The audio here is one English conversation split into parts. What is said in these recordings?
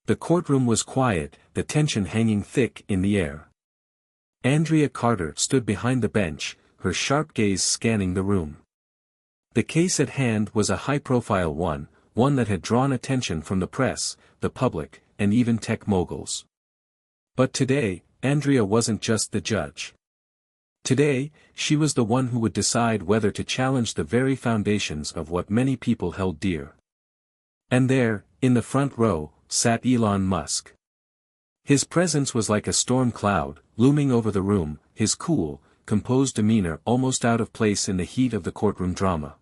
The courtroom was quiet, the tension hanging thick in the air. Andrea Carter stood behind the bench, her sharp gaze scanning the room. The case at hand was a high-profile one that had drawn attention from the press, the public, and even tech moguls. But today, Andrea wasn't just the judge. Today, she was the one who would decide whether to challenge the very foundations of what many people held dear. And there, in the front row, sat Elon Musk. His presence was like a storm cloud, looming over the room, his cool, composed demeanor almost out of place in the heat of the courtroom drama.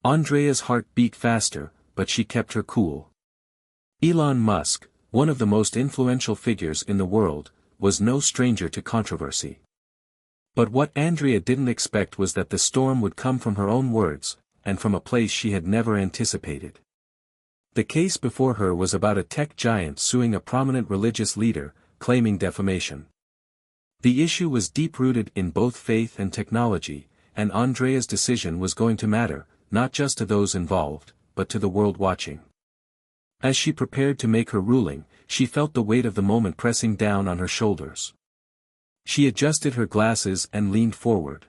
Andrea's heart beat faster, but she kept her cool. Elon Musk, one of the most influential figures in the world, was no stranger to controversy. But what Andrea didn't expect was that the storm would come from her own words, and from a place she had never anticipated. The case before her was about a tech giant suing a prominent religious leader, claiming defamation. The issue was deep-rooted in both faith and technology, and Andrea's decision was going to matter, not just to those involved, but to the world watching. As she prepared to make her ruling, she felt the weight of the moment pressing down on her shoulders. She adjusted her glasses and leaned forward.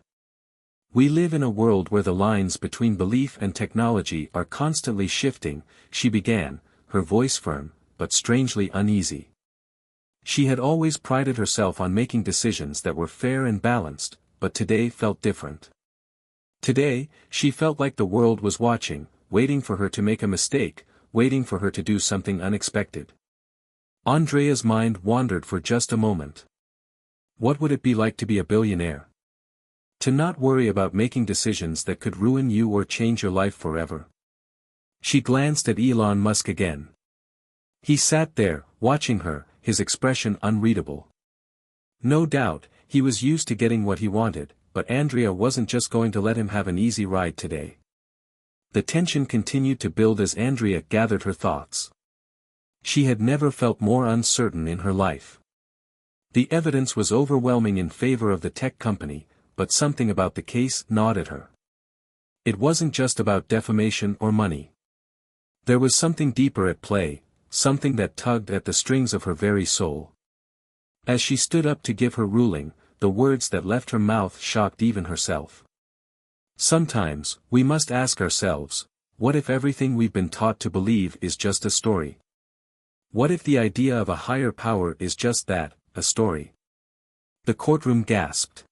We live in a world where the lines between belief and technology are constantly shifting, she began, her voice firm, but strangely uneasy. She had always prided herself on making decisions that were fair and balanced, but today felt different. Today, she felt like the world was watching, waiting for her to make a mistake, waiting for her to do something unexpected. Andrea's mind wandered for just a moment. What would it be like to be a billionaire? To not worry about making decisions that could ruin you or change your life forever. She glanced at Elon Musk again. He sat there, watching her, his expression unreadable. No doubt, he was used to getting what he wanted, but Andrea wasn't just going to let him have an easy ride today. The tension continued to build as Andrea gathered her thoughts. She had never felt more uncertain in her life. The evidence was overwhelming in favor of the tech company, but something about the case gnawed at her. It wasn't just about defamation or money. There was something deeper at play, something that tugged at the strings of her very soul. As she stood up to give her ruling, the words that left her mouth shocked even herself. Sometimes, we must ask ourselves, what if everything we've been taught to believe is just a story? What if the idea of a higher power is just that, a story? The courtroom gasped.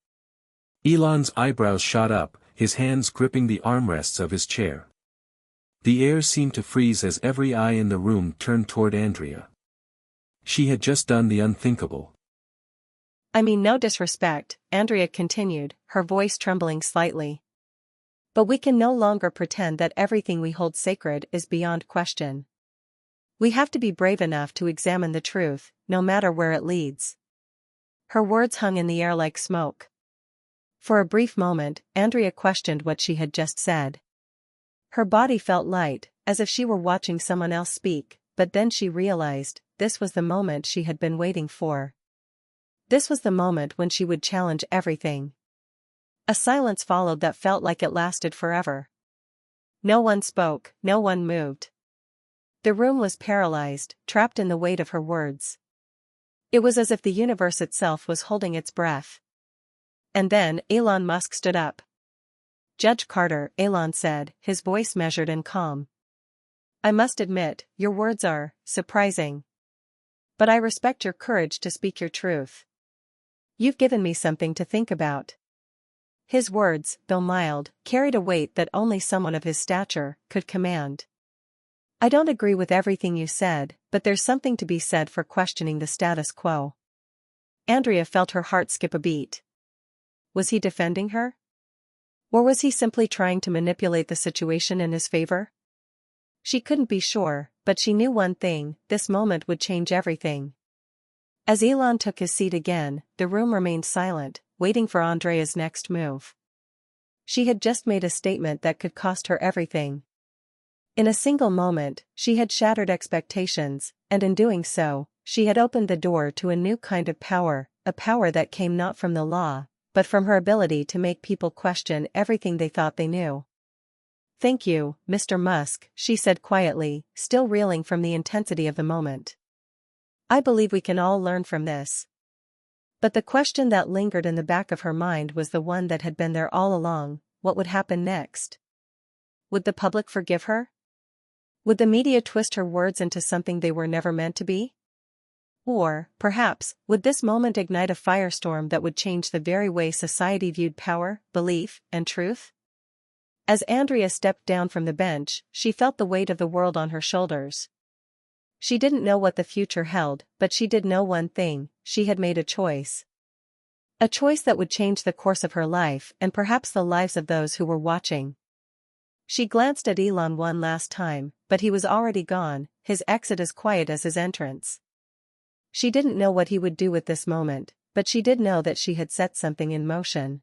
Elon's eyebrows shot up, his hands gripping the armrests of his chair. The air seemed to freeze as every eye in the room turned toward Andrea. She had just done the unthinkable. I mean no disrespect, Andrea continued, her voice trembling slightly. But we can no longer pretend that everything we hold sacred is beyond question. We have to be brave enough to examine the truth, no matter where it leads. Her words hung in the air like smoke. For a brief moment, Andrea questioned what she had just said. Her body felt light, as if she were watching someone else speak, but then she realized, this was the moment she had been waiting for. This was the moment when she would challenge everything. A silence followed that felt like it lasted forever. No one spoke, no one moved. The room was paralyzed, trapped in the weight of her words. It was as if the universe itself was holding its breath. And then, Elon Musk stood up. Judge Carter, Elon said, his voice measured and calm. I must admit, your words are surprising. But I respect your courage to speak your truth. You've given me something to think about. His words, though mild, carried a weight that only someone of his stature could command. I don't agree with everything you said, but there's something to be said for questioning the status quo. Andrea felt her heart skip a beat. Was he defending her? Or was he simply trying to manipulate the situation in his favor? She couldn't be sure, but she knew one thing, this moment would change everything. As Elon took his seat again, the room remained silent, waiting for Andrea's next move. She had just made a statement that could cost her everything. In a single moment, she had shattered expectations, and in doing so, she had opened the door to a new kind of power, a power that came not from the law, but from her ability to make people question everything they thought they knew. Thank you, Mr. Musk, she said quietly, still reeling from the intensity of the moment. I believe we can all learn from this. But the question that lingered in the back of her mind was the one that had been there all along: what would happen next? Would the public forgive her? Would the media twist her words into something they were never meant to be? Or, perhaps, would this moment ignite a firestorm that would change the very way society viewed power, belief, and truth? As Andrea stepped down from the bench, she felt the weight of the world on her shoulders. She didn't know what the future held, but she did know one thing: she had made a choice. A choice that would change the course of her life and perhaps the lives of those who were watching. She glanced at Elon one last time, but he was already gone, his exit as quiet as his entrance. She didn't know what he would do with this moment, but she did know that she had set something in motion.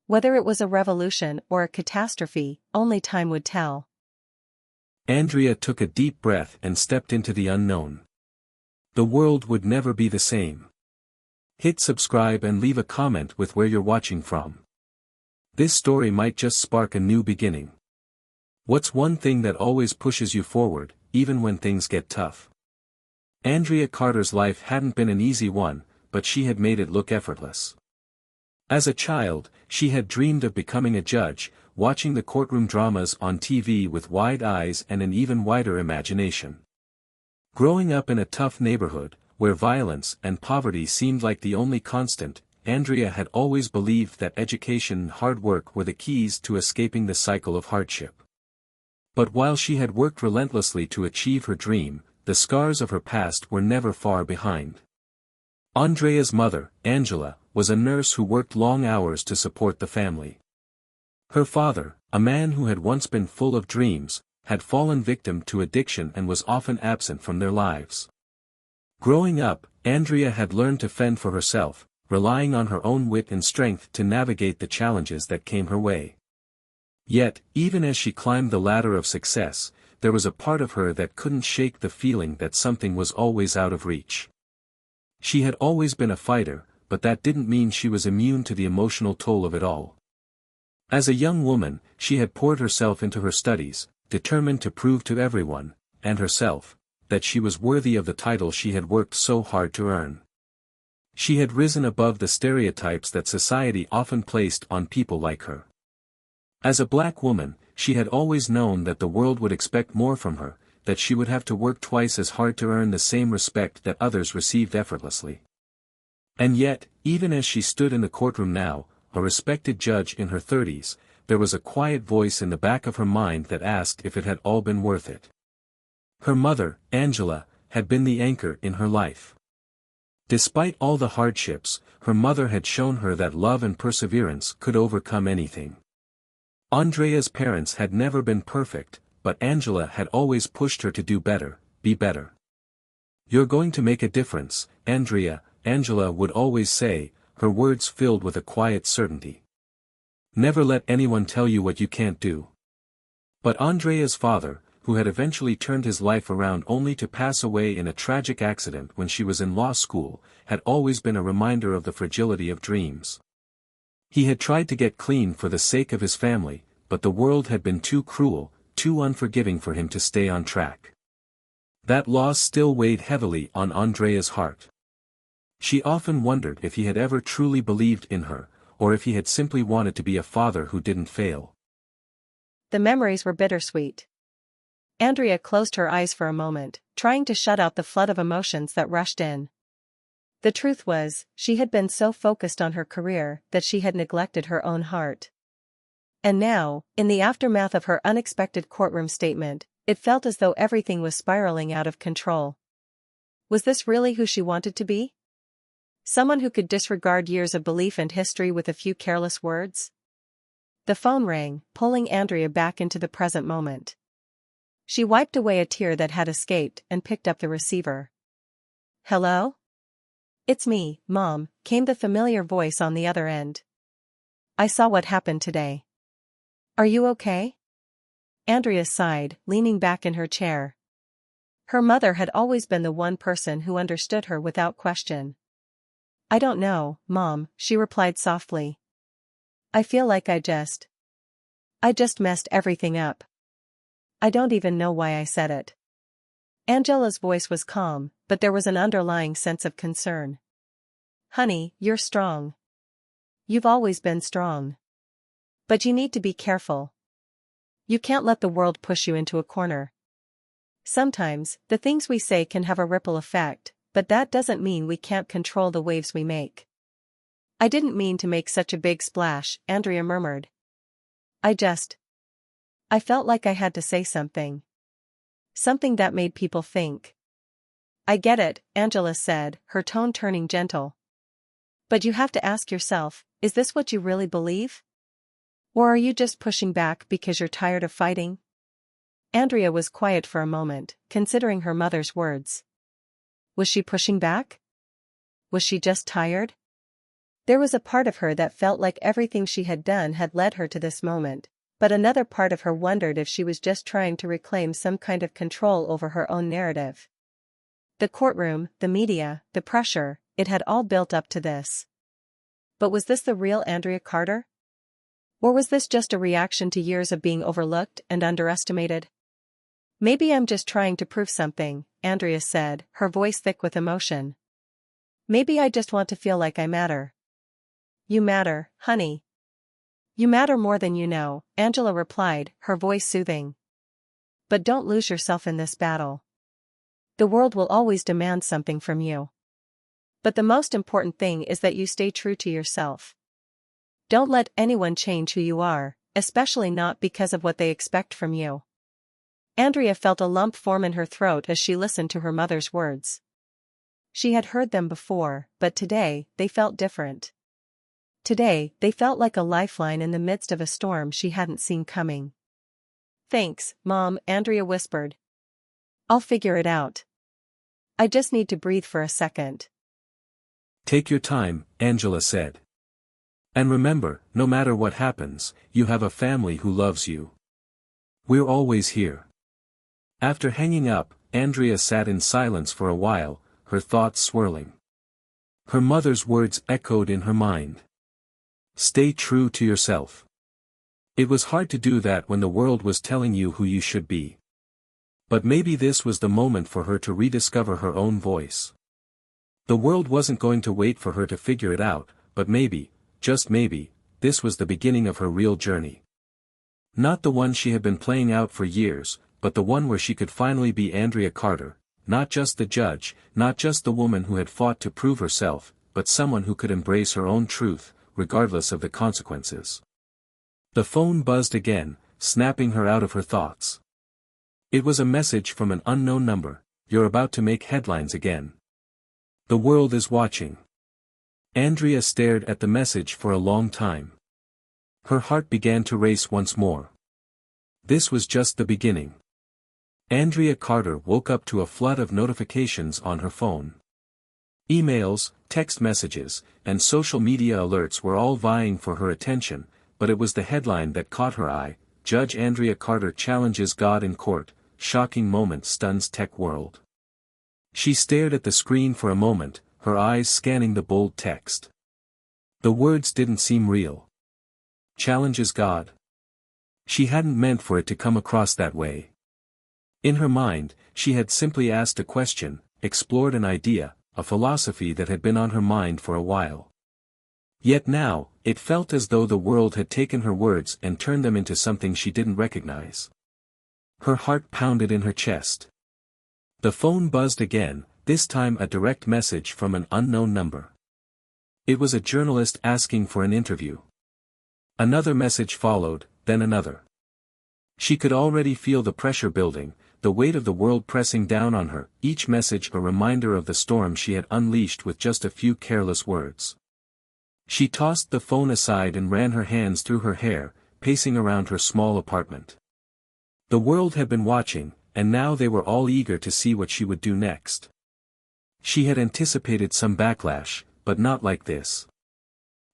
Whether it was a revolution or a catastrophe, only time would tell. Andrea took a deep breath and stepped into the unknown. The world would never be the same. Hit subscribe and leave a comment with where you're watching from. This story might just spark a new beginning. What's one thing that always pushes you forward, even when things get tough? Andrea Carter's life hadn't been an easy one, but she had made it look effortless. As a child, she had dreamed of becoming a judge, watching the courtroom dramas on TV with wide eyes and an even wider imagination. Growing up in a tough neighborhood, where violence and poverty seemed like the only constant, Andrea had always believed that education and hard work were the keys to escaping the cycle of hardship. But while she had worked relentlessly to achieve her dream, the scars of her past were never far behind. Andrea's mother, Angela, was a nurse who worked long hours to support the family. Her father, a man who had once been full of dreams, had fallen victim to addiction and was often absent from their lives. Growing up, Andrea had learned to fend for herself, relying on her own wit and strength to navigate the challenges that came her way. Yet, even as she climbed the ladder of success, there was a part of her that couldn't shake the feeling that something was always out of reach. She had always been a fighter, but that didn't mean she was immune to the emotional toll of it all. As a young woman, she had poured herself into her studies, determined to prove to everyone, and herself, that she was worthy of the title she had worked so hard to earn. She had risen above the stereotypes that society often placed on people like her. As a black woman, she had always known that the world would expect more from her, that she would have to work twice as hard to earn the same respect that others received effortlessly. And yet, even as she stood in the courtroom now, a respected judge in her 30s, there was a quiet voice in the back of her mind that asked if it had all been worth it. Her mother, Angela, had been the anchor in her life. Despite all the hardships, her mother had shown her that love and perseverance could overcome anything. Andrea's parents had never been perfect, but Angela had always pushed her to do better, be better. "You're going to make a difference, Andrea," Angela would always say, her words filled with a quiet certainty. "Never let anyone tell you what you can't do." But Andrea's father, who had eventually turned his life around only to pass away in a tragic accident when she was in law school, had always been a reminder of the fragility of dreams. He had tried to get clean for the sake of his family, but the world had been too cruel, too unforgiving for him to stay on track. That loss still weighed heavily on Andrea's heart. She often wondered if he had ever truly believed in her, or if he had simply wanted to be a father who didn't fail. The memories were bittersweet. Andrea closed her eyes for a moment, trying to shut out the flood of emotions that rushed in. The truth was, she had been so focused on her career that she had neglected her own heart. And now, in the aftermath of her unexpected courtroom statement, it felt as though everything was spiraling out of control. Was this really who she wanted to be? Someone who could disregard years of belief and history with a few careless words? The phone rang, pulling Andrea back into the present moment. She wiped away a tear that had escaped and picked up the receiver. "Hello? It's me, Mom," came the familiar voice on the other end. "I saw what happened today. Are you okay?" Andrea sighed, leaning back in her chair. Her mother had always been the one person who understood her without question. "I don't know, Mom," she replied softly. "I feel like I just messed everything up. I don't even know why I said it." Angela's voice was calm, but there was an underlying sense of concern. Honey, you're strong. You've always been strong. But you need to be careful. You can't let the world push you into a corner. Sometimes, the things we say can have a ripple effect, but that doesn't mean we can't control the waves we make. I didn't mean to make such a big splash, Andrea murmured. I felt like I had to say something. Something that made people think. I get it, Angela said, her tone turning gentle. But you have to ask yourself, is this what you really believe? Or are you just pushing back because you're tired of fighting? Andrea was quiet for a moment, considering her mother's words. Was she pushing back? Was she just tired? There was a part of her that felt like everything she had done had led her to this moment, but another part of her wondered if she was just trying to reclaim some kind of control over her own narrative. The courtroom, the media, the pressure, it had all built up to this. But was this the real Andrea Carter? Or was this just a reaction to years of being overlooked and underestimated? Maybe I'm just trying to prove something, Andrea said, her voice thick with emotion. Maybe I just want to feel like I matter. You matter, honey. You matter more than you know, Angela replied, her voice soothing. But don't lose yourself in this battle. The world will always demand something from you. But the most important thing is that you stay true to yourself. Don't let anyone change who you are, especially not because of what they expect from you. Andrea felt a lump form in her throat as she listened to her mother's words. She had heard them before, but today, they felt different. Today, they felt like a lifeline in the midst of a storm she hadn't seen coming. Thanks, Mom, Andrea whispered. I'll figure it out. I just need to breathe for a second. Take your time, Angela said. And remember, no matter what happens, you have a family who loves you. We're always here. After hanging up, Andrea sat in silence for a while, her thoughts swirling. Her mother's words echoed in her mind. Stay true to yourself. It was hard to do that when the world was telling you who you should be. But maybe this was the moment for her to rediscover her own voice. The world wasn't going to wait for her to figure it out, but maybe, just maybe, this was the beginning of her real journey. Not the one she had been playing out for years, but the one where she could finally be Andrea Carter, not just the judge, not just the woman who had fought to prove herself, but someone who could embrace her own truth, regardless of the consequences. The phone buzzed again, snapping her out of her thoughts. It was a message from an unknown number. You're about to make headlines again. The world is watching. Andrea stared at the message for a long time. Her heart began to race once more. This was just the beginning. Andrea Carter woke up to a flood of notifications on her phone. Emails, text messages, and social media alerts were all vying for her attention, but it was the headline that caught her eye: Judge Andrea Carter challenges God in court, shocking moment stuns tech world. She stared at the screen for a moment, her eyes scanning the bold text. The words didn't seem real. Challenges God. She hadn't meant for it to come across that way. In her mind, she had simply asked a question, explored an idea, a philosophy that had been on her mind for a while. Yet now, it felt as though the world had taken her words and turned them into something she didn't recognize. Her heart pounded in her chest. The phone buzzed again, this time a direct message from an unknown number. It was a journalist asking for an interview. Another message followed, then another. She could already feel the pressure building, the weight of the world pressing down on her, each message a reminder of the storm she had unleashed with just a few careless words. She tossed the phone aside and ran her hands through her hair, pacing around her small apartment. The world had been watching, and now they were all eager to see what she would do next. She had anticipated some backlash, but not like this.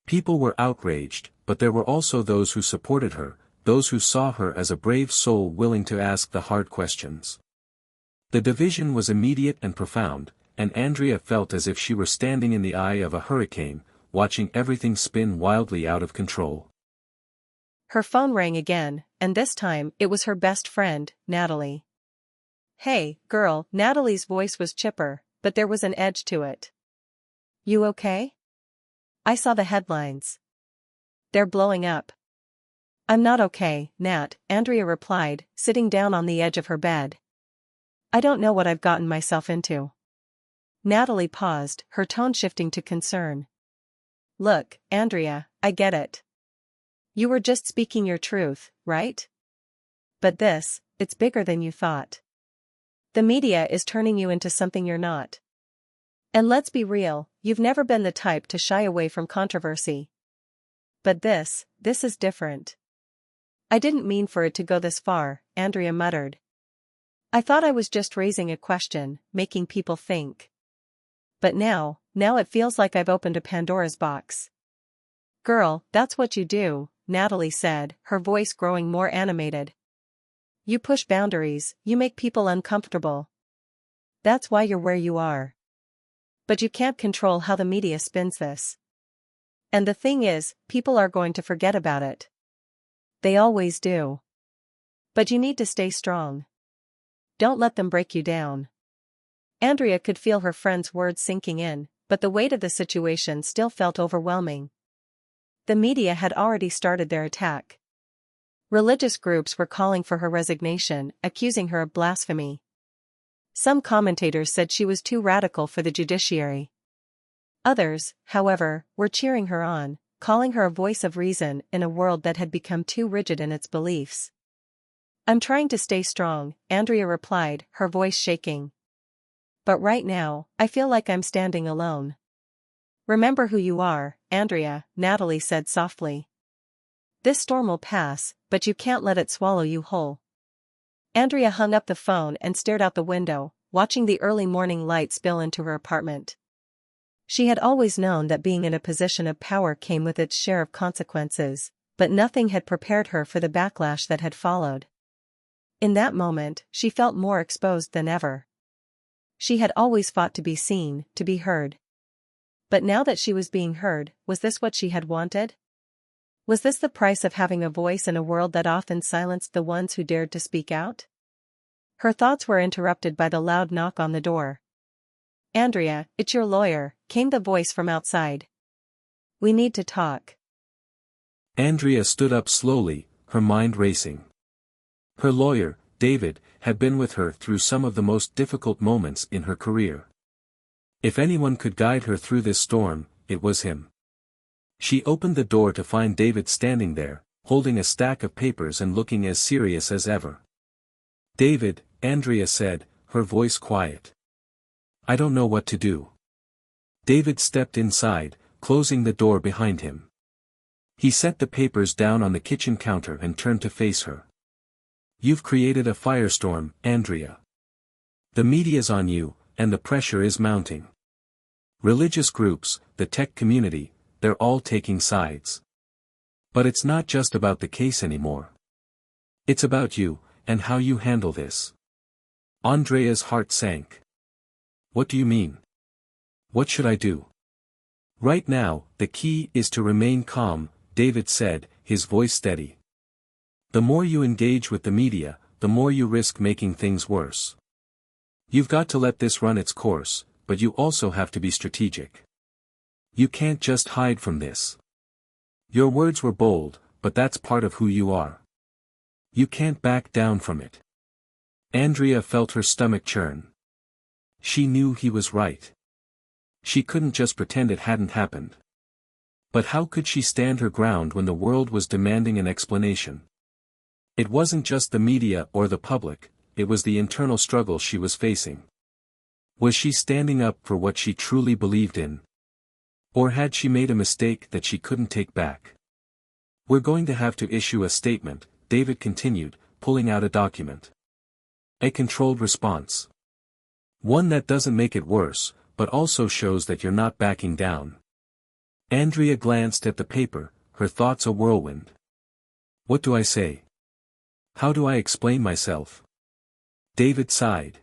People were outraged, but there were also those who supported her, those who saw her as a brave soul willing to ask the hard questions. The division was immediate and profound, and Andrea felt as if she were standing in the eye of a hurricane, watching everything spin wildly out of control. Her phone rang again, and this time it was her best friend, Natalie. Hey, girl, Natalie's voice was chipper, but there was an edge to it. You okay? I saw the headlines. They're blowing up. I'm not okay, Nat, Andrea replied, sitting down on the edge of her bed. I don't know what I've gotten myself into. Natalie paused, her tone shifting to concern. Look, Andrea, I get it. You were just speaking your truth, right? But it's bigger than you thought. The media is turning you into something you're not. And let's be real, you've never been the type to shy away from controversy. But this is different. I didn't mean for it to go this far, Andrea muttered. I thought I was just raising a question, making people think. But now it feels like I've opened a Pandora's box. Girl, that's what you do, Natalie said, her voice growing more animated. You push boundaries, you make people uncomfortable. That's why you're where you are. But you can't control how the media spins this. And the thing is, people are going to forget about it. They always do. But you need to stay strong. Don't let them break you down. Andrea could feel her friend's words sinking in, but the weight of the situation still felt overwhelming. The media had already started their attack. Religious groups were calling for her resignation, accusing her of blasphemy. Some commentators said she was too radical for the judiciary. Others, however, were cheering her on, calling her a voice of reason in a world that had become too rigid in its beliefs. I'm trying to stay strong, Andrea replied, her voice shaking. But right now, I feel like I'm standing alone. Remember who you are, Andrea, Natalie said softly. This storm will pass, but you can't let it swallow you whole. Andrea hung up the phone and stared out the window, watching the early morning light spill into her apartment. She had always known that being in a position of power came with its share of consequences, but nothing had prepared her for the backlash that had followed. In that moment, she felt more exposed than ever. She had always fought to be seen, to be heard. But now that she was being heard, was this what she had wanted? Was this the price of having a voice in a world that often silenced the ones who dared to speak out? Her thoughts were interrupted by the loud knock on the door. Andrea, it's your lawyer, came the voice from outside. We need to talk. Andrea stood up slowly, her mind racing. Her lawyer, David, had been with her through some of the most difficult moments in her career. If anyone could guide her through this storm, it was him. She opened the door to find David standing there, holding a stack of papers and looking as serious as ever. David, Andrea said, her voice quiet. I don't know what to do. David stepped inside, closing the door behind him. He set the papers down on the kitchen counter and turned to face her. You've created a firestorm, Andrea. The media's on you, and the pressure is mounting. Religious groups, the tech community, they're all taking sides. But it's not just about the case anymore. It's about you, and how you handle this. Andrea's heart sank. What do you mean? What should I do? Right now, the key is to remain calm, David said, his voice steady. The more you engage with the media, the more you risk making things worse. You've got to let this run its course, but you also have to be strategic. You can't just hide from this. Your words were bold, but that's part of who you are. You can't back down from it. Andrea felt her stomach churn. She knew he was right. She couldn't just pretend it hadn't happened. But how could she stand her ground when the world was demanding an explanation? It wasn't just the media or the public, it was the internal struggle she was facing. Was she standing up for what she truly believed in? Or had she made a mistake that she couldn't take back? We're going to have to issue a statement, David continued, pulling out a document. A controlled response. One that doesn't make it worse, but also shows that you're not backing down. Andrea glanced at the paper, her thoughts a whirlwind. What do I say? How do I explain myself? David sighed.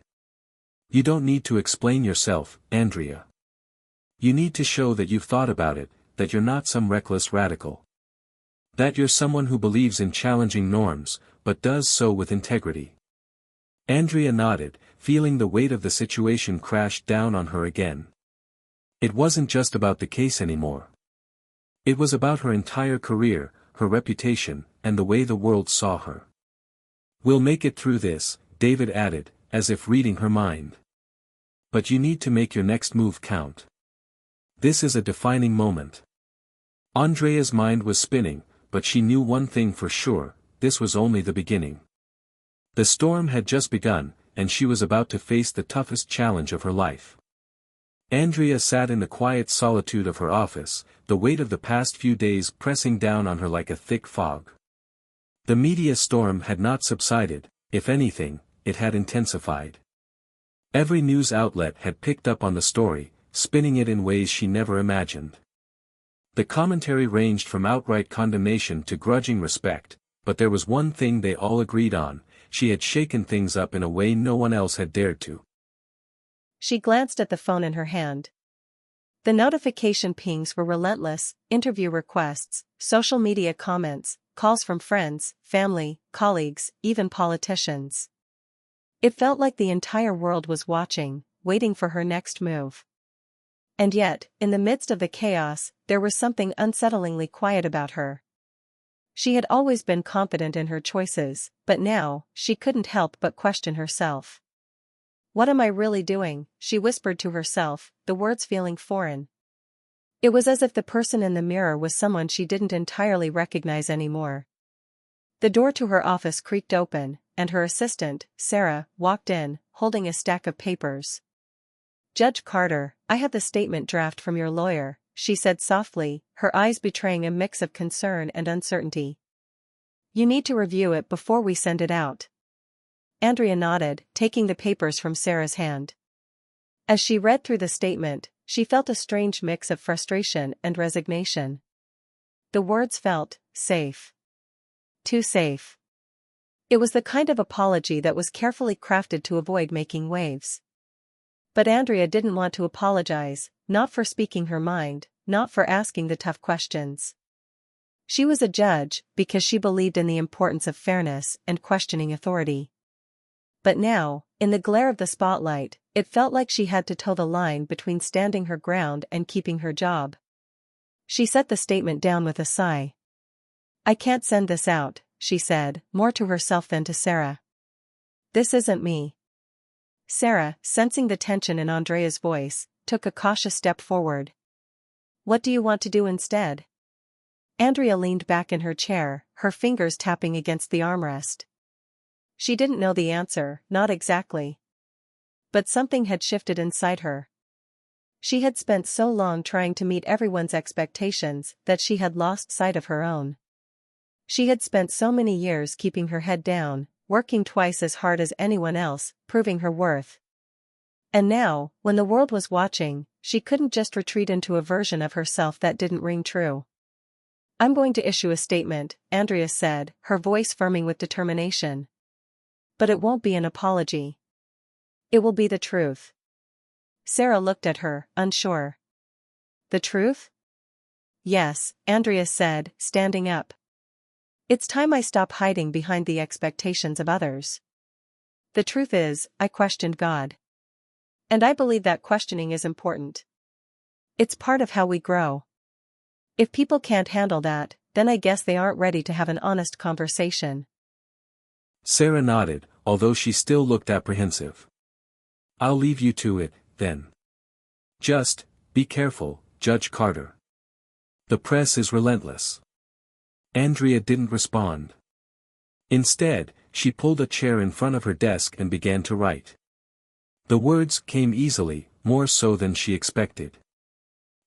You don't need to explain yourself, Andrea. You need to show that you've thought about it, that you're not some reckless radical. That you're someone who believes in challenging norms, but does so with integrity. Andrea nodded, feeling the weight of the situation crash down on her again. It wasn't just about the case anymore. It was about her entire career, her reputation, and the way the world saw her. "We'll make it through this," David added, as if reading her mind. "But you need to make your next move count. This is a defining moment." Andrea's mind was spinning, but she knew one thing for sure: this was only the beginning. The storm had just begun, and she was about to face the toughest challenge of her life. Andrea sat in the quiet solitude of her office, the weight of the past few days pressing down on her like a thick fog. The media storm had not subsided; if anything, it had intensified. Every news outlet had picked up on the story, spinning it in ways she never imagined. The commentary ranged from outright condemnation to grudging respect, but there was one thing they all agreed on: she had shaken things up in a way no one else had dared to. She glanced at the phone in her hand. The notification pings were relentless: interview requests, social media comments, calls from friends, family, colleagues, even politicians. It felt like the entire world was watching, waiting for her next move. And yet, in the midst of the chaos, there was something unsettlingly quiet about her. She had always been confident in her choices, but now, she couldn't help but question herself. "What am I really doing?" she whispered to herself, the words feeling foreign. It was as if the person in the mirror was someone she didn't entirely recognize anymore. The door to her office creaked open, and her assistant, Sarah, walked in, holding a stack of papers. "Judge Carter, I have the statement draft from your lawyer," she said softly, her eyes betraying a mix of concern and uncertainty. "You need to review it before we send it out." Andrea nodded, taking the papers from Sarah's hand. As she read through the statement, she felt a strange mix of frustration and resignation. The words felt safe. Too safe. It was the kind of apology that was carefully crafted to avoid making waves. But Andrea didn't want to apologize, not for speaking her mind, not for asking the tough questions. She was a judge because she believed in the importance of fairness and questioning authority. But now, in the glare of the spotlight, it felt like she had to toe the line between standing her ground and keeping her job. She set the statement down with a sigh. "I can't send this out," she said, more to herself than to Sarah. "This isn't me." Sarah, sensing the tension in Andrea's voice, took a cautious step forward. "What do you want to do instead?" Andrea leaned back in her chair, her fingers tapping against the armrest. She didn't know the answer, not exactly. But something had shifted inside her. She had spent so long trying to meet everyone's expectations that she had lost sight of her own. She had spent so many years keeping her head down, working twice as hard as anyone else, proving her worth. And now, when the world was watching, she couldn't just retreat into a version of herself that didn't ring true. "I'm going to issue a statement," Andrea said, her voice firming with determination. "But it won't be an apology. It will be the truth." Sarah looked at her, unsure. "The truth?" "Yes," Andrea said, standing up. "It's time I stop hiding behind the expectations of others. The truth is, I questioned God. And I believe that questioning is important. It's part of how we grow. If people can't handle that, then I guess they aren't ready to have an honest conversation." Sarah nodded, although she still looked apprehensive. "I'll leave you to it, then. Just, be careful, Judge Carter. The press is relentless." Andrea didn't respond. Instead, she pulled a chair in front of her desk and began to write. The words came easily, more so than she expected.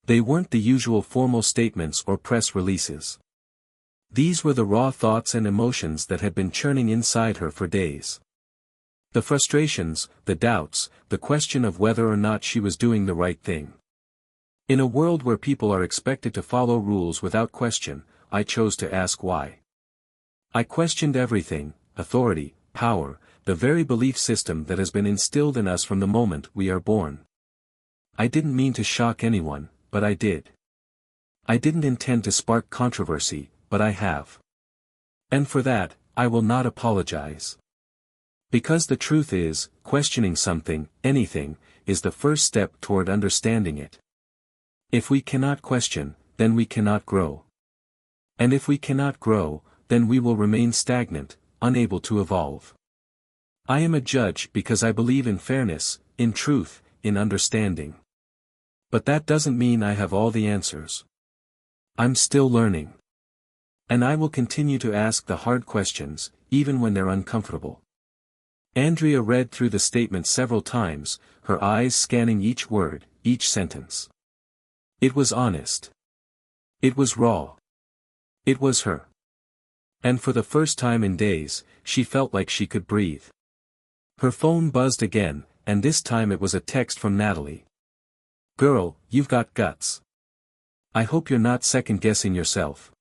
They weren't the usual formal statements or press releases. These were the raw thoughts and emotions that had been churning inside her for days. The frustrations, the doubts, the question of whether or not she was doing the right thing. In a world where people are expected to follow rules without question, I chose to ask why. I questioned everything: authority, power, the very belief system that has been instilled in us from the moment we are born. I didn't mean to shock anyone, but I did. I didn't intend to spark controversy, but I have. And for that, I will not apologize. Because the truth is, questioning something, anything, is the first step toward understanding it. If we cannot question, then we cannot grow. And if we cannot grow, then we will remain stagnant, unable to evolve. I am a judge because I believe in fairness, in truth, in understanding. But that doesn't mean I have all the answers. I'm still learning. And I will continue to ask the hard questions, even when they're uncomfortable. Andrea read through the statement several times, her eyes scanning each word, each sentence. It was honest. It was raw. It was her. And for the first time in days, she felt like she could breathe. Her phone buzzed again, and this time it was a text from Natalie. "Girl, you've got guts. I hope you're not second-guessing yourself."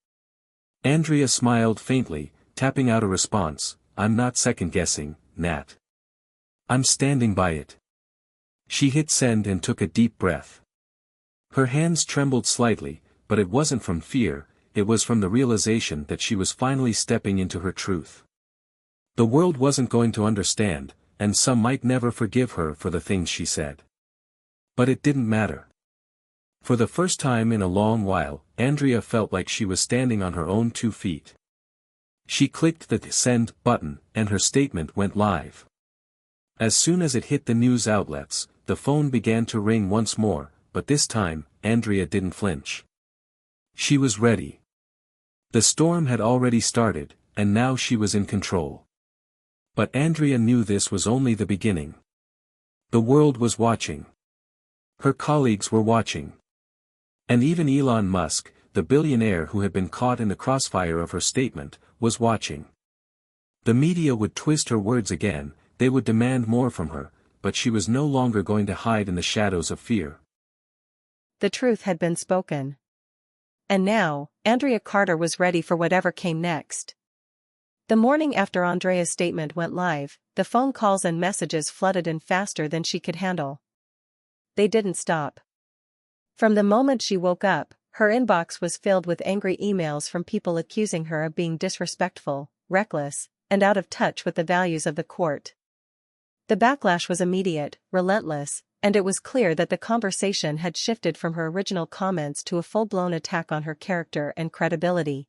Andrea smiled faintly, tapping out a response. "I'm not second-guessing, Nat. I'm standing by it." She hit send and took a deep breath. Her hands trembled slightly, but it wasn't from fear, it was from the realization that she was finally stepping into her truth. The world wasn't going to understand, and some might never forgive her for the things she said. But it didn't matter. For the first time in a long while, Andrea felt like she was standing on her own 2 feet. She clicked the send button, and her statement went live. As soon as it hit the news outlets, the phone began to ring once more, but this time, Andrea didn't flinch. She was ready. The storm had already started, and now she was in control. But Andrea knew this was only the beginning. The world was watching. Her colleagues were watching. And even Elon Musk, the billionaire who had been caught in the crossfire of her statement, was watching. The media would twist her words again, they would demand more from her, but she was no longer going to hide in the shadows of fear. The truth had been spoken. And now, Andrea Carter was ready for whatever came next. The morning after Andrea's statement went live, the phone calls and messages flooded in faster than she could handle. They didn't stop. From the moment she woke up, her inbox was filled with angry emails from people accusing her of being disrespectful, reckless, and out of touch with the values of the court. The backlash was immediate, relentless, and it was clear that the conversation had shifted from her original comments to a full-blown attack on her character and credibility.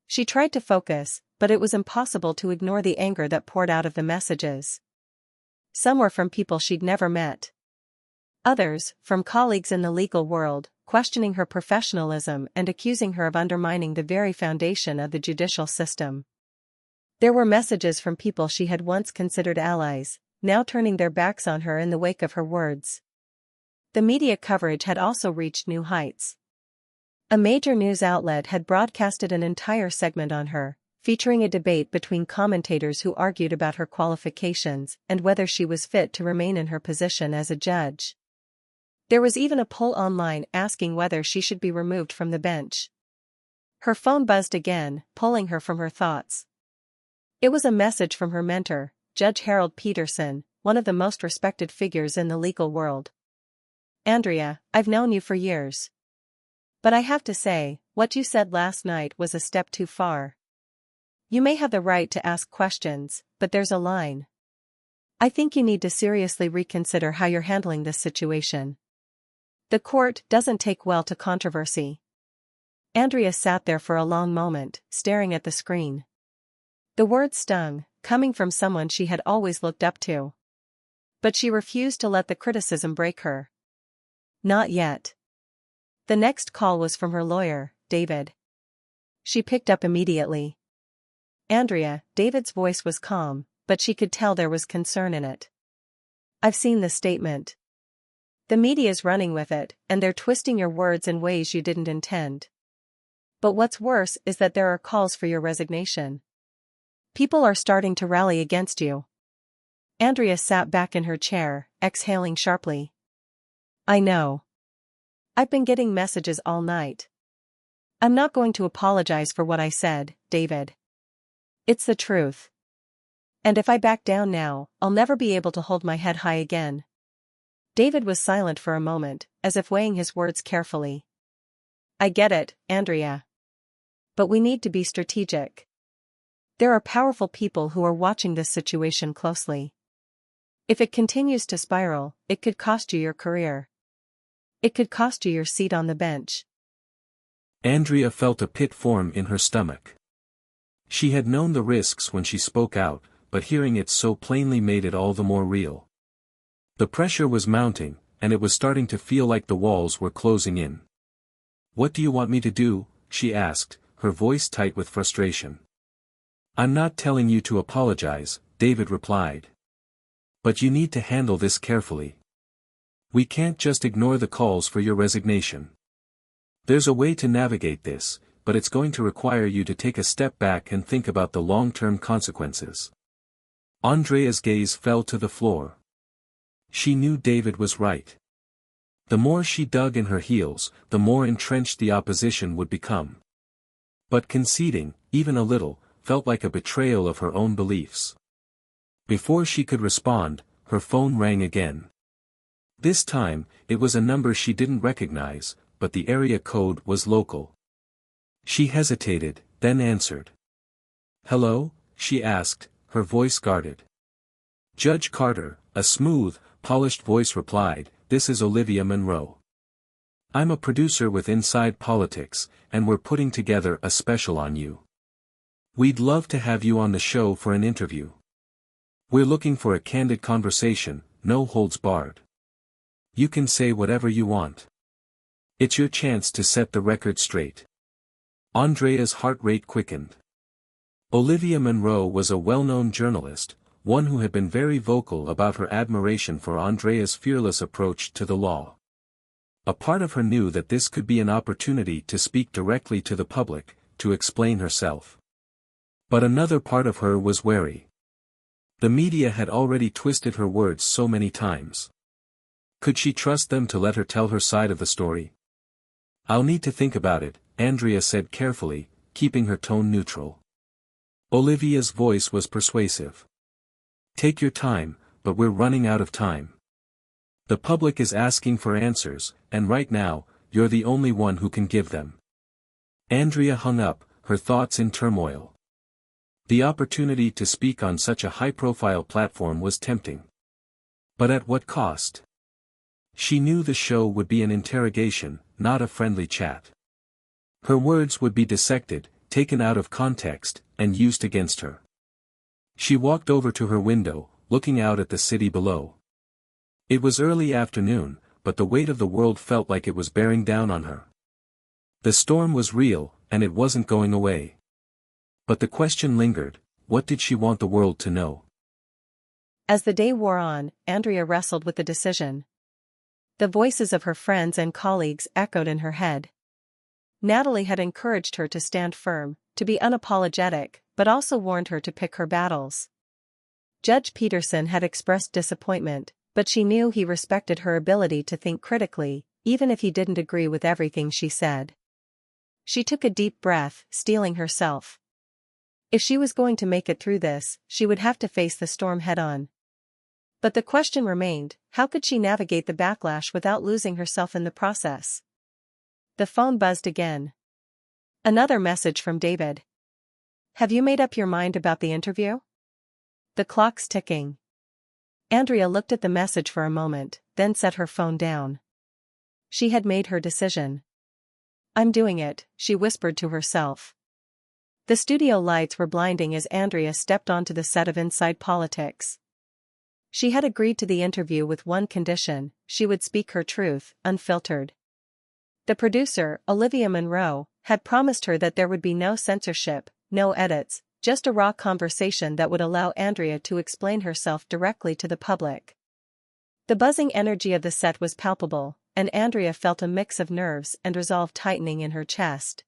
She tried to focus, but it was impossible to ignore the anger that poured out of the messages. Some were from people she'd never met. Others, from colleagues in the legal world, questioning her professionalism and accusing her of undermining the very foundation of the judicial system. There were messages from people she had once considered allies, now turning their backs on her in the wake of her words. The media coverage had also reached new heights. A major news outlet had broadcasted an entire segment on her, featuring a debate between commentators who argued about her qualifications and whether she was fit to remain in her position as a judge. There was even a poll online asking whether she should be removed from the bench. Her phone buzzed again, pulling her from her thoughts. It was a message from her mentor, Judge Harold Peterson, one of the most respected figures in the legal world. "Andrea, I've known you for years. But I have to say, what you said last night was a step too far. You may have the right to ask questions, but there's a line. I think you need to seriously reconsider how you're handling this situation. The court doesn't take well to controversy." Andrea sat there for a long moment, staring at the screen. The words stung, coming from someone she had always looked up to. But she refused to let the criticism break her. Not yet. The next call was from her lawyer, David. She picked up immediately. "Andrea," David's voice was calm, but she could tell there was concern in it. "I've seen the statement. The media's running with it, and they're twisting your words in ways you didn't intend. But what's worse is that there are calls for your resignation. People are starting to rally against you." Andrea sat back in her chair, exhaling sharply. "I know. I've been getting messages all night. I'm not going to apologize for what I said, David. It's the truth. And if I back down now, I'll never be able to hold my head high again." David was silent for a moment, as if weighing his words carefully. "I get it, Andrea. But we need to be strategic. There are powerful people who are watching this situation closely. If it continues to spiral, it could cost you your career. It could cost you your seat on the bench. Andrea felt a pit form in her stomach. She had known the risks when she spoke out, but hearing it so plainly made it all the more real. The pressure was mounting, and it was starting to feel like the walls were closing in. "What do you want me to do?" she asked, her voice tight with frustration. "I'm not telling you to apologize," David replied. "But you need to handle this carefully. We can't just ignore the calls for your resignation. There's a way to navigate this, but it's going to require you to take a step back and think about the long-term consequences." Andrea's gaze fell to the floor. She knew David was right. The more she dug in her heels, the more entrenched the opposition would become. But conceding, even a little, felt like a betrayal of her own beliefs. Before she could respond, her phone rang again. This time, it was a number she didn't recognize, but the area code was local. She hesitated, then answered. "Hello?" she asked, her voice guarded. "Judge Carter," a smooth, polished voice replied, "this is Olivia Monroe. I'm a producer with Inside Politics, and we're putting together a special on you. We'd love to have you on the show for an interview. We're looking for a candid conversation, no holds barred. You can say whatever you want. It's your chance to set the record straight." Andrea's heart rate quickened. Olivia Monroe was a well-known journalist, one who had been very vocal about her admiration for Andrea's fearless approach to the law. A part of her knew that this could be an opportunity to speak directly to the public, to explain herself. But another part of her was wary. The media had already twisted her words so many times. Could she trust them to let her tell her side of the story? "I'll need to think about it," Andrea said carefully, keeping her tone neutral. Olivia's voice was persuasive. "Take your time, but we're running out of time. The public is asking for answers, and right now, you're the only one who can give them." Andrea hung up, her thoughts in turmoil. The opportunity to speak on such a high-profile platform was tempting. But at what cost? She knew the show would be an interrogation, not a friendly chat. Her words would be dissected, taken out of context, and used against her. She walked over to her window, looking out at the city below. It was early afternoon, but the weight of the world felt like it was bearing down on her. The storm was real, and it wasn't going away. But the question lingered, what did she want the world to know? As the day wore on, Andrea wrestled with the decision. The voices of her friends and colleagues echoed in her head. Natalie had encouraged her to stand firm, to be unapologetic, but also warned her to pick her battles. Judge Peterson had expressed disappointment, but she knew he respected her ability to think critically, even if he didn't agree with everything she said. She took a deep breath, steeling herself. If she was going to make it through this, she would have to face the storm head-on. But the question remained, how could she navigate the backlash without losing herself in the process? The phone buzzed again. Another message from David. "Have you made up your mind about the interview?" The clock's ticking. Andrea looked at the message for a moment, then set her phone down. She had made her decision. "I'm doing it," she whispered to herself. The studio lights were blinding as Andrea stepped onto the set of Inside Politics. She had agreed to the interview with one condition: she would speak her truth, unfiltered. The producer, Olivia Monroe, had promised her that there would be no censorship, no edits, just a raw conversation that would allow Andrea to explain herself directly to the public. The buzzing energy of the set was palpable, and Andrea felt a mix of nerves and resolve tightening in her chest.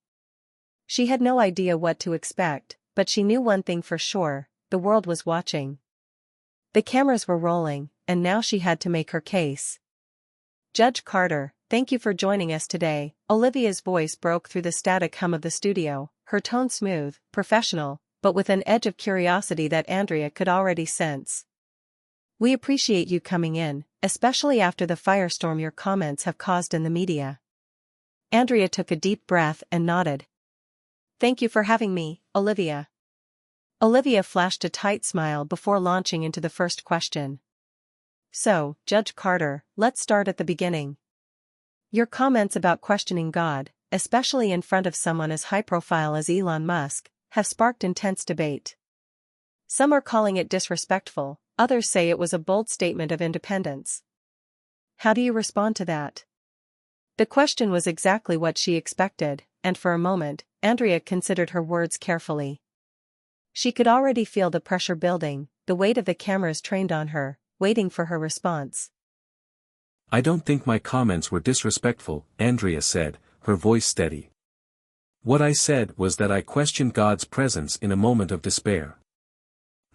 She had no idea what to expect, but she knew one thing for sure: the world was watching. The cameras were rolling, and now she had to make her case. "Judge Carter, thank you for joining us today." Olivia's voice broke through the static hum of the studio, her tone smooth, professional, but with an edge of curiosity that Andrea could already sense. "We appreciate you coming in, especially after the firestorm your comments have caused in the media." Andrea took a deep breath and nodded. "Thank you for having me, Olivia." Olivia flashed a tight smile before launching into the first question. So, Judge Carter, let's start at the beginning. Your comments about questioning God, especially in front of someone as high-profile as Elon Musk, have sparked intense debate. Some are calling it disrespectful, others say it was a bold statement of independence. How do you respond to that? The question was exactly what she expected, and for a moment, Andrea considered her words carefully. She could already feel the pressure building, the weight of the cameras trained on her, waiting for her response. I don't think my comments were disrespectful, Andrea said, her voice steady. What I said was that I questioned God's presence in a moment of despair.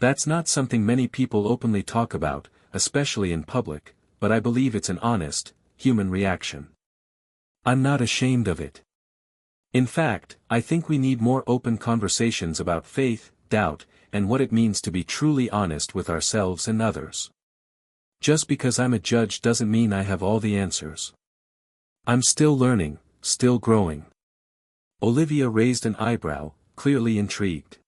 That's not something many people openly talk about, especially in public, but I believe it's an honest, human reaction. I'm not ashamed of it. In fact, I think we need more open conversations about faith, doubt, and what it means to be truly honest with ourselves and others. Just because I'm a judge doesn't mean I have all the answers. I'm still learning, still growing. Olivia raised an eyebrow, clearly intrigued.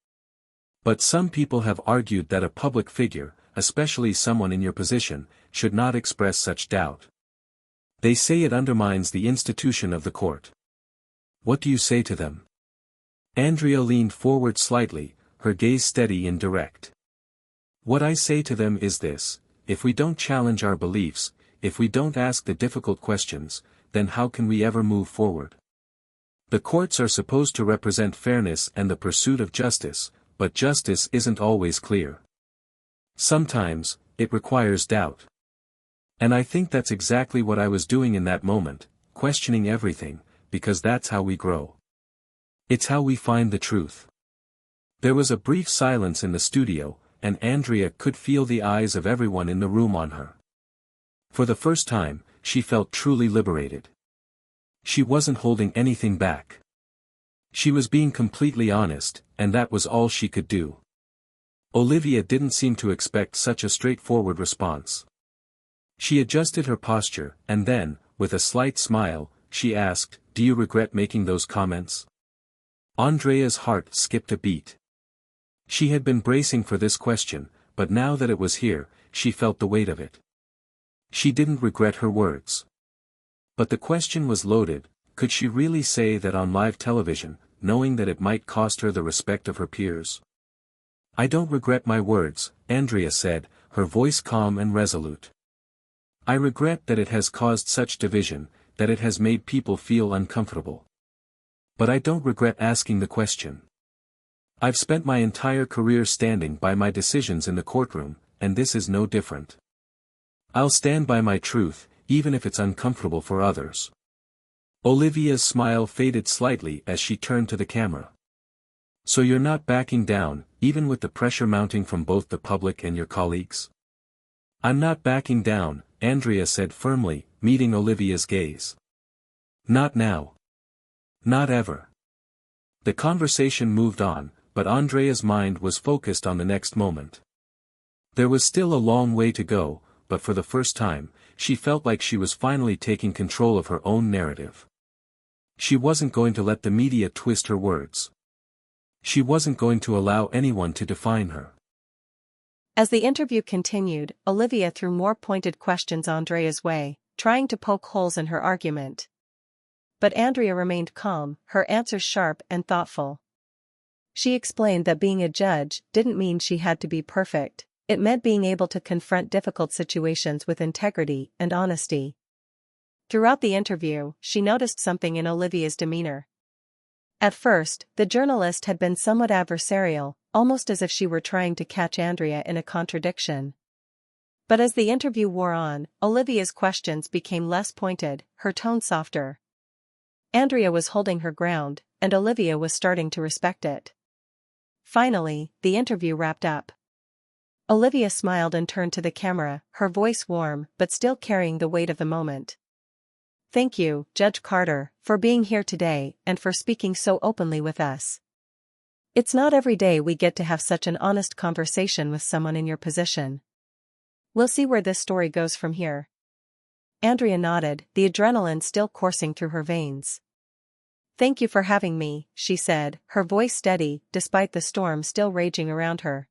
But some people have argued that a public figure, especially someone in your position, should not express such doubt. They say it undermines the institution of the court. What do you say to them? Andrea leaned forward slightly, her gaze steady and direct. What I say to them is this: if we don't challenge our beliefs, if we don't ask the difficult questions, then how can we ever move forward? The courts are supposed to represent fairness and the pursuit of justice, but justice isn't always clear. Sometimes, it requires doubt. And I think that's exactly what I was doing in that moment, questioning everything, because that's how we grow. It's how we find the truth. There was a brief silence in the studio, and Andrea could feel the eyes of everyone in the room on her. For the first time, she felt truly liberated. She wasn't holding anything back. She was being completely honest, and that was all she could do. Olivia didn't seem to expect such a straightforward response. She adjusted her posture, and then, with a slight smile, she asked, "Do you regret making those comments?" Andrea's heart skipped a beat. She had been bracing for this question, but now that it was here, she felt the weight of it. She didn't regret her words. But the question was loaded: could she really say that on live television, knowing that it might cost her the respect of her peers? "I don't regret my words," Andrea said, her voice calm and resolute. "I regret that it has caused such division, that it has made people feel uncomfortable. But I don't regret asking the question. I've spent my entire career standing by my decisions in the courtroom, and this is no different. I'll stand by my truth, even if it's uncomfortable for others." Olivia's smile faded slightly as she turned to the camera. "So you're not backing down, even with the pressure mounting from both the public and your colleagues?" "I'm not backing down," Andrea said firmly, meeting Olivia's gaze. "Not now. Not ever." The conversation moved on, but Andrea's mind was focused on the next moment. There was still a long way to go, but for the first time, she felt like she was finally taking control of her own narrative. She wasn't going to let the media twist her words. She wasn't going to allow anyone to define her. As the interview continued, Olivia threw more pointed questions Andrea's way, trying to poke holes in her argument. But Andrea remained calm, her answers sharp and thoughtful. She explained that being a judge didn't mean she had to be perfect, it meant being able to confront difficult situations with integrity and honesty. Throughout the interview, she noticed something in Olivia's demeanor. At first, the journalist had been somewhat adversarial, almost as if she were trying to catch Andrea in a contradiction. But as the interview wore on, Olivia's questions became less pointed, her tone softer. Andrea was holding her ground, and Olivia was starting to respect it. Finally, the interview wrapped up. Olivia smiled and turned to the camera, her voice warm but still carrying the weight of the moment. "Thank you, Judge Carter, for being here today and for speaking so openly with us. It's not every day we get to have such an honest conversation with someone in your position. We'll see where this story goes from here." Andrea nodded, the adrenaline still coursing through her veins. "Thank you for having me," she said, her voice steady, despite the storm still raging around her.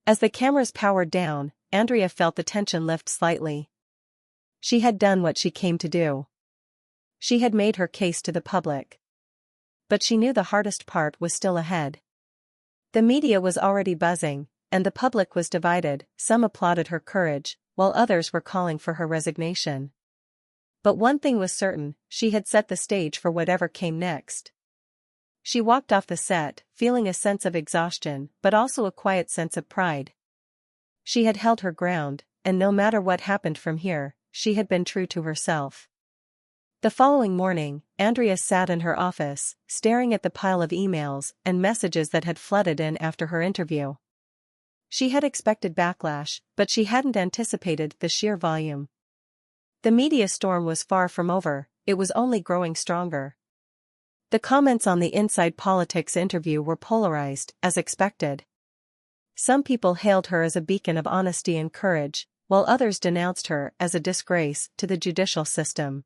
As the cameras powered down, Andrea felt the tension lift slightly. She had done what she came to do. She had made her case to the public. But she knew the hardest part was still ahead. The media was already buzzing, and the public was divided. Some applauded her courage, while others were calling for her resignation. But one thing was certain, she had set the stage for whatever came next. She walked off the set, feeling a sense of exhaustion, but also a quiet sense of pride. She had held her ground, and no matter what happened from here, she had been true to herself. The following morning, Andrea sat in her office, staring at the pile of emails and messages that had flooded in after her interview. She had expected backlash, but she hadn't anticipated the sheer volume. The media storm was far from over, it was only growing stronger. The comments on the Inside Politics interview were polarized, as expected. Some people hailed her as a beacon of honesty and courage, while others denounced her as a disgrace to the judicial system.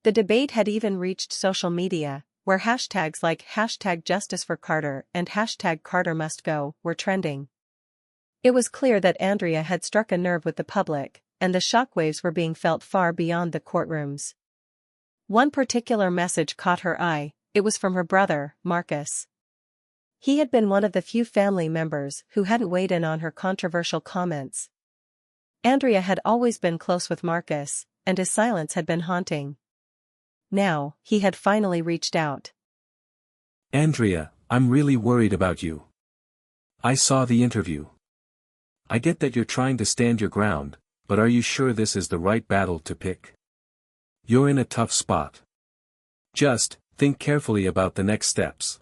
The debate had even reached social media, where hashtags like #JusticeForCarter and #CarterMustGo were trending. It was clear that Andrea had struck a nerve with the public, and the shockwaves were being felt far beyond the courtrooms. One particular message caught her eye. It was from her brother, Marcus. He had been one of the few family members who hadn't weighed in on her controversial comments. Andrea had always been close with Marcus, and his silence had been haunting. Now, he had finally reached out. "Andrea, I'm really worried about you. I saw the interview. I get that you're trying to stand your ground, but are you sure this is the right battle to pick? You're in a tough spot. Just think carefully about the next steps.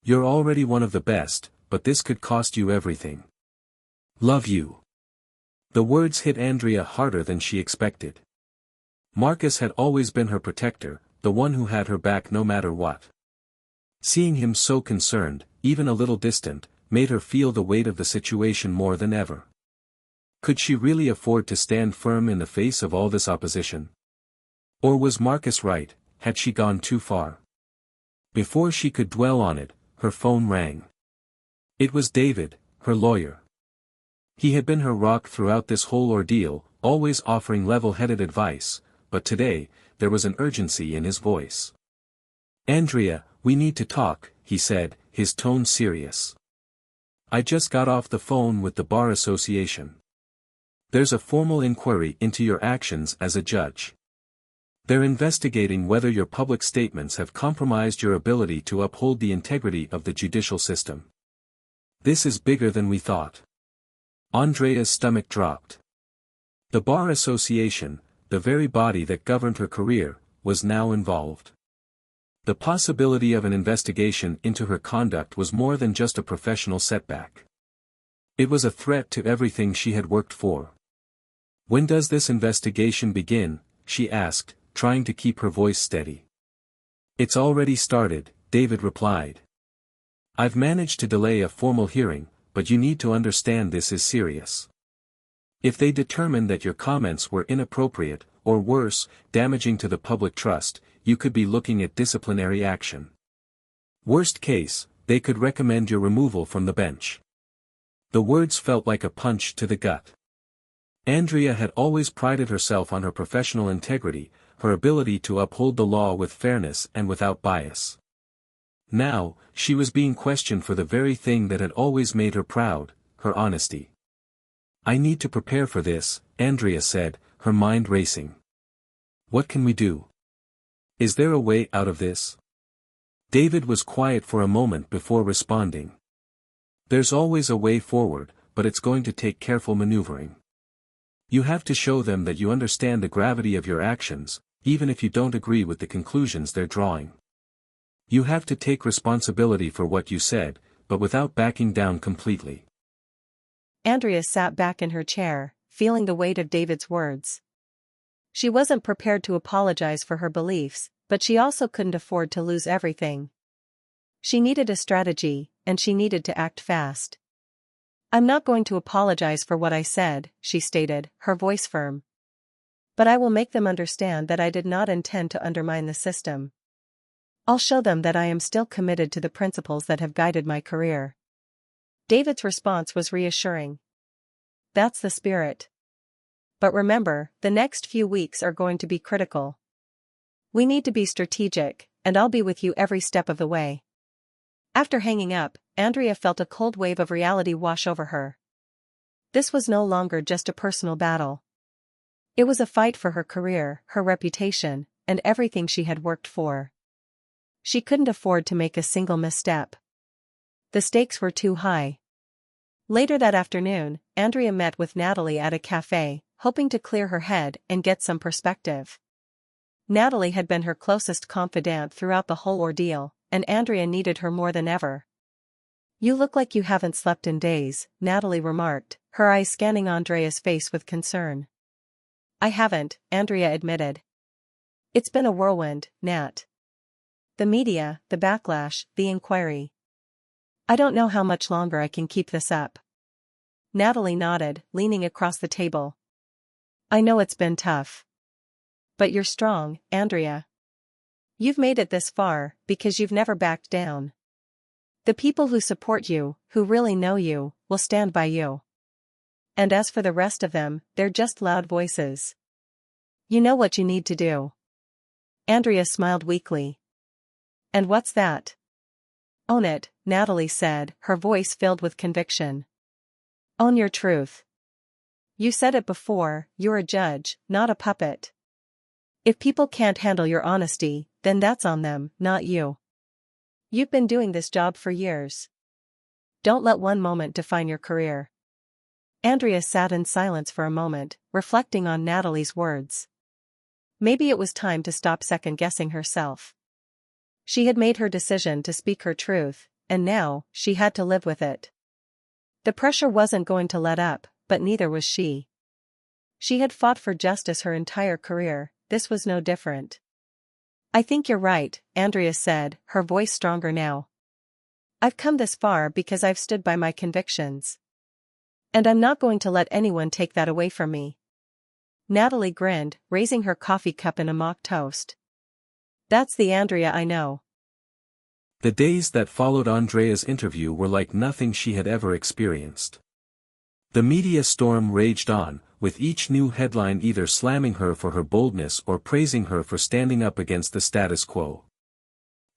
You're already one of the best, but this could cost you everything. Love you." The words hit Andrea harder than she expected. Marcus had always been her protector, the one who had her back no matter what. Seeing him so concerned, even a little distant, made her feel the weight of the situation more than ever. Could she really afford to stand firm in the face of all this opposition? Or was Marcus right, had she gone too far? Before she could dwell on it, her phone rang. It was David, her lawyer. He had been her rock throughout this whole ordeal, always offering level-headed advice, but today, there was an urgency in his voice. "Andrea, we need to talk," he said, his tone serious. "I just got off the phone with the Bar Association. There's a formal inquiry into your actions as a judge. They're investigating whether your public statements have compromised your ability to uphold the integrity of the judicial system. This is bigger than we thought." Andrea's stomach dropped. The Bar Association, the very body that governed her career, was now involved. The possibility of an investigation into her conduct was more than just a professional setback. It was a threat to everything she had worked for. "When does this investigation begin?" she asked, trying to keep her voice steady. "It's already started," David replied. "I've managed to delay a formal hearing, but you need to understand this is serious. If they determine that your comments were inappropriate, or worse, damaging to the public trust, you could be looking at disciplinary action. Worst case, they could recommend your removal from the bench." The words felt like a punch to the gut. Andrea had always prided herself on her professional integrity, her ability to uphold the law with fairness and without bias. Now, she was being questioned for the very thing that had always made her proud, her honesty. "I need to prepare for this," Andrea said, her mind racing. "What can we do? Is there a way out of this?" David was quiet for a moment before responding. "There's always a way forward, but it's going to take careful maneuvering. You have to show them that you understand the gravity of your actions, even if you don't agree with the conclusions they're drawing. You have to take responsibility for what you said, but without backing down completely." Andrea sat back in her chair, feeling the weight of David's words. She wasn't prepared to apologize for her beliefs, but she also couldn't afford to lose everything. She needed a strategy, and she needed to act fast. "I'm not going to apologize for what I said," she stated, her voice firm. "But I will make them understand that I did not intend to undermine the system." I'll show them that I am still committed to the principles that have guided my career. David's response was reassuring. That's the spirit. But remember, the next few weeks are going to be critical. We need to be strategic, and I'll be with you every step of the way. After hanging up, Andrea felt a cold wave of reality wash over her. This was no longer just a personal battle. It was a fight for her career, her reputation, and everything she had worked for. She couldn't afford to make a single misstep. The stakes were too high. Later that afternoon, Andrea met with Natalie at a cafe, hoping to clear her head and get some perspective. Natalie had been her closest confidant throughout the whole ordeal, and Andrea needed her more than ever. You look like you haven't slept in days, Natalie remarked, her eyes scanning Andrea's face with concern. I haven't, Andrea admitted. It's been a whirlwind, Nat. The media, the backlash, the inquiry. I don't know how much longer I can keep this up. Natalie nodded, leaning across the table. I know it's been tough. But you're strong, Andrea. You've made it this far, because you've never backed down. The people who support you, who really know you, will stand by you. And as for the rest of them, they're just loud voices. You know what you need to do. Andrea smiled weakly. And what's that? Own it, Natalie said, her voice filled with conviction. Own your truth. You said it before, you're a judge, not a puppet. If people can't handle your honesty, then that's on them, not you. You've been doing this job for years. Don't let one moment define your career. Andrea sat in silence for a moment, reflecting on Natalie's words. Maybe it was time to stop second-guessing herself. She had made her decision to speak her truth, and now, she had to live with it. The pressure wasn't going to let up, but neither was she. She had fought for justice her entire career, this was no different. I think you're right, Andrea said, her voice stronger now. I've come this far because I've stood by my convictions. And I'm not going to let anyone take that away from me. Natalie grinned, raising her coffee cup in a mock toast. That's the Andrea I know. The days that followed Andrea's interview were like nothing she had ever experienced. The media storm raged on, with each new headline either slamming her for her boldness or praising her for standing up against the status quo.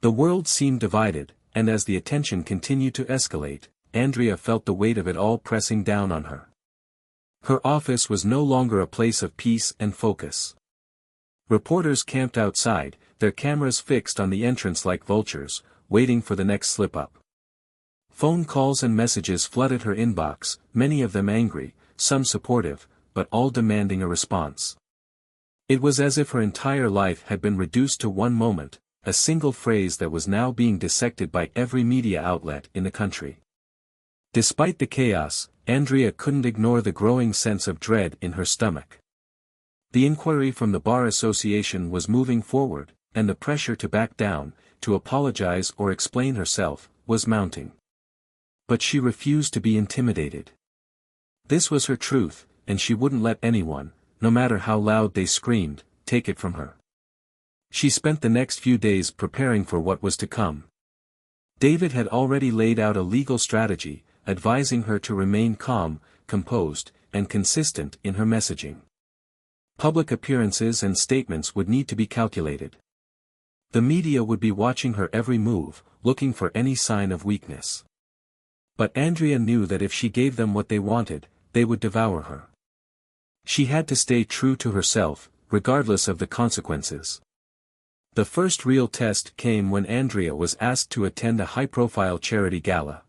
The world seemed divided, and as the attention continued to escalate, Andrea felt the weight of it all pressing down on her. Her office was no longer a place of peace and focus. Reporters camped outside, their cameras fixed on the entrance like vultures, waiting for the next slip-up. Phone calls and messages flooded her inbox, many of them angry, some supportive, but all demanding a response. It was as if her entire life had been reduced to one moment, a single phrase that was now being dissected by every media outlet in the country. Despite the chaos, Andrea couldn't ignore the growing sense of dread in her stomach. The inquiry from the Bar Association was moving forward, and the pressure to back down, to apologize or explain herself, was mounting. But she refused to be intimidated. This was her truth, and she wouldn't let anyone, no matter how loud they screamed, take it from her. She spent the next few days preparing for what was to come. David had already laid out a legal strategy, advising her to remain calm, composed, and consistent in her messaging. Public appearances and statements would need to be calculated. The media would be watching her every move, looking for any sign of weakness. But Andrea knew that if she gave them what they wanted, they would devour her. She had to stay true to herself, regardless of the consequences. The first real test came when Andrea was asked to attend a high-profile charity gala.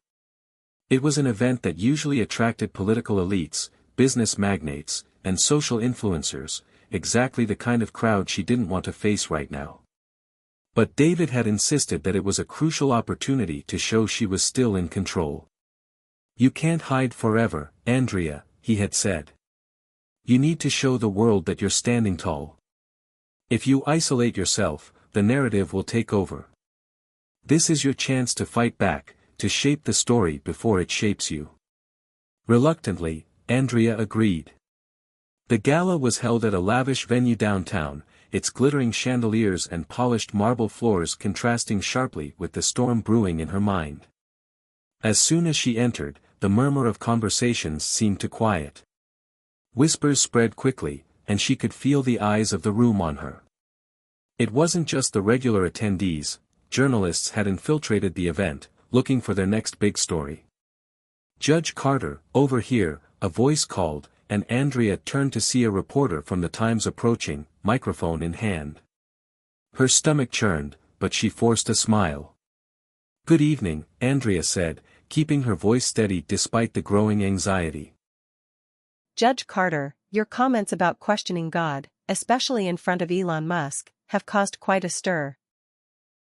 It was an event that usually attracted political elites, business magnates, and social influencers, exactly the kind of crowd she didn't want to face right now. But David had insisted that it was a crucial opportunity to show she was still in control. You can't hide forever, Andrea, he had said. You need to show the world that you're standing tall. If you isolate yourself, the narrative will take over. This is your chance to fight back, to shape the story before it shapes you. Reluctantly, Andrea agreed. The gala was held at a lavish venue downtown, its glittering chandeliers and polished marble floors contrasting sharply with the storm brewing in her mind. As soon as she entered, the murmur of conversations seemed to quiet. Whispers spread quickly, and she could feel the eyes of the room on her. It wasn't just the regular attendees, journalists had infiltrated the event, looking for their next big story. "Judge Carter, over here," a voice called, and Andrea turned to see a reporter from the Times approaching, microphone in hand. Her stomach churned, but she forced a smile. "Good evening," Andrea said, keeping her voice steady despite the growing anxiety. "Judge Carter, your comments about questioning God, especially in front of Elon Musk, have caused quite a stir.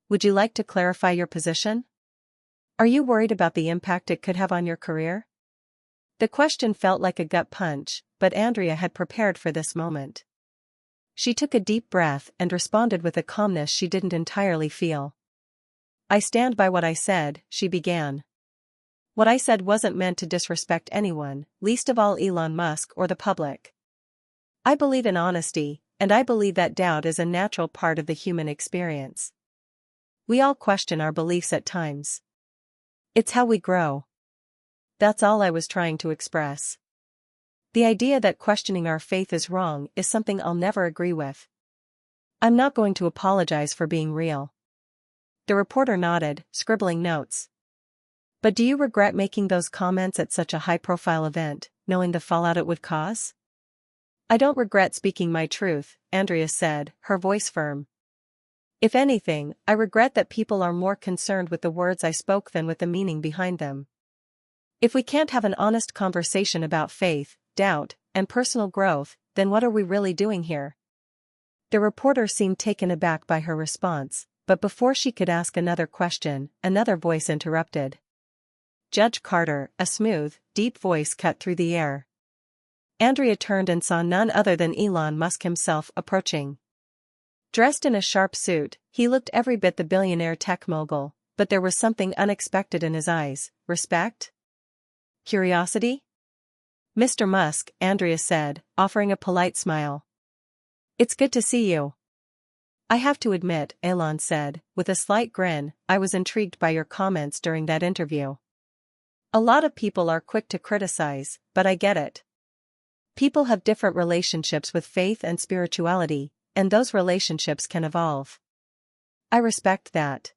Would you like to clarify your position? Are you worried about the impact it could have on your career?" The question felt like a gut punch, but Andrea had prepared for this moment. She took a deep breath and responded with a calmness she didn't entirely feel. "I stand by what I said," she began. "What I said wasn't meant to disrespect anyone, least of all Elon Musk or the public. I believe in honesty, and I believe that doubt is a natural part of the human experience. We all question our beliefs at times. It's how we grow. That's all I was trying to express. The idea that questioning our faith is wrong is something I'll never agree with. I'm not going to apologize for being real." The reporter nodded, scribbling notes. "But do you regret making those comments at such a high-profile event, knowing the fallout it would cause?" "I don't regret speaking my truth," Andrea said, her voice firm. "If anything, I regret that people are more concerned with the words I spoke than with the meaning behind them. If we can't have an honest conversation about faith, doubt, and personal growth, then what are we really doing here?" The reporter seemed taken aback by her response, but before she could ask another question, another voice interrupted. "Judge Carter," a smooth, deep voice cut through the air. Andrea turned and saw none other than Elon Musk himself approaching. Dressed in a sharp suit, he looked every bit the billionaire tech mogul, but there was something unexpected in his eyes. Respect? Curiosity? "Mr. Musk," Andrea said, offering a polite smile. "It's good to see you." "I have to admit," Elon said, with a slight grin, "I was intrigued by your comments during that interview. A lot of people are quick to criticize, but I get it. People have different relationships with faith and spirituality, and those relationships can evolve. I respect that."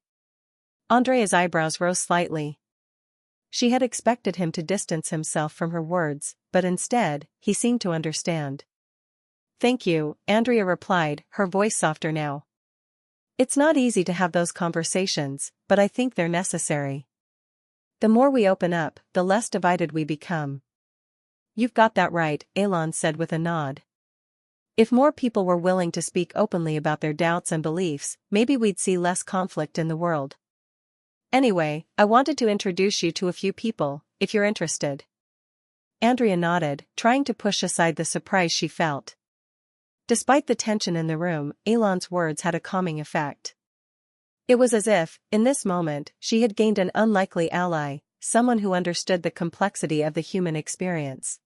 Andrea's eyebrows rose slightly. She had expected him to distance himself from her words, but instead, he seemed to understand. "Thank you," Andrea replied, her voice softer now. "It's not easy to have those conversations, but I think they're necessary. The more we open up, the less divided we become." "You've got that right," Elon said with a nod. "If more people were willing to speak openly about their doubts and beliefs, maybe we'd see less conflict in the world. Anyway, I wanted to introduce you to a few people, if you're interested." Andrea nodded, trying to push aside the surprise she felt. Despite the tension in the room, Elon's words had a calming effect. It was as if, in this moment, she had gained an unlikely ally, someone who understood the complexity of the human experience.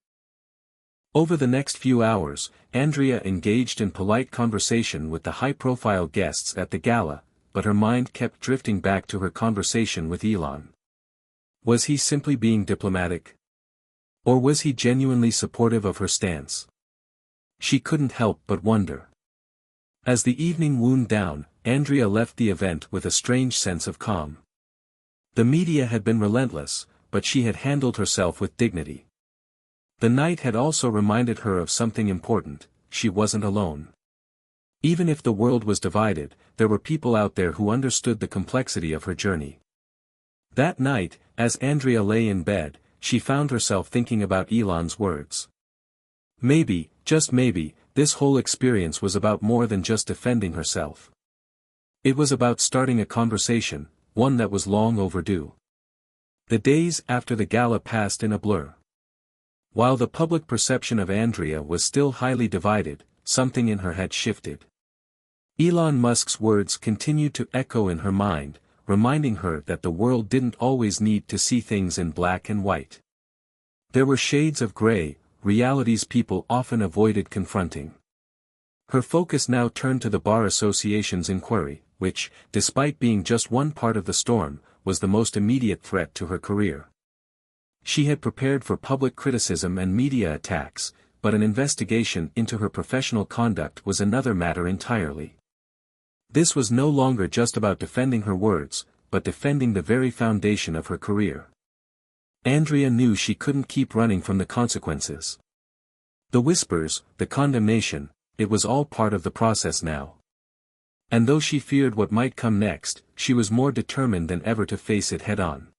Over the next few hours, Andrea engaged in polite conversation with the high-profile guests at the gala, but her mind kept drifting back to her conversation with Elon. Was he simply being diplomatic? Or was he genuinely supportive of her stance? She couldn't help but wonder. As the evening wound down, Andrea left the event with a strange sense of calm. The media had been relentless, but she had handled herself with dignity. The night had also reminded her of something important: she wasn't alone. Even if the world was divided, there were people out there who understood the complexity of her journey. That night, as Andrea lay in bed, she found herself thinking about Elon's words. Maybe, just maybe, this whole experience was about more than just defending herself. It was about starting a conversation, one that was long overdue. The days after the gala passed in a blur. While the public perception of Andrea was still highly divided, something in her had shifted. Elon Musk's words continued to echo in her mind, reminding her that the world didn't always need to see things in black and white. There were shades of gray, realities people often avoided confronting. Her focus now turned to the Bar Association's inquiry, which, despite being just one part of the storm, was the most immediate threat to her career. She had prepared for public criticism and media attacks, but an investigation into her professional conduct was another matter entirely. This was no longer just about defending her words, but defending the very foundation of her career. Andrea knew she couldn't keep running from the consequences. The whispers, the condemnation, it was all part of the process now. And though she feared what might come next, she was more determined than ever to face it head-on.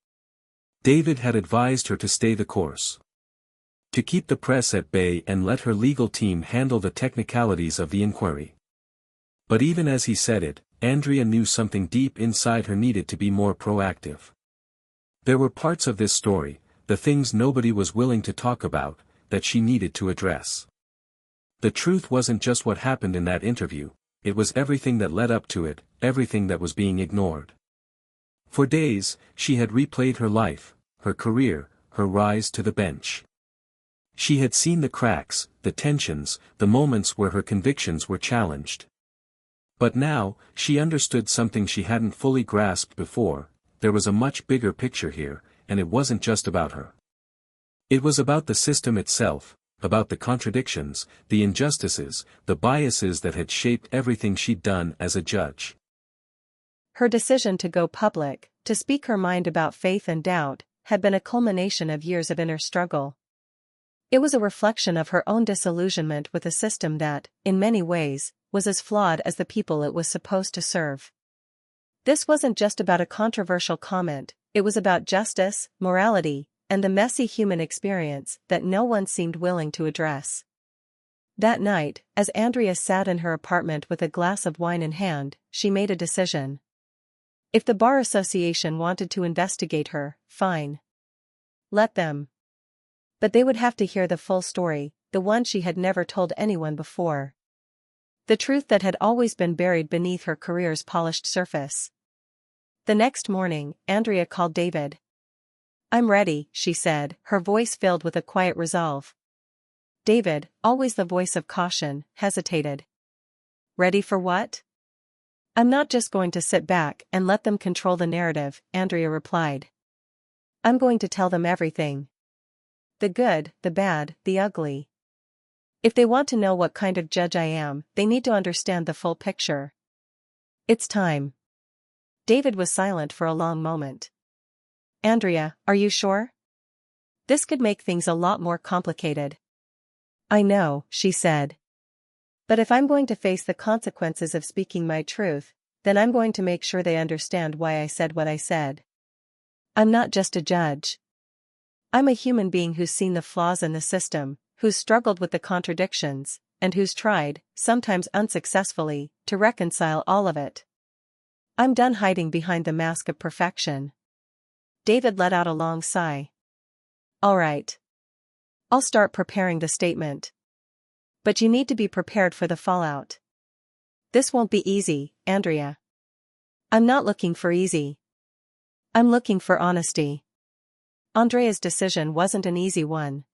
David had advised her to stay the course. To keep the press at bay and let her legal team handle the technicalities of the inquiry. But even as he said it, Andrea knew something deep inside her needed to be more proactive. There were parts of this story, the things nobody was willing to talk about, that she needed to address. The truth wasn't just what happened in that interview, it was everything that led up to it, everything that was being ignored. For days, she had replayed her life, her career, her rise to the bench. She had seen the cracks, the tensions, the moments where her convictions were challenged. But now, she understood something she hadn't fully grasped before, there was a much bigger picture here, and it wasn't just about her. It was about the system itself, about the contradictions, the injustices, the biases that had shaped everything she'd done as a judge. Her decision to go public, to speak her mind about faith and doubt, had been a culmination of years of inner struggle. It was a reflection of her own disillusionment with a system that, in many ways, was as flawed as the people it was supposed to serve. This wasn't just about a controversial comment, it was about justice, morality, and the messy human experience that no one seemed willing to address. That night, as Andrea sat in her apartment with a glass of wine in hand, she made a decision. If the Bar Association wanted to investigate her, fine. Let them. But they would have to hear the full story, the one she had never told anyone before. The truth that had always been buried beneath her career's polished surface. The next morning, Andrea called David. "I'm ready," she said, her voice filled with a quiet resolve. David, always the voice of caution, hesitated. "Ready for what?" "I'm not just going to sit back and let them control the narrative," Andrea replied. "I'm going to tell them everything. The good, the bad, the ugly. If they want to know what kind of judge I am, they need to understand the full picture. It's time." David was silent for a long moment. "Andrea, are you sure? This could make things a lot more complicated." "I know," she said. "But if I'm going to face the consequences of speaking my truth, then I'm going to make sure they understand why I said what I said. I'm not just a judge. I'm a human being who's seen the flaws in the system, who's struggled with the contradictions, and who's tried, sometimes unsuccessfully, to reconcile all of it. I'm done hiding behind the mask of perfection." David let out a long sigh. "All right. I'll start preparing the statement. But you need to be prepared for the fallout. This won't be easy, Andrea. I'm not looking for easy. I'm looking for honesty." Andrea's decision wasn't an easy one.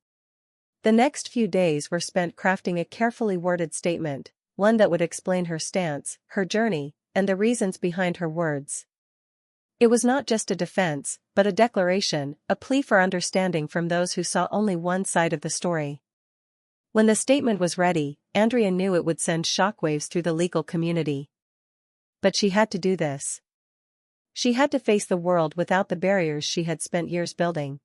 The next few days were spent crafting a carefully worded statement, one that would explain her stance, her journey, and the reasons behind her words. It was not just a defense, but a declaration, a plea for understanding from those who saw only one side of the story. When the statement was ready, Andrea knew it would send shockwaves through the legal community. But she had to do this. She had to face the world without the barriers she had spent years building.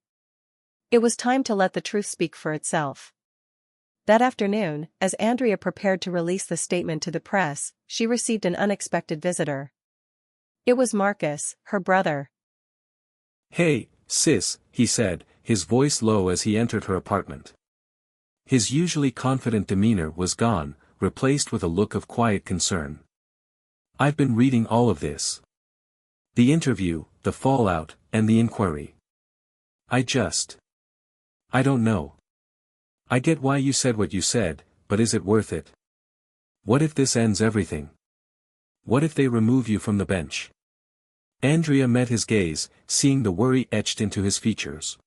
It was time to let the truth speak for itself. That afternoon, as Andrea prepared to release the statement to the press, she received an unexpected visitor. It was Marcus, her brother. "Hey, sis," he said, his voice low as he entered her apartment. His usually confident demeanor was gone, replaced with a look of quiet concern. "I've been reading all of this. The interview, the fallout, and the inquiry. I don't know. I get why you said what you said, but is it worth it? What if this ends everything? What if they remove you from the bench?" Andrea met his gaze, seeing the worry etched into his features.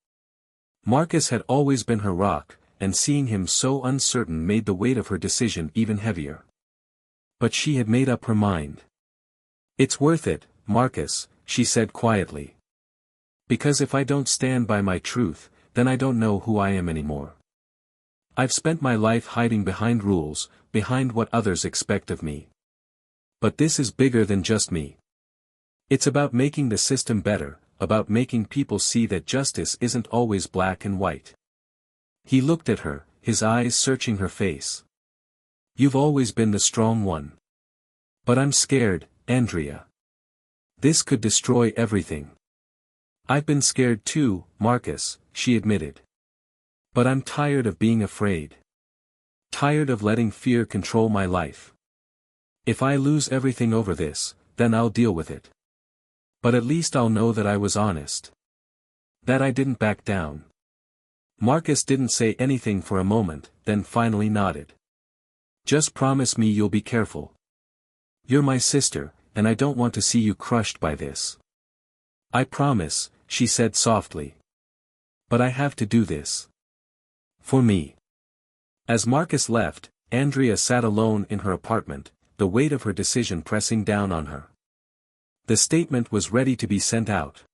Marcus had always been her rock, and seeing him so uncertain made the weight of her decision even heavier. But she had made up her mind. "It's worth it, Marcus," she said quietly. "Because if I don't stand by my truth, then I don't know who I am anymore. I've spent my life hiding behind rules, behind what others expect of me. But this is bigger than just me. It's about making the system better, about making people see that justice isn't always black and white." He looked at her, his eyes searching her face. "You've always been the strong one. But I'm scared, Andrea. This could destroy everything." "I've been scared too, Marcus," she admitted. "But I'm tired of being afraid. Tired of letting fear control my life. If I lose everything over this, then I'll deal with it. But at least I'll know that I was honest. That I didn't back down." Marcus didn't say anything for a moment, then finally nodded. "Just promise me you'll be careful. You're my sister, and I don't want to see you crushed by this." "I promise," she said softly. "But I have to do this. For me." As Marcus left, Andrea sat alone in her apartment, the weight of her decision pressing down on her. The statement was ready to be sent out.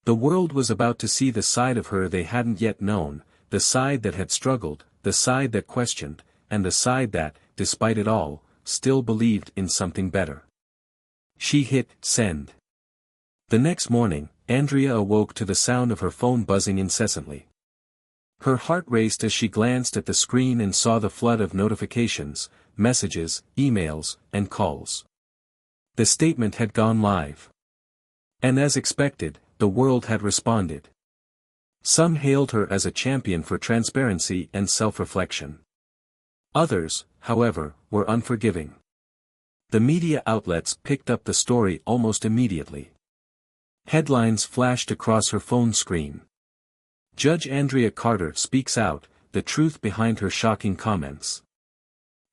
The world was about to see the side of her they hadn't yet known, the side that had struggled, the side that questioned, and the side that, despite it all, still believed in something better. She hit send. The next morning, Andrea awoke to the sound of her phone buzzing incessantly. Her heart raced as she glanced at the screen and saw the flood of notifications, messages, emails, and calls. The statement had gone live. And as expected, the world had responded. Some hailed her as a champion for transparency and self-reflection. Others, however, were unforgiving. The media outlets picked up the story almost immediately. Headlines flashed across her phone screen. Judge Andrea Carter speaks out, the truth behind her shocking comments.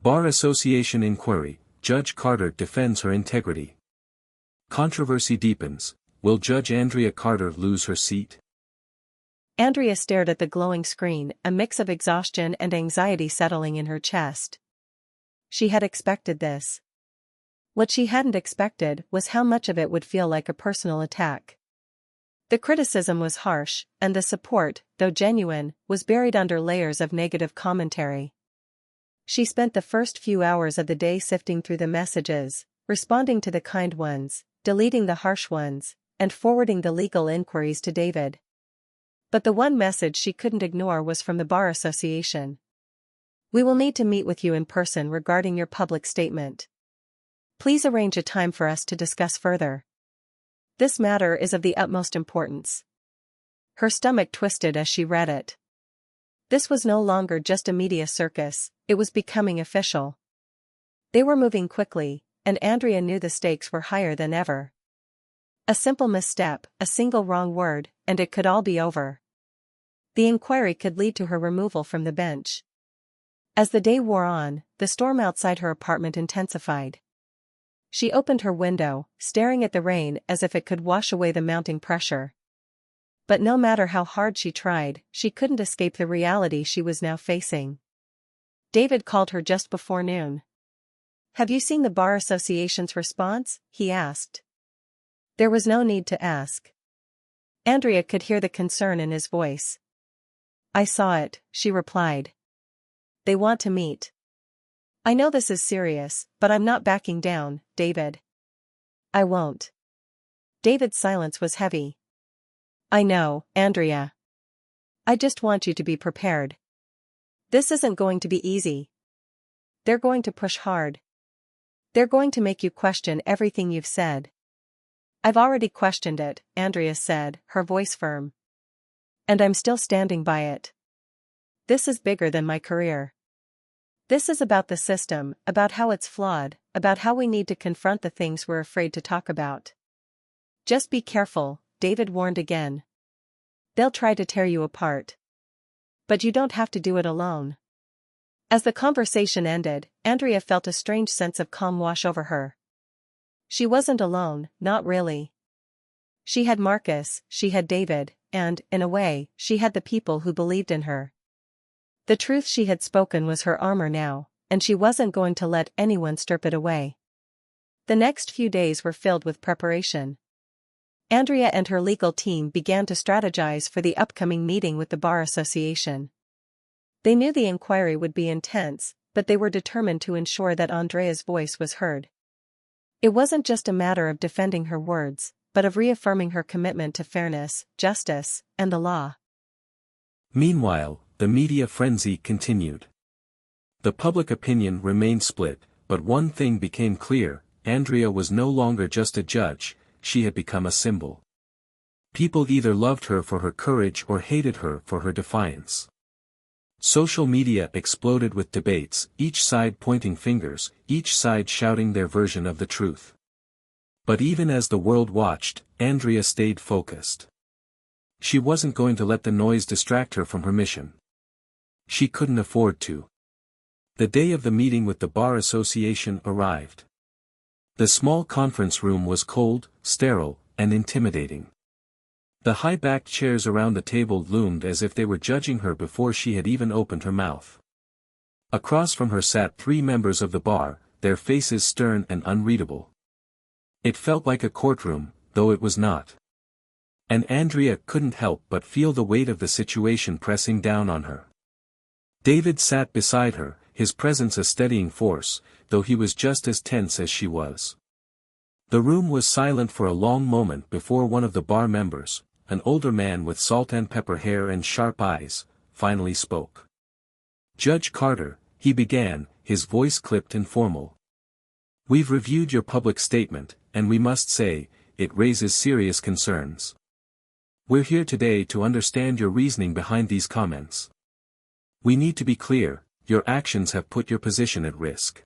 Bar Association inquiry, Judge Carter defends her integrity. Controversy deepens, will Judge Andrea Carter lose her seat? Andrea stared at the glowing screen, a mix of exhaustion and anxiety settling in her chest. She had expected this. What she hadn't expected was how much of it would feel like a personal attack. The criticism was harsh, and the support, though genuine, was buried under layers of negative commentary. She spent the first few hours of the day sifting through the messages, responding to the kind ones, deleting the harsh ones, and forwarding the legal inquiries to David. But the one message she couldn't ignore was from the Bar Association. "We will need to meet with you in person regarding your public statement. Please arrange a time for us to discuss further. This matter is of the utmost importance." Her stomach twisted as she read it. This was no longer just a media circus, it was becoming official. They were moving quickly, and Andrea knew the stakes were higher than ever. A simple misstep, a single wrong word, and it could all be over. The inquiry could lead to her removal from the bench. As the day wore on, the storm outside her apartment intensified. She opened her window, staring at the rain as if it could wash away the mounting pressure. But no matter how hard she tried, she couldn't escape the reality she was now facing. David called her just before noon. "Have you seen the Bar Association's response?" he asked. There was no need to ask. Andrea could hear the concern in his voice. "I saw it," she replied. "They want to meet. I know this is serious, but I'm not backing down, David. I won't." David's silence was heavy. "I know, Andrea. I just want you to be prepared. This isn't going to be easy. They're going to push hard. They're going to make you question everything you've said." "I've already questioned it," Andrea said, her voice firm. "And I'm still standing by it. This is bigger than my career. This is about the system, about how it's flawed, about how we need to confront the things we're afraid to talk about." "Just be careful," David warned again. "They'll try to tear you apart. But you don't have to do it alone." As the conversation ended, Andrea felt a strange sense of calm wash over her. She wasn't alone, not really. She had Marcus, she had David, and, in a way, she had the people who believed in her. The truth she had spoken was her armor now, and she wasn't going to let anyone strip it away. The next few days were filled with preparation. Andrea and her legal team began to strategize for the upcoming meeting with the Bar Association. They knew the inquiry would be intense, but they were determined to ensure that Andrea's voice was heard. It wasn't just a matter of defending her words, but of reaffirming her commitment to fairness, justice, and the law. Meanwhile, the media frenzy continued. The public opinion remained split, but one thing became clear: Andrea was no longer just a judge, she had become a symbol. People either loved her for her courage or hated her for her defiance. Social media exploded with debates, each side pointing fingers, each side shouting their version of the truth. But even as the world watched, Andrea stayed focused. She wasn't going to let the noise distract her from her mission. She couldn't afford to. The day of the meeting with the Bar Association arrived. The small conference room was cold, sterile, and intimidating. The high-backed chairs around the table loomed as if they were judging her before she had even opened her mouth. Across from her sat 3 members of the bar, their faces stern and unreadable. It felt like a courtroom, though it was not. And Andrea couldn't help but feel the weight of the situation pressing down on her. David sat beside her, his presence a steadying force, though he was just as tense as she was. The room was silent for a long moment before one of the bar members, an older man with salt and pepper hair and sharp eyes, finally spoke. "Judge Carter," he began, his voice clipped and formal. "We've reviewed your public statement, and we must say, it raises serious concerns. We're here today to understand your reasoning behind these comments. We need to be clear, your actions have put your position at risk.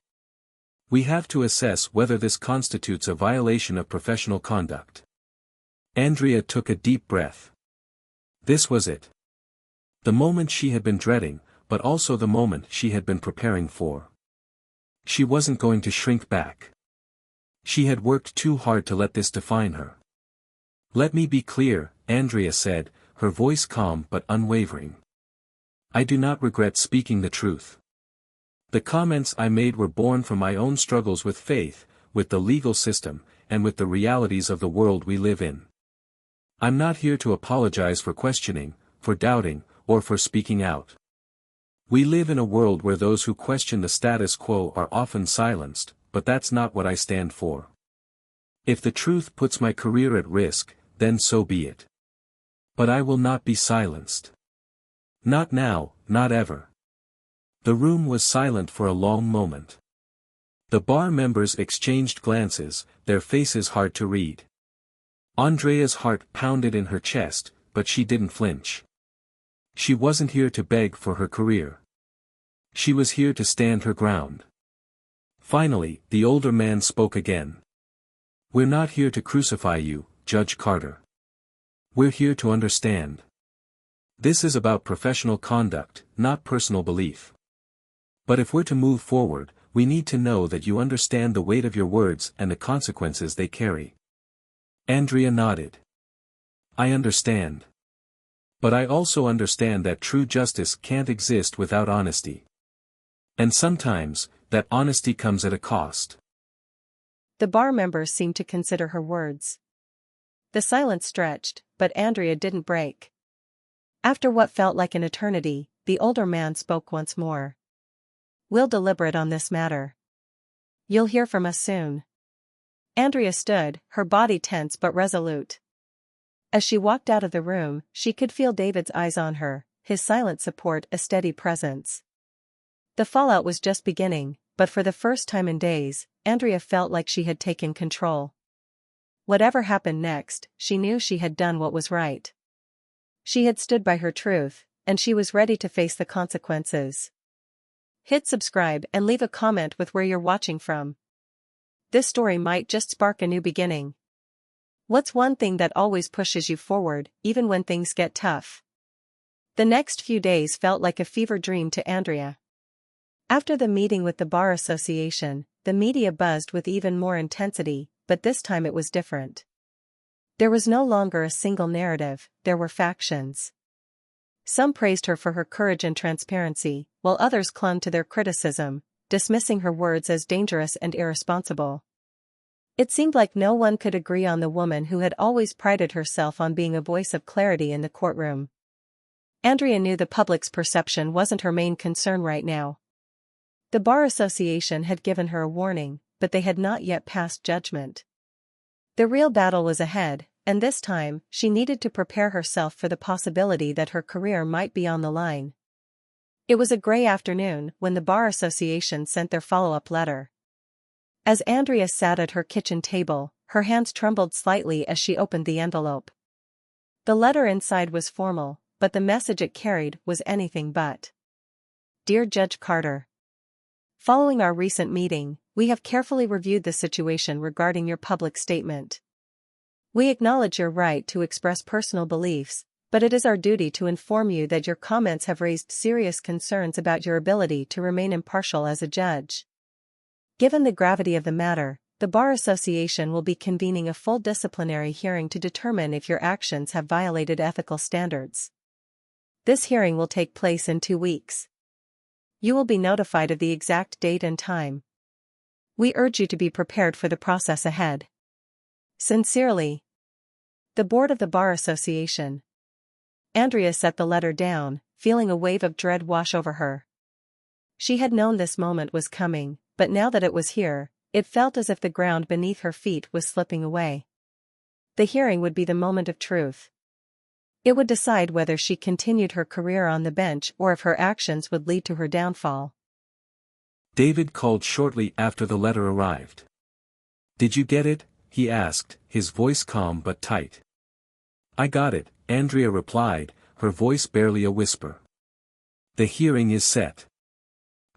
We have to assess whether this constitutes a violation of professional conduct." Andrea took a deep breath. This was it. The moment she had been dreading, but also the moment she had been preparing for. She wasn't going to shrink back. She had worked too hard to let this define her. "Let me be clear," Andrea said, her voice calm but unwavering. "I do not regret speaking the truth. The comments I made were born from my own struggles with faith, with the legal system, and with the realities of the world we live in. I'm not here to apologize for questioning, for doubting, or for speaking out. We live in a world where those who question the status quo are often silenced, but that's not what I stand for. If the truth puts my career at risk, then so be it. But I will not be silenced. Not now, not ever." The room was silent for a long moment. The bar members exchanged glances, their faces hard to read. Andrea's heart pounded in her chest, but she didn't flinch. She wasn't here to beg for her career. She was here to stand her ground. Finally, the older man spoke again. "We're not here to crucify you, Judge Carter. We're here to understand. This is about professional conduct, not personal belief. But if we're to move forward, we need to know that you understand the weight of your words and the consequences they carry." Andrea nodded. "I understand. But I also understand that true justice can't exist without honesty. And sometimes, that honesty comes at a cost." The bar members seemed to consider her words. The silence stretched, but Andrea didn't break. After what felt like an eternity, the older man spoke once more. "We'll deliberate on this matter. You'll hear from us soon." Andrea stood, her body tense but resolute. As she walked out of the room, she could feel David's eyes on her, his silent support a steady presence. The fallout was just beginning, but for the first time in days, Andrea felt like she had taken control. Whatever happened next, she knew she had done what was right. She had stood by her truth, and she was ready to face the consequences. Hit subscribe and leave a comment with where you're watching from. This story might just spark a new beginning. What's one thing that always pushes you forward, even when things get tough? The next few days felt like a fever dream to Andrea. After the meeting with the Bar Association, the media buzzed with even more intensity, but this time it was different. There was no longer a single narrative, there were factions. Some praised her for her courage and transparency, while others clung to their criticism, dismissing her words as dangerous and irresponsible. It seemed like no one could agree on the woman who had always prided herself on being a voice of clarity in the courtroom. Andrea knew the public's perception wasn't her main concern right now. The Bar Association had given her a warning, but they had not yet passed judgment. The real battle was ahead, and this time, she needed to prepare herself for the possibility that her career might be on the line. It was a gray afternoon when the Bar Association sent their follow-up letter. As Andrea sat at her kitchen table, her hands trembled slightly as she opened the envelope. The letter inside was formal, but the message it carried was anything but. Dear Judge Carter, following our recent meeting, we have carefully reviewed the situation regarding your public statement. We acknowledge your right to express personal beliefs, but it is our duty to inform you that your comments have raised serious concerns about your ability to remain impartial as a judge. Given the gravity of the matter, the Bar Association will be convening a full disciplinary hearing to determine if your actions have violated ethical standards. This hearing will take place in 2 weeks. You will be notified of the exact date and time. We urge you to be prepared for the process ahead. Sincerely, the Board of the Bar Association. Andrea set the letter down, feeling a wave of dread wash over her. She had known this moment was coming, but now that it was here, it felt as if the ground beneath her feet was slipping away. The hearing would be the moment of truth. It would decide whether she continued her career on the bench or if her actions would lead to her downfall. David called shortly after the letter arrived. Did you get it? He asked, his voice calm but tight. I got it, Andrea replied, her voice barely a whisper. The hearing is set.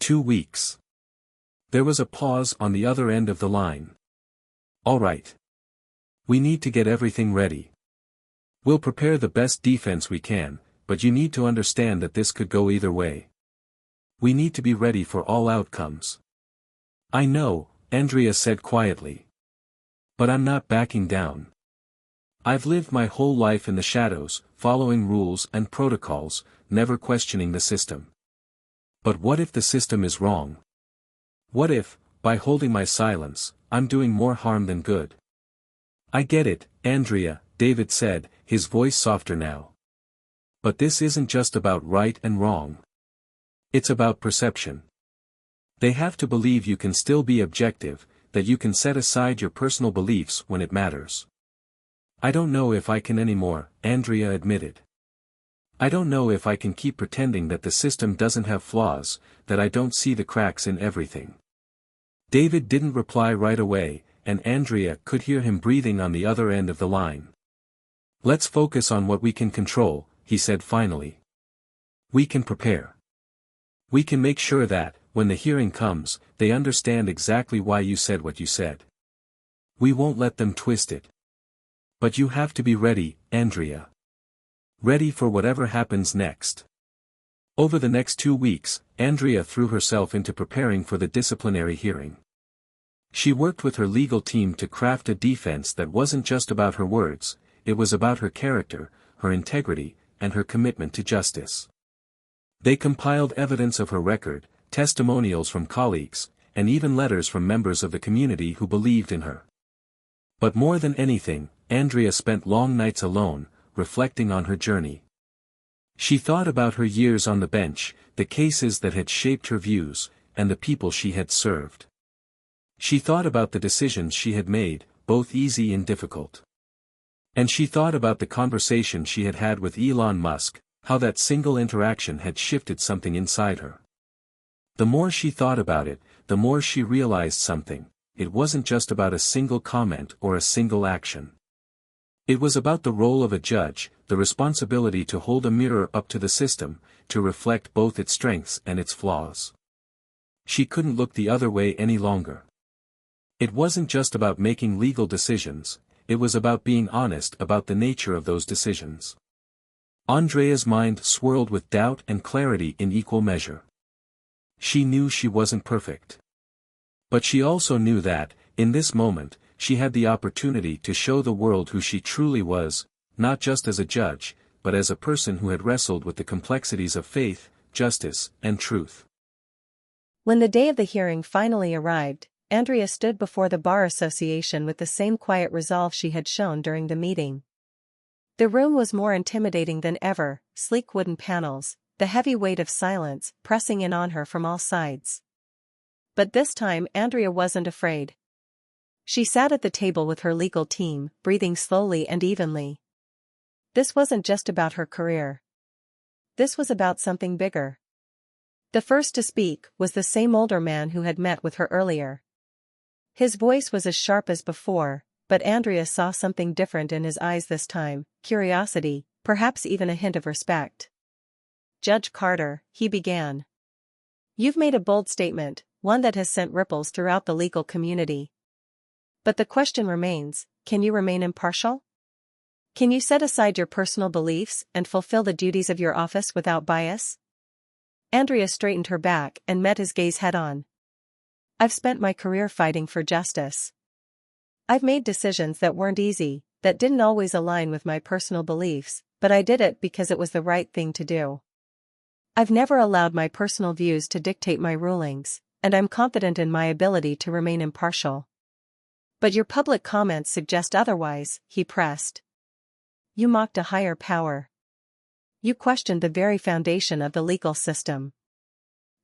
2 weeks. There was a pause on the other end of the line. All right. We need to get everything ready. We'll prepare the best defense we can, but you need to understand that this could go either way. We need to be ready for all outcomes. I know, Andrea said quietly. But I'm not backing down. I've lived my whole life in the shadows, following rules and protocols, never questioning the system. But what if the system is wrong? What if, by holding my silence, I'm doing more harm than good? I get it, Andrea, David said, his voice softer now. But this isn't just about right and wrong. It's about perception. They have to believe you can still be objective, that you can set aside your personal beliefs when it matters. I don't know if I can anymore, Andrea admitted. I don't know if I can keep pretending that the system doesn't have flaws, that I don't see the cracks in everything. David didn't reply right away, and Andrea could hear him breathing on the other end of the line. Let's focus on what we can control, he said finally. We can prepare. We can make sure that, when the hearing comes, they understand exactly why you said what you said. We won't let them twist it. But you have to be ready, Andrea. Ready for whatever happens next. Over the next 2 weeks, Andrea threw herself into preparing for the disciplinary hearing. She worked with her legal team to craft a defense that wasn't just about her words, it was about her character, her integrity, and her commitment to justice. They compiled evidence of her record, testimonials from colleagues, and even letters from members of the community who believed in her. But more than anything, Andrea spent long nights alone, reflecting on her journey. She thought about her years on the bench, the cases that had shaped her views, and the people she had served. She thought about the decisions she had made, both easy and difficult. And she thought about the conversation she had had with Elon Musk, how that single interaction had shifted something inside her. The more she thought about it, the more she realized something. It wasn't just about a single comment or a single action. It was about the role of a judge, the responsibility to hold a mirror up to the system, to reflect both its strengths and its flaws. She couldn't look the other way any longer. It wasn't just about making legal decisions, it was about being honest about the nature of those decisions. Andrea's mind swirled with doubt and clarity in equal measure. She knew she wasn't perfect. But she also knew that, in this moment, she had the opportunity to show the world who she truly was, not just as a judge, but as a person who had wrestled with the complexities of faith, justice, and truth. When the day of the hearing finally arrived, Andrea stood before the Bar Association with the same quiet resolve she had shown during the meeting. The room was more intimidating than ever, sleek wooden panels, the heavy weight of silence pressing in on her from all sides. But this time Andrea wasn't afraid. She sat at the table with her legal team, breathing slowly and evenly. This wasn't just about her career. This was about something bigger. The first to speak was the same older man who had met with her earlier. His voice was as sharp as before, but Andrea saw something different in his eyes this time, curiosity, perhaps even a hint of respect. "Judge Carter," he began. "You've made a bold statement, one that has sent ripples throughout the legal community. But the question remains, can you remain impartial? Can you set aside your personal beliefs and fulfill the duties of your office without bias?" Andrea straightened her back and met his gaze head-on. "I've spent my career fighting for justice. I've made decisions that weren't easy, that didn't always align with my personal beliefs, but I did it because it was the right thing to do. I've never allowed my personal views to dictate my rulings, and I'm confident in my ability to remain impartial." "But your public comments suggest otherwise," he pressed. "You mocked a higher power. You questioned the very foundation of the legal system.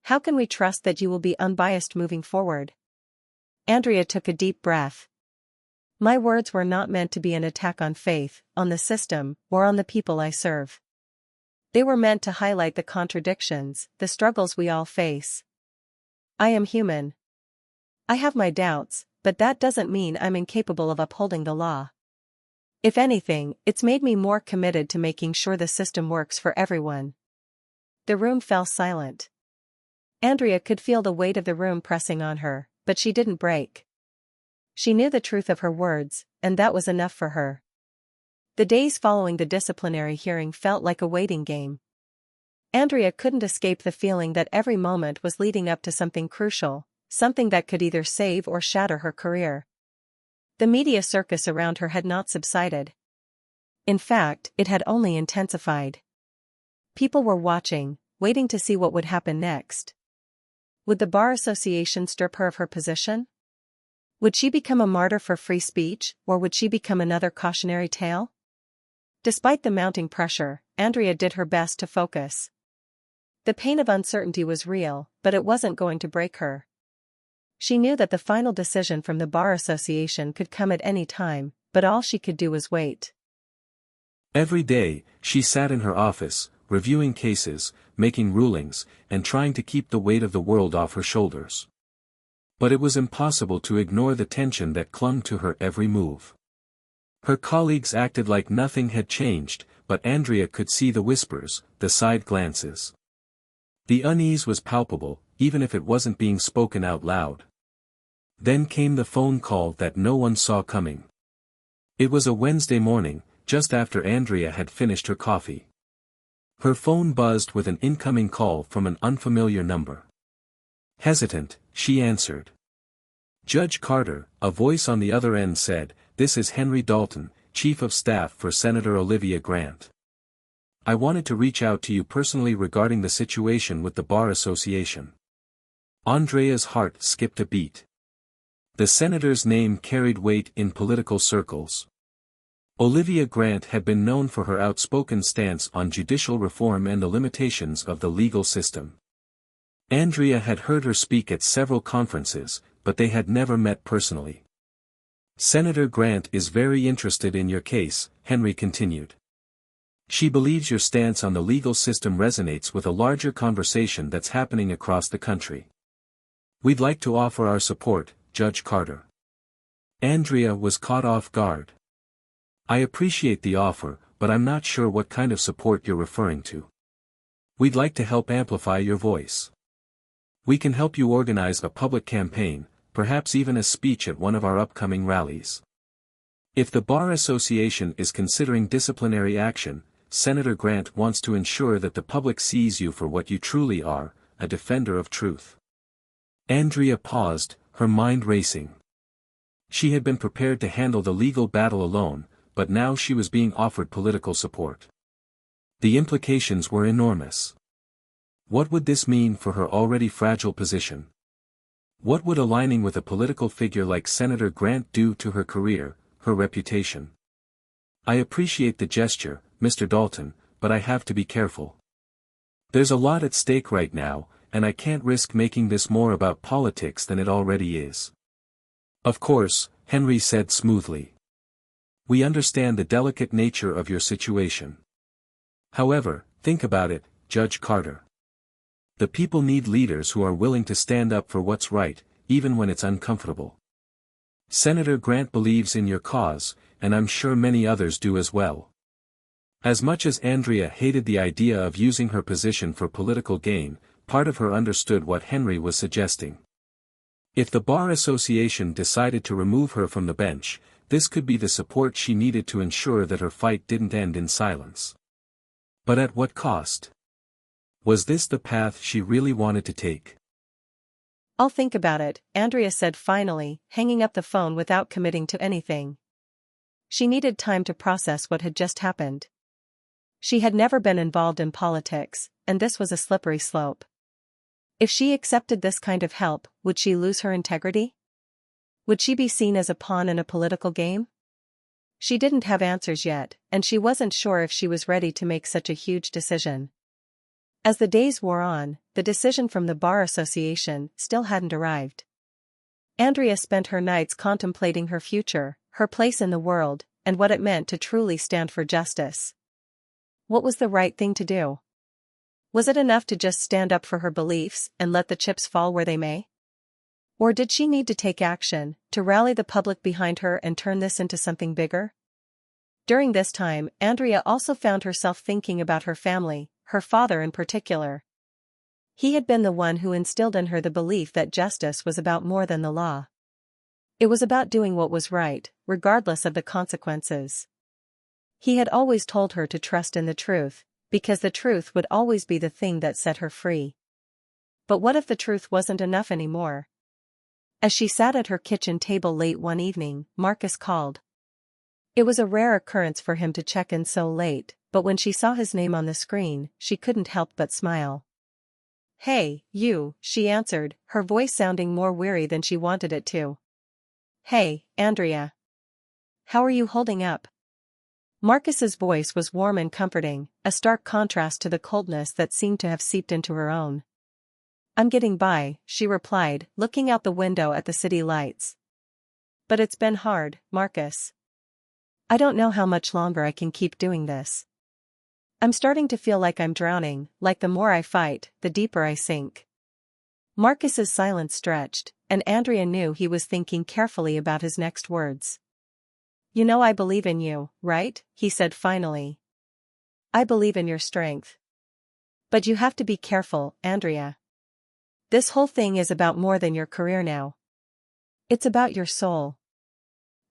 How can we trust that you will be unbiased moving forward?" Andrea took a deep breath. "My words were not meant to be an attack on faith, on the system, or on the people I serve. They were meant to highlight the contradictions, the struggles we all face. I am human. I have my doubts, but that doesn't mean I'm incapable of upholding the law. If anything, it's made me more committed to making sure the system works for everyone." The room fell silent. Andrea could feel the weight of the room pressing on her, but she didn't break. She knew the truth of her words, and that was enough for her. The days following the disciplinary hearing felt like a waiting game. Andrea couldn't escape the feeling that every moment was leading up to something crucial, something that could either save or shatter her career. The media circus around her had not subsided. In fact, it had only intensified. People were watching, waiting to see what would happen next. Would the Bar Association strip her of her position? Would she become a martyr for free speech, or would she become another cautionary tale? Despite the mounting pressure, Andrea did her best to focus. The pain of uncertainty was real, but it wasn't going to break her. She knew that the final decision from the Bar Association could come at any time, but all she could do was wait. Every day, she sat in her office, reviewing cases, making rulings, and trying to keep the weight of the world off her shoulders. But it was impossible to ignore the tension that clung to her every move. Her colleagues acted like nothing had changed, but Andrea could see the whispers, the side glances. The unease was palpable, even if it wasn't being spoken out loud. Then came the phone call that no one saw coming. It was a Wednesday morning, just after Andrea had finished her coffee. Her phone buzzed with an incoming call from an unfamiliar number. Hesitant, she answered. "Judge Carter," a voice on the other end said, "This is Henry Dalton, Chief of Staff for Senator Olivia Grant. I wanted to reach out to you personally regarding the situation with the Bar Association." Andrea's heart skipped a beat. The senator's name carried weight in political circles. Olivia Grant had been known for her outspoken stance on judicial reform and the limitations of the legal system. Andrea had heard her speak at several conferences, but they had never met personally. "Senator Grant is very interested in your case," Henry continued. "She believes your stance on the legal system resonates with a larger conversation that's happening across the country. We'd like to offer our support, Judge Carter." Andrea was caught off guard. "I appreciate the offer, but I'm not sure what kind of support you're referring to. We'd like to help amplify your voice. We can help you organize a public campaign, perhaps even a speech at one of our upcoming rallies. If the Bar Association is considering disciplinary action, Senator Grant wants to ensure that the public sees you for what you truly are, a defender of truth." Andrea paused, her mind racing. She had been prepared to handle the legal battle alone, but now she was being offered political support. The implications were enormous. What would this mean for her already fragile position? What would aligning with a political figure like Senator Grant do to her career, her reputation? I appreciate the gesture, Mr. Dalton, but I have to be careful. There's a lot at stake right now, and I can't risk making this more about politics than it already is. Of course, Henry said smoothly. We understand the delicate nature of your situation. However, think about it, Judge Carter. The people need leaders who are willing to stand up for what's right, even when it's uncomfortable. Senator Grant believes in your cause, and I'm sure many others do as well. As much as Andrea hated the idea of using her position for political gain, part of her understood what Henry was suggesting. If the Bar Association decided to remove her from the bench, this could be the support she needed to ensure that her fight didn't end in silence. But at what cost? Was this the path she really wanted to take? I'll think about it, Andrea said finally, hanging up the phone without committing to anything. She needed time to process what had just happened. She had never been involved in politics, and this was a slippery slope. If she accepted this kind of help, would she lose her integrity? Would she be seen as a pawn in a political game? She didn't have answers yet, and she wasn't sure if she was ready to make such a huge decision. As the days wore on, the decision from the Bar Association still hadn't arrived. Andrea spent her nights contemplating her future, her place in the world, and what it meant to truly stand for justice. What was the right thing to do? Was it enough to just stand up for her beliefs and let the chips fall where they may? Or did she need to take action, to rally the public behind her and turn this into something bigger? During this time, Andrea also found herself thinking about her family, her father in particular. He had been the one who instilled in her the belief that justice was about more than the law. It was about doing what was right, regardless of the consequences. He had always told her to trust in the truth, because the truth would always be the thing that set her free. But what if the truth wasn't enough anymore? As she sat at her kitchen table late one evening, Marcus called. It was a rare occurrence for him to check in so late, but when she saw his name on the screen, she couldn't help but smile. "Hey, you," she answered, her voice sounding more weary than she wanted it to. "Hey, Andrea. How are you holding up?" Marcus's voice was warm and comforting, a stark contrast to the coldness that seemed to have seeped into her own. "I'm getting by," she replied, looking out the window at the city lights. "But it's been hard, Marcus. I don't know how much longer I can keep doing this. I'm starting to feel like I'm drowning, like the more I fight, the deeper I sink." Marcus's silence stretched, and Andrea knew he was thinking carefully about his next words. "You know I believe in you, right?" he said finally. "I believe in your strength. But you have to be careful, Andrea. This whole thing is about more than your career now. It's about your soul.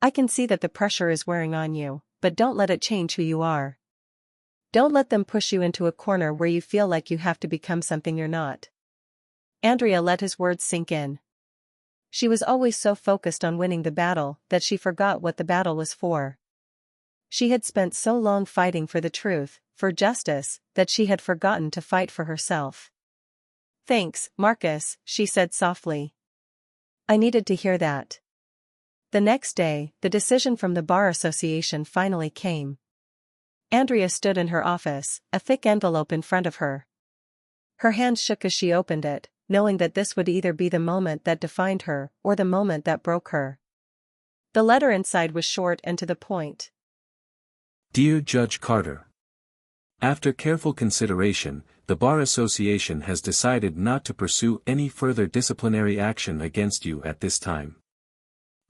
I can see that the pressure is wearing on you, but don't let it change who you are. Don't let them push you into a corner where you feel like you have to become something you're not." Andrea let his words sink in. She was always so focused on winning the battle that she forgot what the battle was for. She had spent so long fighting for the truth, for justice, that she had forgotten to fight for herself. "Thanks, Marcus," she said softly. "I needed to hear that." The next day, the decision from the Bar Association finally came. Andrea stood in her office, a thick envelope in front of her. Her hands shook as she opened it, knowing that this would either be the moment that defined her, or the moment that broke her. The letter inside was short and to the point. Dear Judge Carter. After careful consideration, the Bar Association has decided not to pursue any further disciplinary action against you at this time.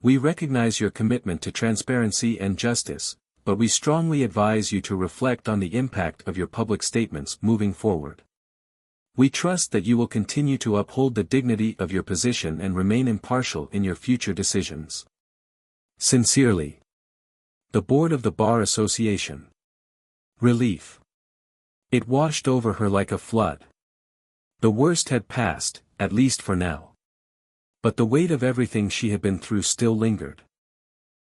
We recognize your commitment to transparency and justice, but we strongly advise you to reflect on the impact of your public statements moving forward. We trust that you will continue to uphold the dignity of your position and remain impartial in your future decisions. Sincerely, the Board of the Bar Association. Relief. It washed over her like a flood. The worst had passed, at least for now. But the weight of everything she had been through still lingered.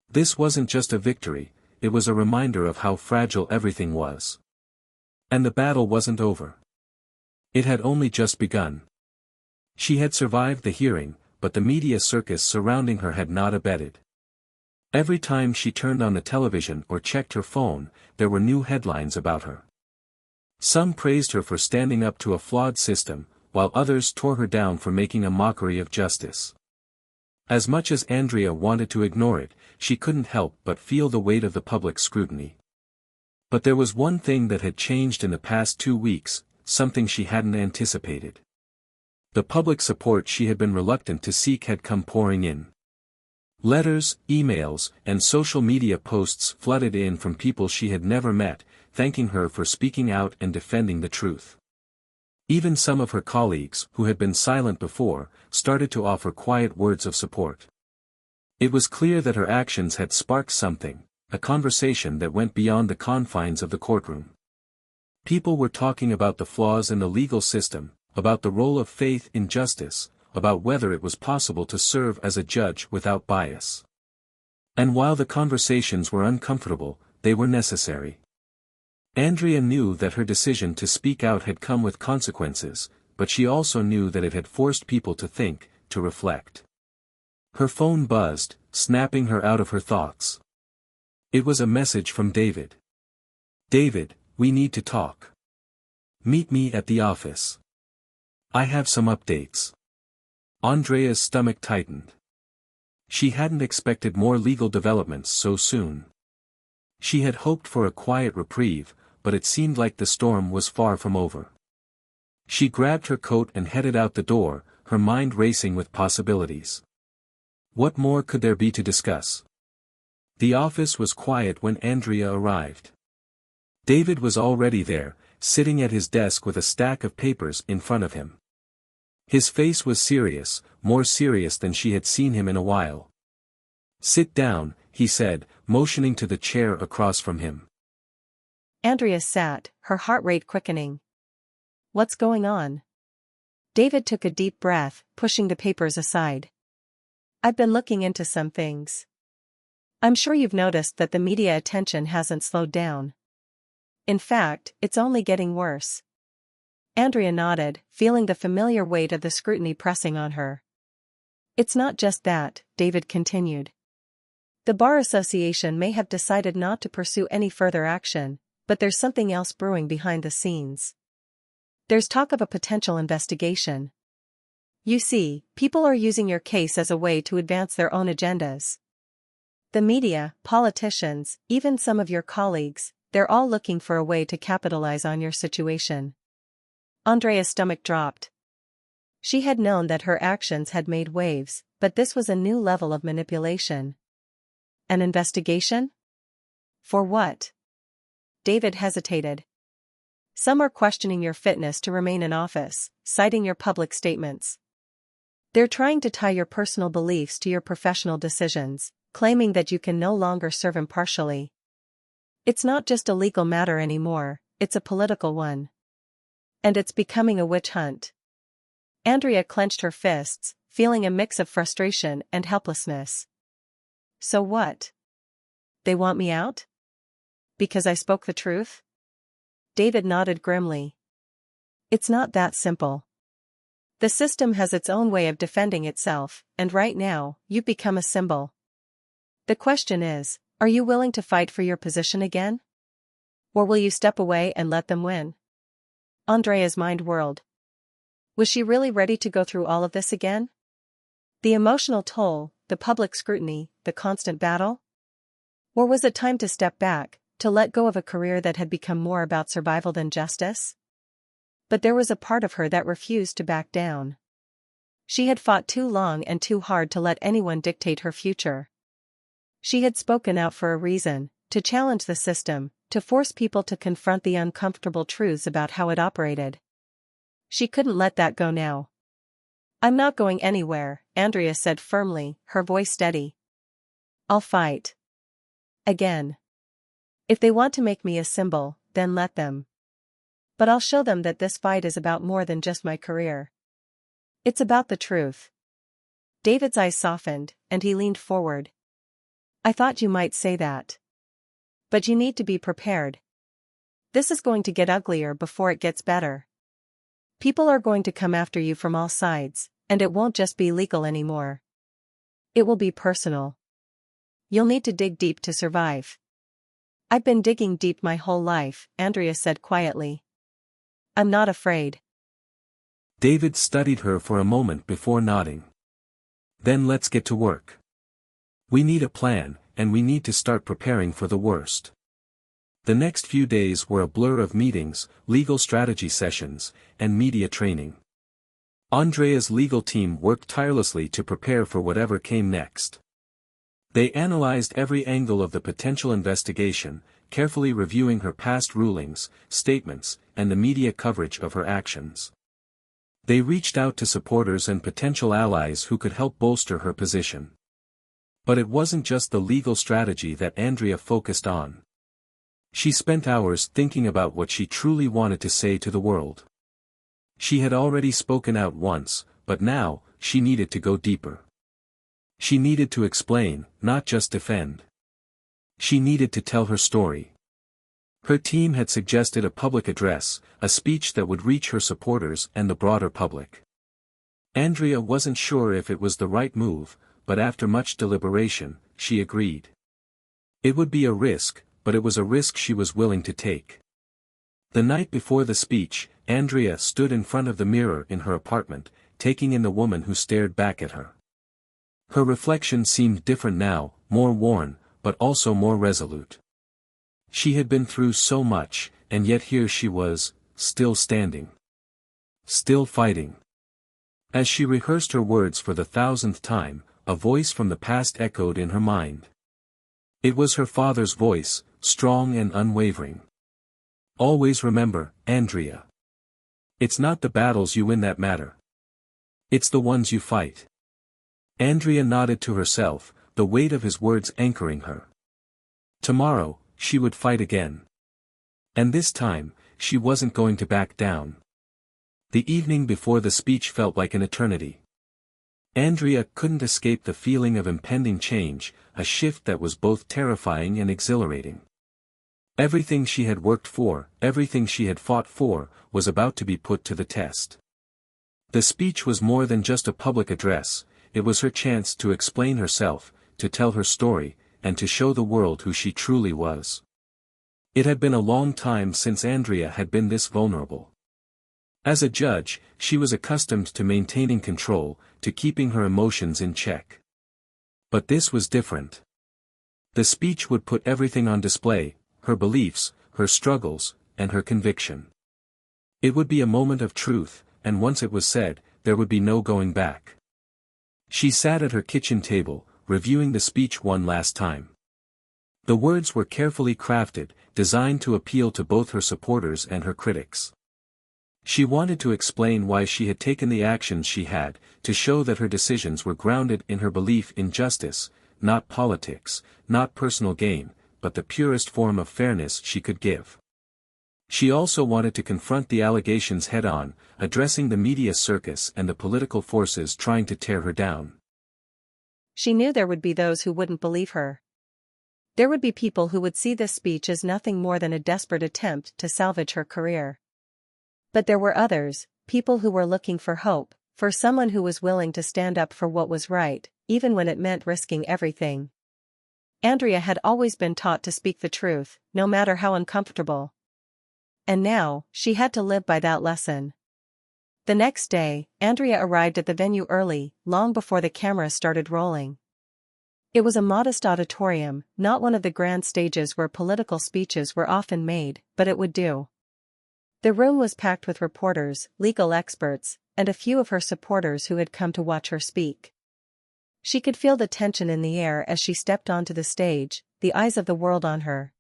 This wasn't just a victory, it was a reminder of how fragile everything was. And the battle wasn't over. It had only just begun. She had survived the hearing, but the media circus surrounding her had not abated. Every time she turned on the television or checked her phone, there were new headlines about her. Some praised her for standing up to a flawed system, while others tore her down for making a mockery of justice. As much as Andrea wanted to ignore it, she couldn't help but feel the weight of the public scrutiny. But there was one thing that had changed in the past 2 weeks, something she hadn't anticipated. The public support she had been reluctant to seek had come pouring in. Letters, emails, and social media posts flooded in from people she had never met, thanking her for speaking out and defending the truth. Even some of her colleagues, who had been silent before, started to offer quiet words of support. It was clear that her actions had sparked something, a conversation that went beyond the confines of the courtroom. People were talking about the flaws in the legal system, about the role of faith in justice, about whether it was possible to serve as a judge without bias. And while the conversations were uncomfortable, they were necessary. Andrea knew that her decision to speak out had come with consequences, but she also knew that it had forced people to think, to reflect. Her phone buzzed, snapping her out of her thoughts. It was a message from David. "David, we need to talk. Meet me at the office. I have some updates." Andrea's stomach tightened. She hadn't expected more legal developments so soon. She had hoped for a quiet reprieve, but it seemed like the storm was far from over. She grabbed her coat and headed out the door, her mind racing with possibilities. What more could there be to discuss? The office was quiet when Andrea arrived. David was already there, sitting at his desk with a stack of papers in front of him. His face was serious, more serious than she had seen him in a while. "Sit down," he said, motioning to the chair across from him. Andrea sat, her heart rate quickening. "What's going on?" David took a deep breath, pushing the papers aside. "I've been looking into some things. I'm sure you've noticed that the media attention hasn't slowed down. In fact, it's only getting worse." Andrea nodded, feeling the familiar weight of the scrutiny pressing on her. "It's not just that," David continued. "The Bar Association may have decided not to pursue any further action, but there's something else brewing behind the scenes. There's talk of a potential investigation. You see, people are using your case as a way to advance their own agendas. The media, politicians, even some of your colleagues, they're all looking for a way to capitalize on your situation." Andrea's stomach dropped. She had known that her actions had made waves, but this was a new level of manipulation. An investigation? For what? David hesitated. "Some are questioning your fitness to remain in office, citing your public statements. They're trying to tie your personal beliefs to your professional decisions, claiming that you can no longer serve impartially. It's not just a legal matter anymore, it's a political one. And it's becoming a witch hunt." Andrea clenched her fists, feeling a mix of frustration and helplessness. "So what? They want me out? Because I spoke the truth?" David nodded grimly. "It's not that simple. The system has its own way of defending itself, and right now, you've become a symbol. The question is, are you willing to fight for your position again? Or will you step away and let them win?" Andrea's mind whirled. Was she really ready to go through all of this again? The emotional toll, the public scrutiny, the constant battle? Or was it time to step back, to let go of a career that had become more about survival than justice? But there was a part of her that refused to back down. She had fought too long and too hard to let anyone dictate her future. She had spoken out for a reason, to challenge the system, to force people to confront the uncomfortable truths about how it operated. She couldn't let that go now. "I'm not going anywhere," Andrea said firmly, her voice steady. "I'll fight. Again. If they want to make me a symbol, then let them. But I'll show them that this fight is about more than just my career. It's about the truth." David's eyes softened, and he leaned forward. "I thought you might say that. But you need to be prepared. This is going to get uglier before it gets better. People are going to come after you from all sides, and it won't just be legal anymore. It will be personal. You'll need to dig deep to survive. I've been digging deep my whole life, Andrea said quietly. I'm not afraid. David studied her for a moment before nodding. Then let's get to work. We need a plan, and we need to start preparing for the worst. The next few days were a blur of meetings, legal strategy sessions, and media training. Andrea's legal team worked tirelessly to prepare for whatever came next. They analyzed every angle of the potential investigation, carefully reviewing her past rulings, statements, and the media coverage of her actions. They reached out to supporters and potential allies who could help bolster her position. But it wasn't just the legal strategy that Andrea focused on. She spent hours thinking about what she truly wanted to say to the world. She had already spoken out once, but now, she needed to go deeper. She needed to explain, not just defend. She needed to tell her story. Her team had suggested a public address, a speech that would reach her supporters and the broader public. Andrea wasn't sure if it was the right move, but after much deliberation, she agreed. It would be a risk, but it was a risk she was willing to take. The night before the speech, Andrea stood in front of the mirror in her apartment, taking in the woman who stared back at her. Her reflection seemed different now, more worn, but also more resolute. She had been through so much, and yet here she was, still standing. Still fighting. As she rehearsed her words for the 1,000th time, a voice from the past echoed in her mind. It was her father's voice, strong and unwavering. Always remember, Andrea. It's not the battles you win that matter. It's the ones you fight. Andrea nodded to herself, the weight of his words anchoring her. Tomorrow, she would fight again. And this time, she wasn't going to back down. The evening before the speech felt like an eternity. Andrea couldn't escape the feeling of impending change, a shift that was both terrifying and exhilarating. Everything she had worked for, everything she had fought for, was about to be put to the test. The speech was more than just a public address, it was her chance to explain herself, to tell her story, and to show the world who she truly was. It had been a long time since Andrea had been this vulnerable. As a judge, she was accustomed to maintaining control, to keeping her emotions in check. But this was different. The speech would put everything on display, her beliefs, her struggles, and her conviction. It would be a moment of truth, and once it was said, there would be no going back. She sat at her kitchen table, reviewing the speech one last time. The words were carefully crafted, designed to appeal to both her supporters and her critics. She wanted to explain why she had taken the actions she had, to show that her decisions were grounded in her belief in justice, not politics, not personal gain, but the purest form of fairness she could give. She also wanted to confront the allegations head-on, addressing the media circus and the political forces trying to tear her down. She knew there would be those who wouldn't believe her. There would be people who would see this speech as nothing more than a desperate attempt to salvage her career. But there were others, people who were looking for hope, for someone who was willing to stand up for what was right, even when it meant risking everything. Andrea had always been taught to speak the truth, no matter how uncomfortable. And now, she had to live by that lesson. The next day, Andrea arrived at the venue early, long before the camera started rolling. It was a modest auditorium, not one of the grand stages where political speeches were often made, but it would do. The room was packed with reporters, legal experts, and a few of her supporters who had come to watch her speak. She could feel the tension in the air as she stepped onto the stage, the eyes of the world on her.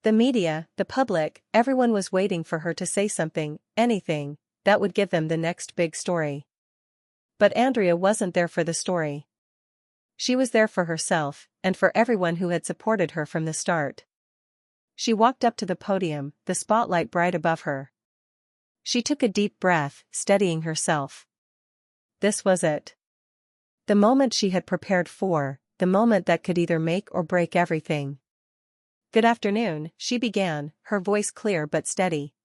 The media, the public, everyone was waiting for her to say something, anything, that would give them the next big story. But Andrea wasn't there for the story. She was there for herself, and for everyone who had supported her from the start. She walked up to the podium, the spotlight bright above her. She took a deep breath, steadying herself. This was it. The moment she had prepared for, the moment that could either make or break everything. Good afternoon, she began, her voice clear but steady.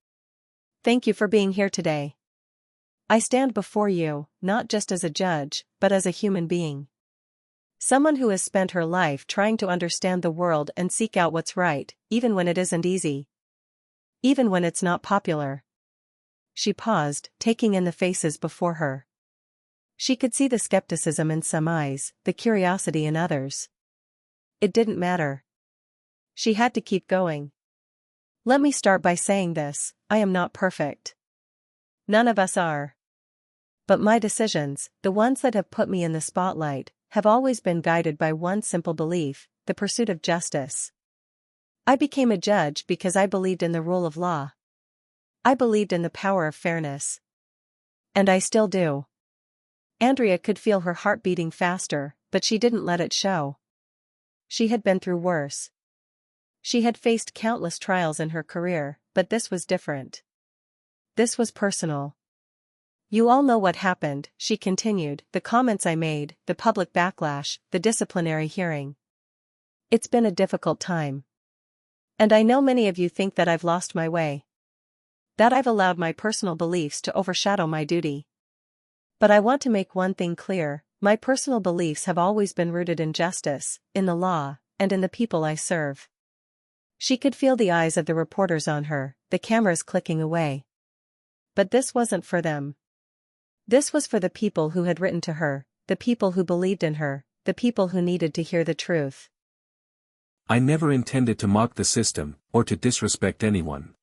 Thank you for being here today. I stand before you, not just as a judge, but as a human being. Someone who has spent her life trying to understand the world and seek out what's right, even when it isn't easy. Even when it's not popular. She paused, taking in the faces before her. She could see the skepticism in some eyes, the curiosity in others. It didn't matter. She had to keep going. Let me start by saying this: I am not perfect. None of us are. But my decisions, the ones that have put me in the spotlight, have always been guided by one simple belief: the pursuit of justice. I became a judge because I believed in the rule of law. I believed in the power of fairness. And I still do. Andrea could feel her heart beating faster, but she didn't let it show. She had been through worse. She had faced countless trials in her career, but this was different. This was personal. You all know what happened, she continued, the comments I made, the public backlash, the disciplinary hearing. It's been a difficult time. And I know many of you think that I've lost my way. That I've allowed my personal beliefs to overshadow my duty. But I want to make one thing clear: my personal beliefs have always been rooted in justice, in the law, and in the people I serve. She could feel the eyes of the reporters on her, the cameras clicking away. But this wasn't for them. This was for the people who had written to her, the people who believed in her, the people who needed to hear the truth. I never intended to mock the system, or to disrespect anyone.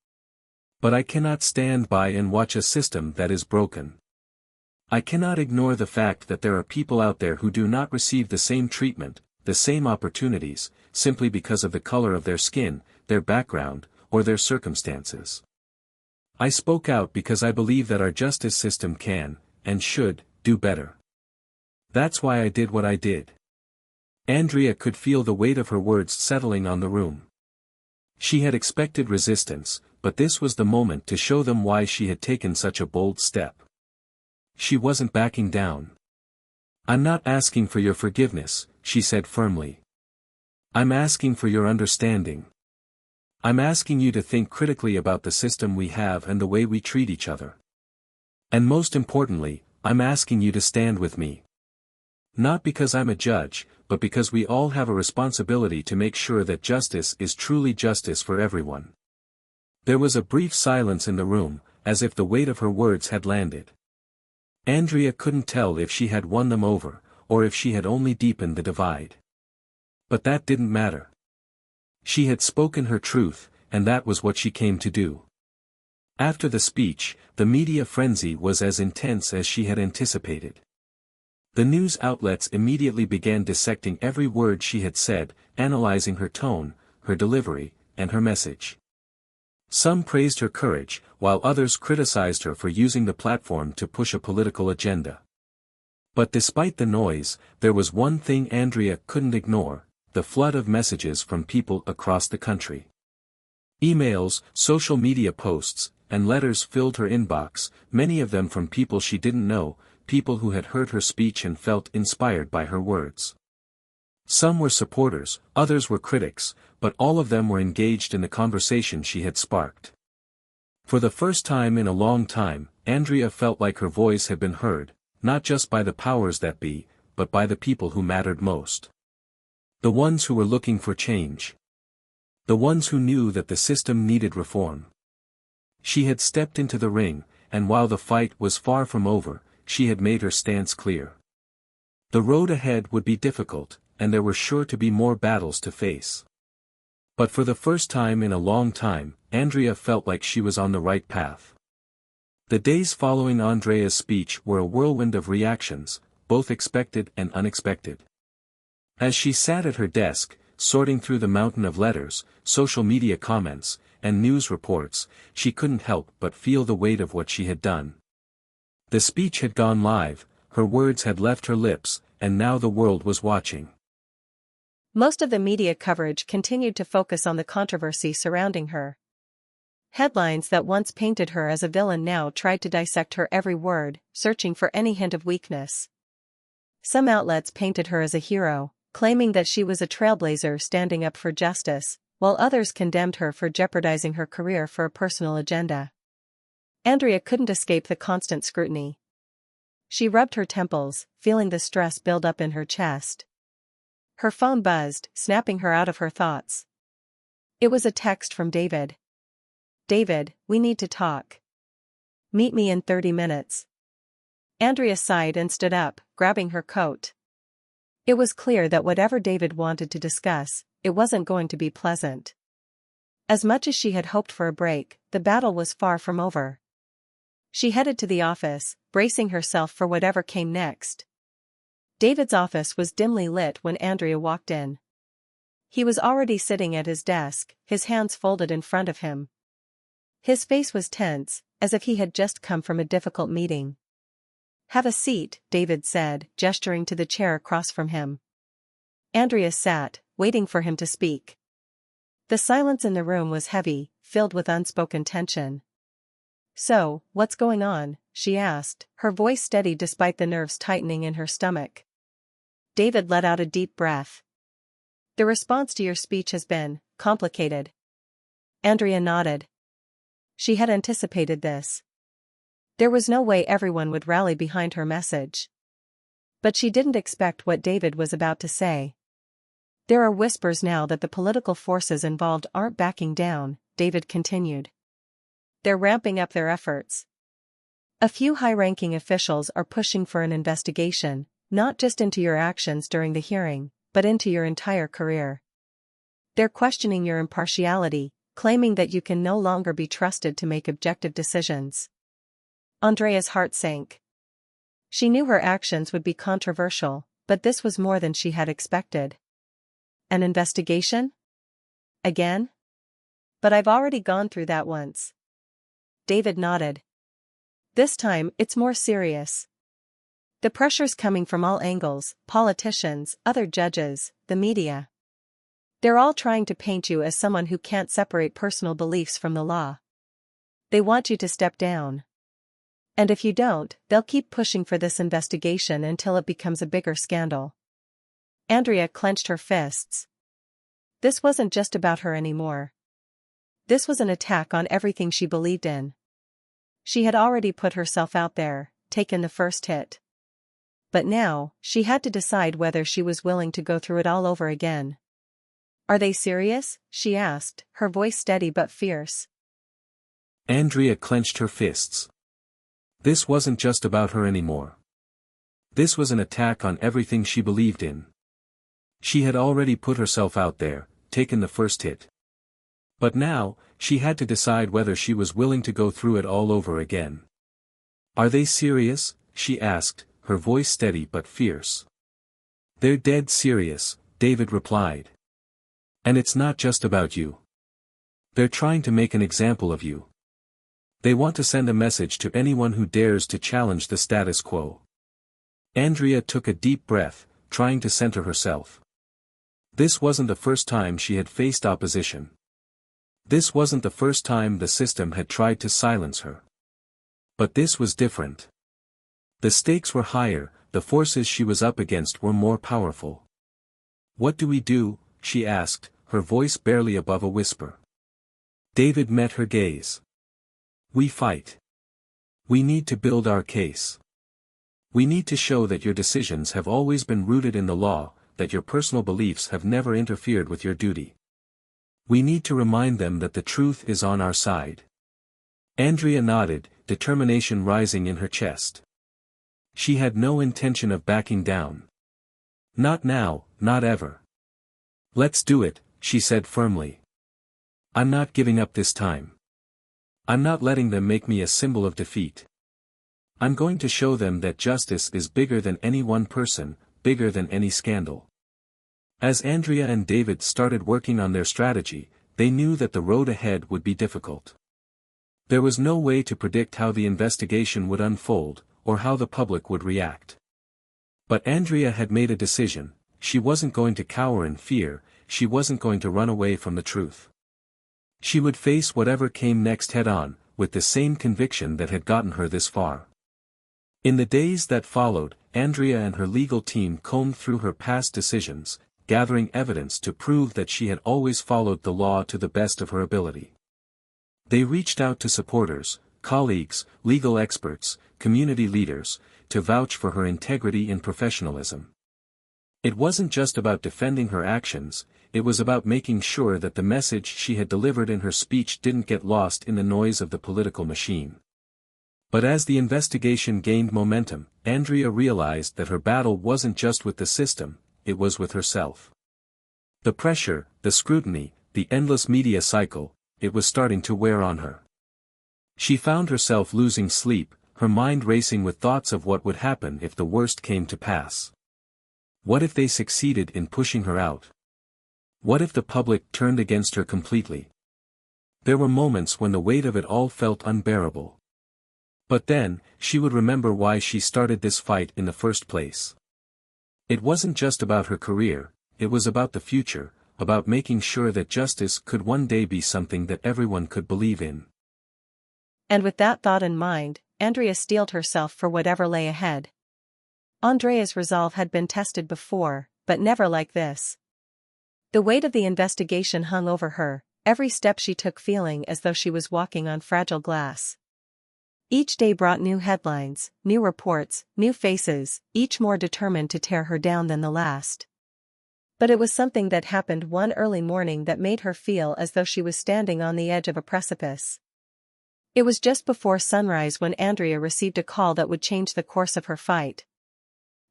But I cannot stand by and watch a system that is broken. I cannot ignore the fact that there are people out there who do not receive the same treatment, the same opportunities, simply because of the color of their skin, their background, or their circumstances. I spoke out because I believe that our justice system can, and should, do better. That's why I did what I did. Andrea could feel the weight of her words settling on the room. She had expected resistance, but this was the moment to show them why she had taken such a bold step. She wasn't backing down. I'm not asking for your forgiveness, she said firmly. I'm asking for your understanding. I'm asking you to think critically about the system we have and the way we treat each other. And most importantly, I'm asking you to stand with me. Not because I'm a judge, but because we all have a responsibility to make sure that justice is truly justice for everyone. There was a brief silence in the room, as if the weight of her words had landed. Andrea couldn't tell if she had won them over, or if she had only deepened the divide. But that didn't matter. She had spoken her truth, and that was what she came to do. After the speech, the media frenzy was as intense as she had anticipated. The news outlets immediately began dissecting every word she had said, analyzing her tone, her delivery, and her message. Some praised her courage, while others criticized her for using the platform to push a political agenda. But despite the noise, there was one thing Andrea couldn't ignore: the flood of messages from people across the country. Emails, social media posts, and letters filled her inbox, many of them from people she didn't know, people who had heard her speech and felt inspired by her words. Some were supporters, others were critics, but all of them were engaged in the conversation she had sparked. For the first time in a long time, Andrea felt like her voice had been heard, not just by the powers that be, but by the people who mattered most. The ones who were looking for change. The ones who knew that the system needed reform. She had stepped into the ring, and while the fight was far from over, she had made her stance clear. The road ahead would be difficult, and there were sure to be more battles to face. But for the first time in a long time, Andrea felt like she was on the right path. The days following Andrea's speech were a whirlwind of reactions, both expected and unexpected. As she sat at her desk, sorting through the mountain of letters, social media comments, and news reports, she couldn't help but feel the weight of what she had done. The speech had gone live, her words had left her lips, and now the world was watching. Most of the media coverage continued to focus on the controversy surrounding her. Headlines that once painted her as a villain now tried to dissect her every word, searching for any hint of weakness. Some outlets painted her as a hero, claiming that she was a trailblazer standing up for justice, while others condemned her for jeopardizing her career for a personal agenda. Andrea couldn't escape the constant scrutiny. She rubbed her temples, feeling the stress build up in her chest. Her phone buzzed, snapping her out of her thoughts. It was a text from David. "David, we need to talk. Meet me in 30 minutes. Andrea sighed and stood up, grabbing her coat. It was clear that whatever David wanted to discuss, it wasn't going to be pleasant. As much as she had hoped for a break, the battle was far from over. She headed to the office, bracing herself for whatever came next. David's office was dimly lit when Andrea walked in. He was already sitting at his desk, his hands folded in front of him. His face was tense, as if he had just come from a difficult meeting. "Have a seat," David said, gesturing to the chair across from him. Andrea sat, waiting for him to speak. The silence in the room was heavy, filled with unspoken tension. "So, what's going on?" she asked, her voice steady despite the nerves tightening in her stomach. David let out a deep breath. "The response to your speech has been complicated." Andrea nodded. She had anticipated this. There was no way everyone would rally behind her message. But she didn't expect what David was about to say. "There are whispers now that the political forces involved aren't backing down," David continued. "They're ramping up their efforts. A few high-ranking officials are pushing for an investigation, not just into your actions during the hearing, but into your entire career. They're questioning your impartiality, claiming that you can no longer be trusted to make objective decisions." Andrea's heart sank. She knew her actions would be controversial, but this was more than she had expected. "An investigation? Again? But I've already gone through that once." David nodded. "This time, it's more serious. The pressure's coming from all angles: politicians, other judges, the media. They're all trying to paint you as someone who can't separate personal beliefs from the law. They want you to step down. And if you don't, they'll keep pushing for this investigation until it becomes a bigger scandal." Andrea clenched her fists. This wasn't just about her anymore. This was an attack on everything she believed in. She had already put herself out there, taken the first hit. But now, she had to decide whether she was willing to go through it all over again. "Are they serious?" she asked, her voice steady but fierce. Andrea clenched her fists. This wasn't just about her anymore. This was an attack on everything she believed in. She had already put herself out there, taken the first hit. But now, she had to decide whether she was willing to go through it all over again. "Are they serious?" she asked, her voice steady but fierce. "They're dead serious," David replied. "And it's not just about you. They're trying to make an example of you. They want to send a message to anyone who dares to challenge the status quo." Andrea took a deep breath, trying to center herself. This wasn't the first time she had faced opposition. This wasn't the first time the system had tried to silence her. But this was different. The stakes were higher, the forces she was up against were more powerful. "What do we do?" she asked, her voice barely above a whisper. David met her gaze. "We fight. We need to build our case. We need to show that your decisions have always been rooted in the law, that your personal beliefs have never interfered with your duty. We need to remind them that the truth is on our side." Andrea nodded, determination rising in her chest. She had no intention of backing down. "Not now, not ever." "Let's do it," she said firmly. "I'm not giving up this time. I'm not letting them make me a symbol of defeat. I'm going to show them that justice is bigger than any one person, bigger than any scandal." As Andrea and David started working on their strategy, they knew that the road ahead would be difficult. There was no way to predict how the investigation would unfold, or how the public would react. But Andrea had made a decision: she wasn't going to cower in fear, she wasn't going to run away from the truth. She would face whatever came next head-on, with the same conviction that had gotten her this far. In the days that followed, Andrea and her legal team combed through her past decisions, gathering evidence to prove that she had always followed the law to the best of her ability. They reached out to supporters, colleagues, legal experts, community leaders, to vouch for her integrity and professionalism. It wasn't just about defending her actions, it was about making sure that the message she had delivered in her speech didn't get lost in the noise of the political machine. But as the investigation gained momentum, Andrea realized that her battle wasn't just with the system, it was with herself. The pressure, the scrutiny, the endless media cycle, it was starting to wear on her. She found herself losing sleep, her mind racing with thoughts of what would happen if the worst came to pass. What if they succeeded in pushing her out? What if the public turned against her completely? There were moments when the weight of it all felt unbearable. But then, she would remember why she started this fight in the first place. It wasn't just about her career, it was about the future, about making sure that justice could one day be something that everyone could believe in. And with that thought in mind, Andrea steeled herself for whatever lay ahead. Andrea's resolve had been tested before, but never like this. The weight of the investigation hung over her, every step she took feeling as though she was walking on fragile glass. Each day brought new headlines, new reports, new faces, each more determined to tear her down than the last. But it was something that happened one early morning that made her feel as though she was standing on the edge of a precipice. It was just before sunrise when Andrea received a call that would change the course of her fight.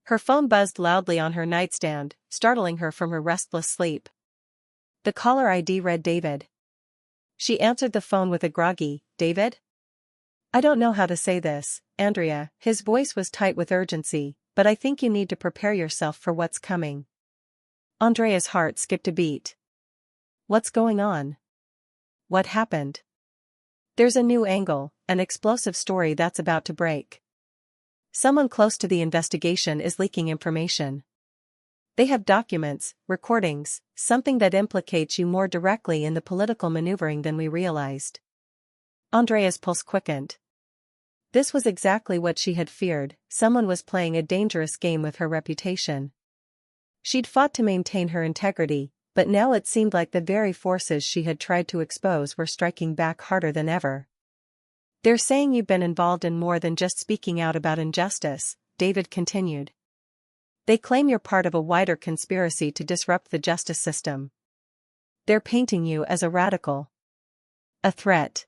Her phone buzzed loudly on her nightstand, startling her from her restless sleep. The caller ID read David. She answered the phone with a groggy, "David? I don't know how to say this, Andrea." His voice was tight with urgency, "but I think you need to prepare yourself for what's coming." Andrea's heart skipped a beat. What's going on? What happened? There's a new angle, an explosive story that's about to break. Someone close to the investigation is leaking information. They have documents, recordings, something that implicates you more directly in the political maneuvering than we realized. Andrea's pulse quickened. This was exactly what she had feared, someone was playing a dangerous game with her reputation. She'd fought to maintain her integrity, but now it seemed like the very forces she had tried to expose were striking back harder than ever. They're saying you've been involved in more than just speaking out about injustice, David continued. They claim you're part of a wider conspiracy to disrupt the justice system. They're painting you as a radical. A threat.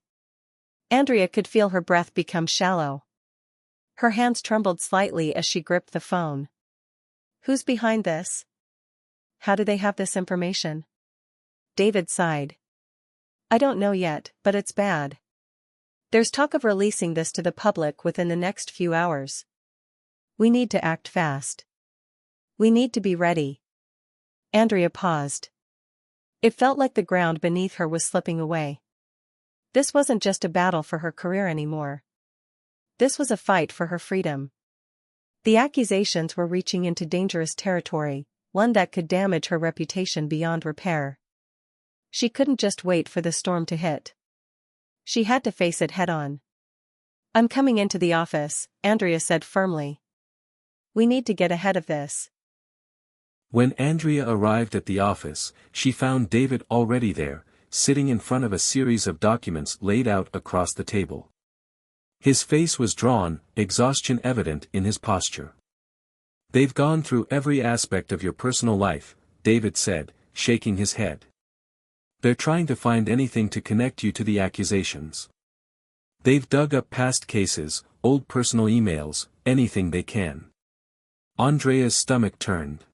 Andrea could feel her breath become shallow. Her hands trembled slightly as she gripped the phone. Who's behind this? How do they have this information? David sighed. I don't know yet, but it's bad. There's talk of releasing this to the public within the next few hours. We need to act fast. We need to be ready. Andrea paused. It felt like the ground beneath her was slipping away. This wasn't just a battle for her career anymore. This was a fight for her freedom. The accusations were reaching into dangerous territory, one that could damage her reputation beyond repair. She couldn't just wait for the storm to hit. She had to face it head-on. I'm coming into the office, Andrea said firmly. We need to get ahead of this. When Andrea arrived at the office, she found David already there, sitting in front of a series of documents laid out across the table. His face was drawn, exhaustion evident in his posture. They've gone through every aspect of your personal life, David said, shaking his head. They're trying to find anything to connect you to the accusations. They've dug up past cases, old personal emails, anything they can. Andrea's stomach turned.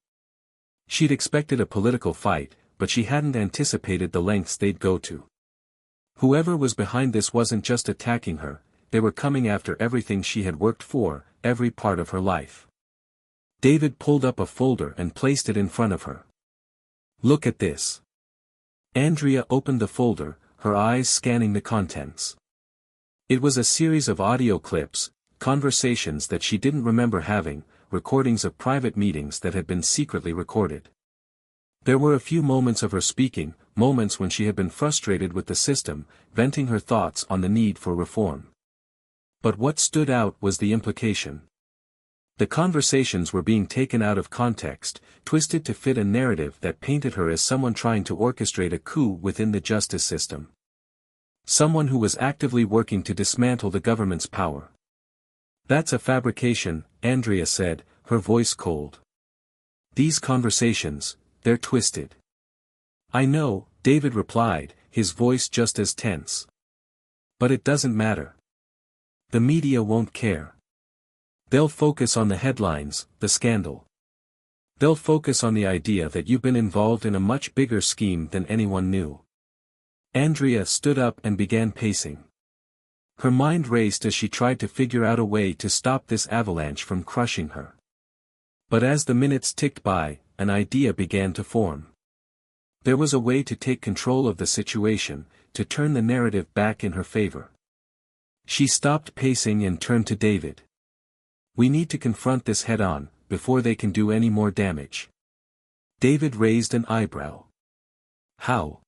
She'd expected a political fight, but she hadn't anticipated the lengths they'd go to. Whoever was behind this wasn't just attacking her, they were coming after everything she had worked for, every part of her life. David pulled up a folder and placed it in front of her. Look at this. Andrea opened the folder, her eyes scanning the contents. It was a series of audio clips, conversations that she didn't remember having, recordings of private meetings that had been secretly recorded. There were a few moments of her speaking, moments when she had been frustrated with the system, venting her thoughts on the need for reform. But what stood out was the implication. The conversations were being taken out of context, twisted to fit a narrative that painted her as someone trying to orchestrate a coup within the justice system. Someone who was actively working to dismantle the government's power. That's a fabrication, Andrea said, her voice cold. These conversations, they're twisted. I know, David replied, his voice just as tense. But it doesn't matter. The media won't care. They'll focus on the headlines, the scandal. They'll focus on the idea that you've been involved in a much bigger scheme than anyone knew. Andrea stood up and began pacing. Her mind raced as she tried to figure out a way to stop this avalanche from crushing her. But as the minutes ticked by, an idea began to form. There was a way to take control of the situation, to turn the narrative back in her favor. She stopped pacing and turned to David. We need to confront this head-on, before they can do any more damage. David raised an eyebrow. How?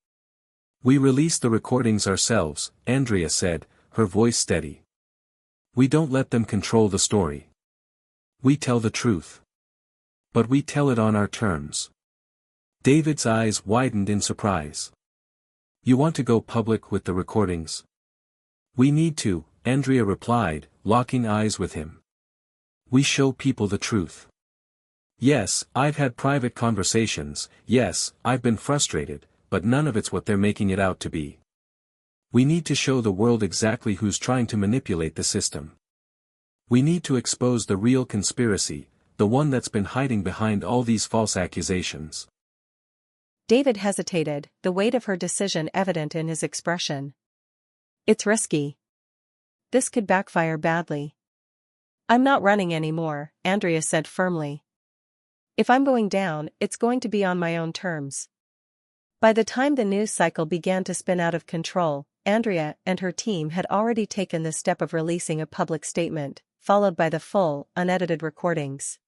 We release the recordings ourselves, Andrea said, her voice steady. We don't let them control the story. We tell the truth. But we tell it on our terms. David's eyes widened in surprise. You want to go public with the recordings? We need to, Andrea replied, locking eyes with him. We show people the truth. Yes, I've had private conversations, yes, I've been frustrated, but none of it's what they're making it out to be. We need to show the world exactly who's trying to manipulate the system. We need to expose the real conspiracy, the one that's been hiding behind all these false accusations. David hesitated, the weight of her decision evident in his expression. It's risky. This could backfire badly. I'm not running anymore, Andrea said firmly. If I'm going down, it's going to be on my own terms. By the time the news cycle began to spin out of control, Andrea and her team had already taken the step of releasing a public statement, followed by the full, unedited recordings.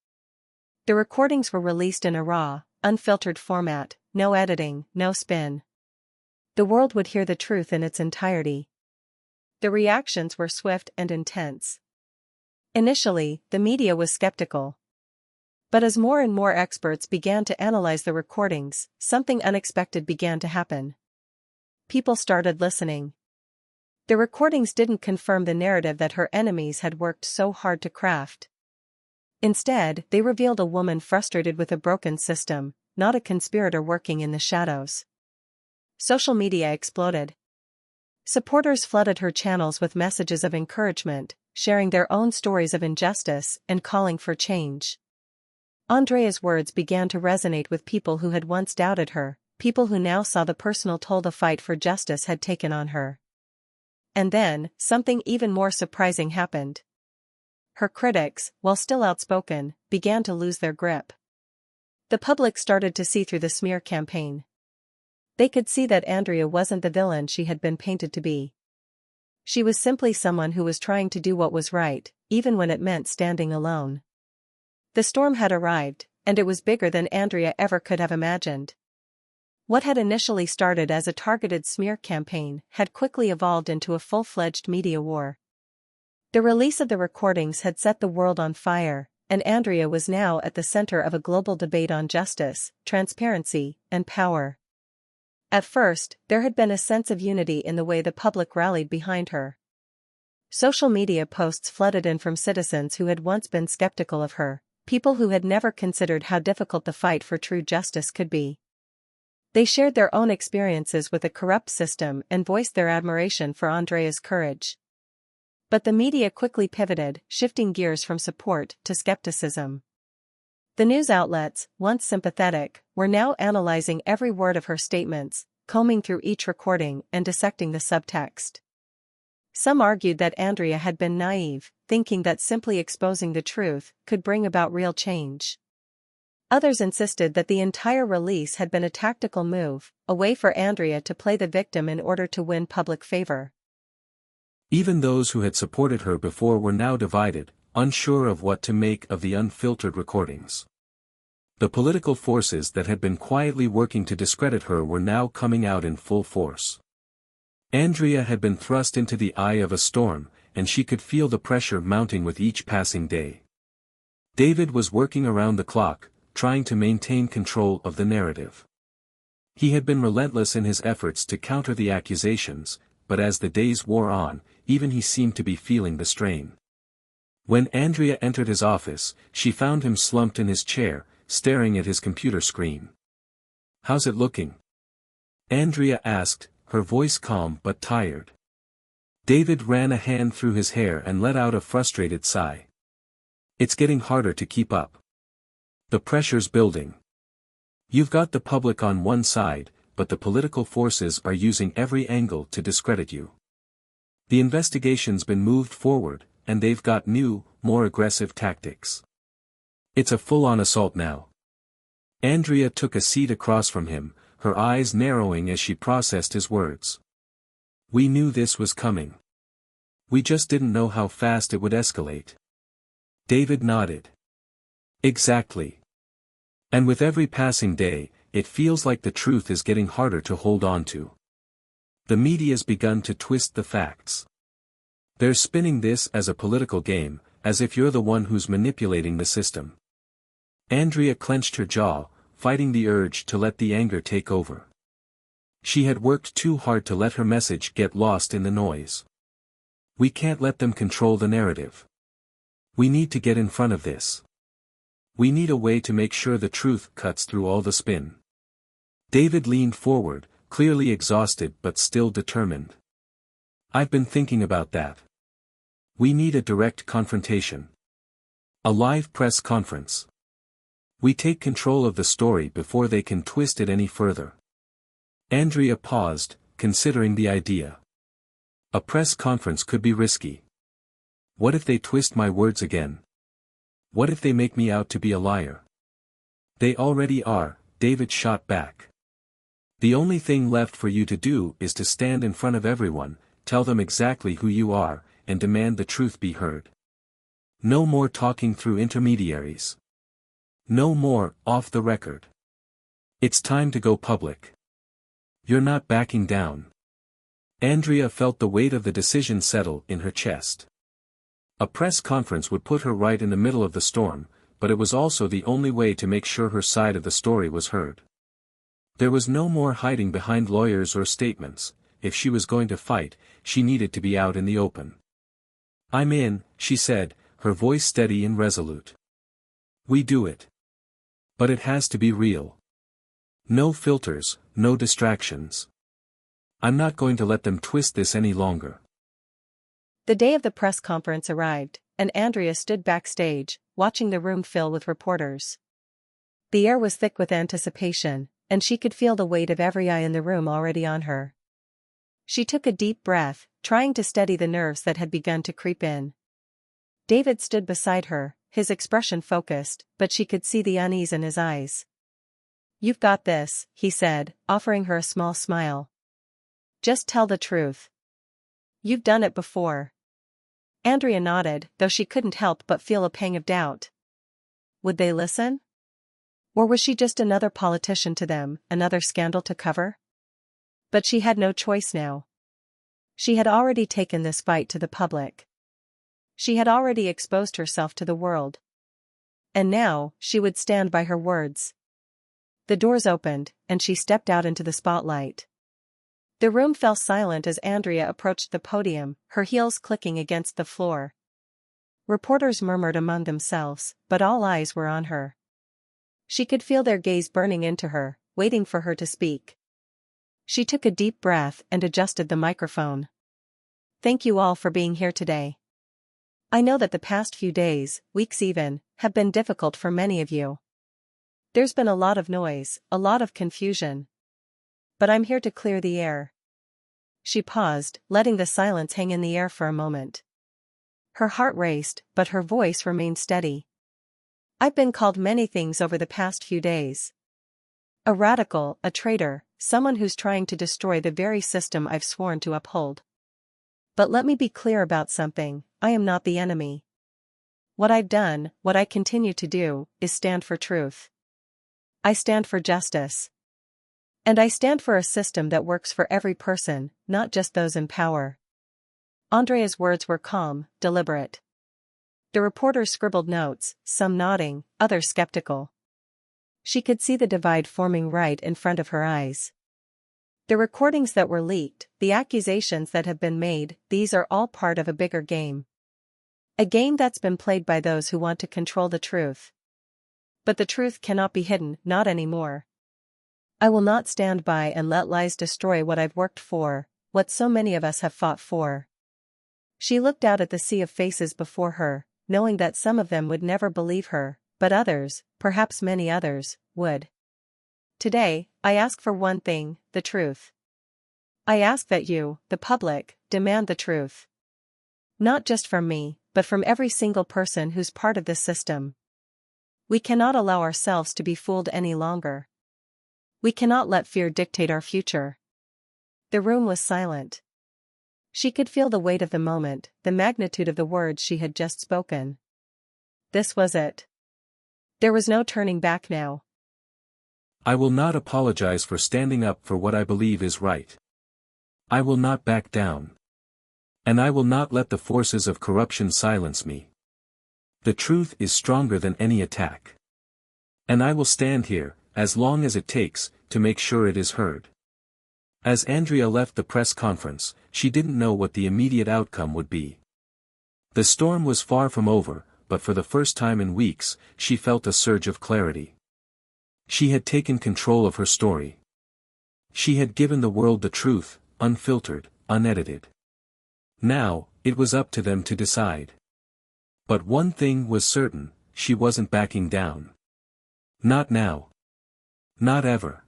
The recordings were released in a raw, unfiltered format, no editing, no spin. The world would hear the truth in its entirety. The reactions were swift and intense. Initially, the media was skeptical. But as more and more experts began to analyze the recordings, something unexpected began to happen. People started listening. The recordings didn't confirm the narrative that her enemies had worked so hard to craft. Instead, they revealed a woman frustrated with a broken system, not a conspirator working in the shadows. Social media exploded. Supporters flooded her channels with messages of encouragement, sharing their own stories of injustice and calling for change. Andrea's words began to resonate with people who had once doubted her, people who now saw the personal toll the fight for justice had taken on her. And then, something even more surprising happened. Her critics, while still outspoken, began to lose their grip. The public started to see through the smear campaign. They could see that Andrea wasn't the villain she had been painted to be. She was simply someone who was trying to do what was right, even when it meant standing alone. The storm had arrived, and it was bigger than Andrea ever could have imagined. What had initially started as a targeted smear campaign had quickly evolved into a full-fledged media war. The release of the recordings had set the world on fire, and Andrea was now at the center of a global debate on justice, transparency, and power. At first, there had been a sense of unity in the way the public rallied behind her. Social media posts flooded in from citizens who had once been skeptical of her, people who had never considered how difficult the fight for true justice could be. They shared their own experiences with a corrupt system and voiced their admiration for Andrea's courage. But the media quickly pivoted, shifting gears from support to skepticism. The news outlets, once sympathetic, were now analyzing every word of her statements, combing through each recording and dissecting the subtext. Some argued that Andrea had been naive, thinking that simply exposing the truth could bring about real change. Others insisted that the entire release had been a tactical move, a way for Andrea to play the victim in order to win public favor. Even those who had supported her before were now divided, unsure of what to make of the unfiltered recordings. The political forces that had been quietly working to discredit her were now coming out in full force. Andrea had been thrust into the eye of a storm, and she could feel the pressure mounting with each passing day. David was working around the clock, trying to maintain control of the narrative. He had been relentless in his efforts to counter the accusations, but as the days wore on, even he seemed to be feeling the strain. When Andrea entered his office, she found him slumped in his chair, staring at his computer screen. "How's it looking?" Andrea asked, her voice calm but tired. David ran a hand through his hair and let out a frustrated sigh. "It's getting harder to keep up. The pressure's building. You've got the public on one side, but the political forces are using every angle to discredit you. The investigation's been moved forward, and they've got new, more aggressive tactics. It's a full-on assault now." Andrea took a seat across from him, her eyes narrowing as she processed his words. "We knew this was coming. We just didn't know how fast it would escalate." David nodded. "Exactly. And with every passing day, it feels like the truth is getting harder to hold on to. The media's begun to twist the facts. They're spinning this as a political game, as if you're the one who's manipulating the system." Andrea clenched her jaw, fighting the urge to let the anger take over. She had worked too hard to let her message get lost in the noise. "We can't let them control the narrative. We need to get in front of this. We need a way to make sure the truth cuts through all the spin." David leaned forward, clearly exhausted but still determined. "I've been thinking about that. We need a direct confrontation. A live press conference. We take control of the story before they can twist it any further." Andrea paused, considering the idea. "A press conference could be risky. What if they twist my words again? What if they make me out to be a liar?" "They already are," David shot back. "The only thing left for you to do is to stand in front of everyone, tell them exactly who you are, and demand the truth be heard. No more talking through intermediaries. No more, off the record. It's time to go public. You're not backing down." Andrea felt the weight of the decision settle in her chest. A press conference would put her right in the middle of the storm, but it was also the only way to make sure her side of the story was heard. There was no more hiding behind lawyers or statements. If she was going to fight, she needed to be out in the open. "I'm in," she said, her voice steady and resolute. "We do it. But it has to be real. No filters, no distractions. I'm not going to let them twist this any longer." The day of the press conference arrived, and Andrea stood backstage, watching the room fill with reporters. The air was thick with anticipation, and she could feel the weight of every eye in the room already on her. She took a deep breath, trying to steady the nerves that had begun to creep in. David stood beside her, his expression focused, but she could see the unease in his eyes. "You've got this," he said, offering her a small smile. "Just tell the truth. You've done it before." Andrea nodded, though she couldn't help but feel a pang of doubt. Would they listen? Or was she just another politician to them, another scandal to cover? But she had no choice now. She had already taken this fight to the public. She had already exposed herself to the world. And now, she would stand by her words. The doors opened, and she stepped out into the spotlight. The room fell silent as Andrea approached the podium, her heels clicking against the floor. Reporters murmured among themselves, but all eyes were on her. She could feel their gaze burning into her, waiting for her to speak. She took a deep breath and adjusted the microphone. "Thank you all for being here today. I know that the past few days, weeks even, have been difficult for many of you. There's been a lot of noise, a lot of confusion. But I'm here to clear the air." She paused, letting the silence hang in the air for a moment. Her heart raced, but her voice remained steady. "I've been called many things over the past few days. A radical, a traitor, someone who's trying to destroy the very system I've sworn to uphold. But let me be clear about something, I am not the enemy. What I've done, what I continue to do, is stand for truth. I stand for justice. And I stand for a system that works for every person, not just those in power." Andrea's words were calm, deliberate. The reporters scribbled notes, some nodding, others skeptical. She could see the divide forming right in front of her eyes. The recordings that were leaked, the accusations that have been made, these are all part of a bigger game. A game that's been played by those who want to control the truth. But the truth cannot be hidden, not anymore. I will not stand by and let lies destroy what I've worked for, what so many of us have fought for. She looked out at the sea of faces before her, knowing that some of them would never believe her, but others, perhaps many others, would. Today, I ask for one thing, the truth. I ask that you, the public, demand the truth. Not just from me, but from every single person who's part of this system. We cannot allow ourselves to be fooled any longer. We cannot let fear dictate our future. The room was silent. She could feel the weight of the moment, the magnitude of the words she had just spoken. This was it. There was no turning back now. I will not apologize for standing up for what I believe is right. I will not back down. And I will not let the forces of corruption silence me. The truth is stronger than any attack. And I will stand here, as long as it takes, to make sure it is heard. As Andrea left the press conference, she didn't know what the immediate outcome would be. The storm was far from over, but for the first time in weeks, she felt a surge of clarity. She had taken control of her story. She had given the world the truth, unfiltered, unedited. Now, it was up to them to decide. But one thing was certain, she wasn't backing down. Not now. Not ever.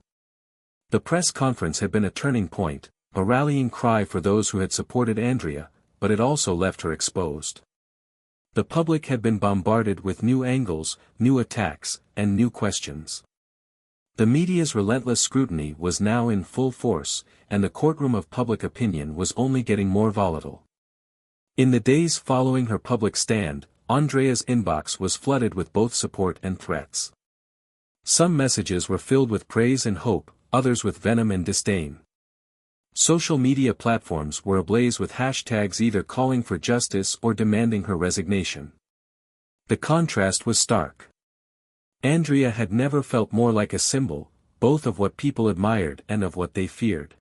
The press conference had been a turning point, a rallying cry for those who had supported Andrea, but it also left her exposed. The public had been bombarded with new angles, new attacks, and new questions. The media's relentless scrutiny was now in full force, and the courtroom of public opinion was only getting more volatile. In the days following her public stand, Andrea's inbox was flooded with both support and threats. Some messages were filled with praise and hope, others with venom and disdain. Social media platforms were ablaze with hashtags either calling for justice or demanding her resignation. The contrast was stark. Andrea had never felt more like a symbol, both of what people admired and of what they feared.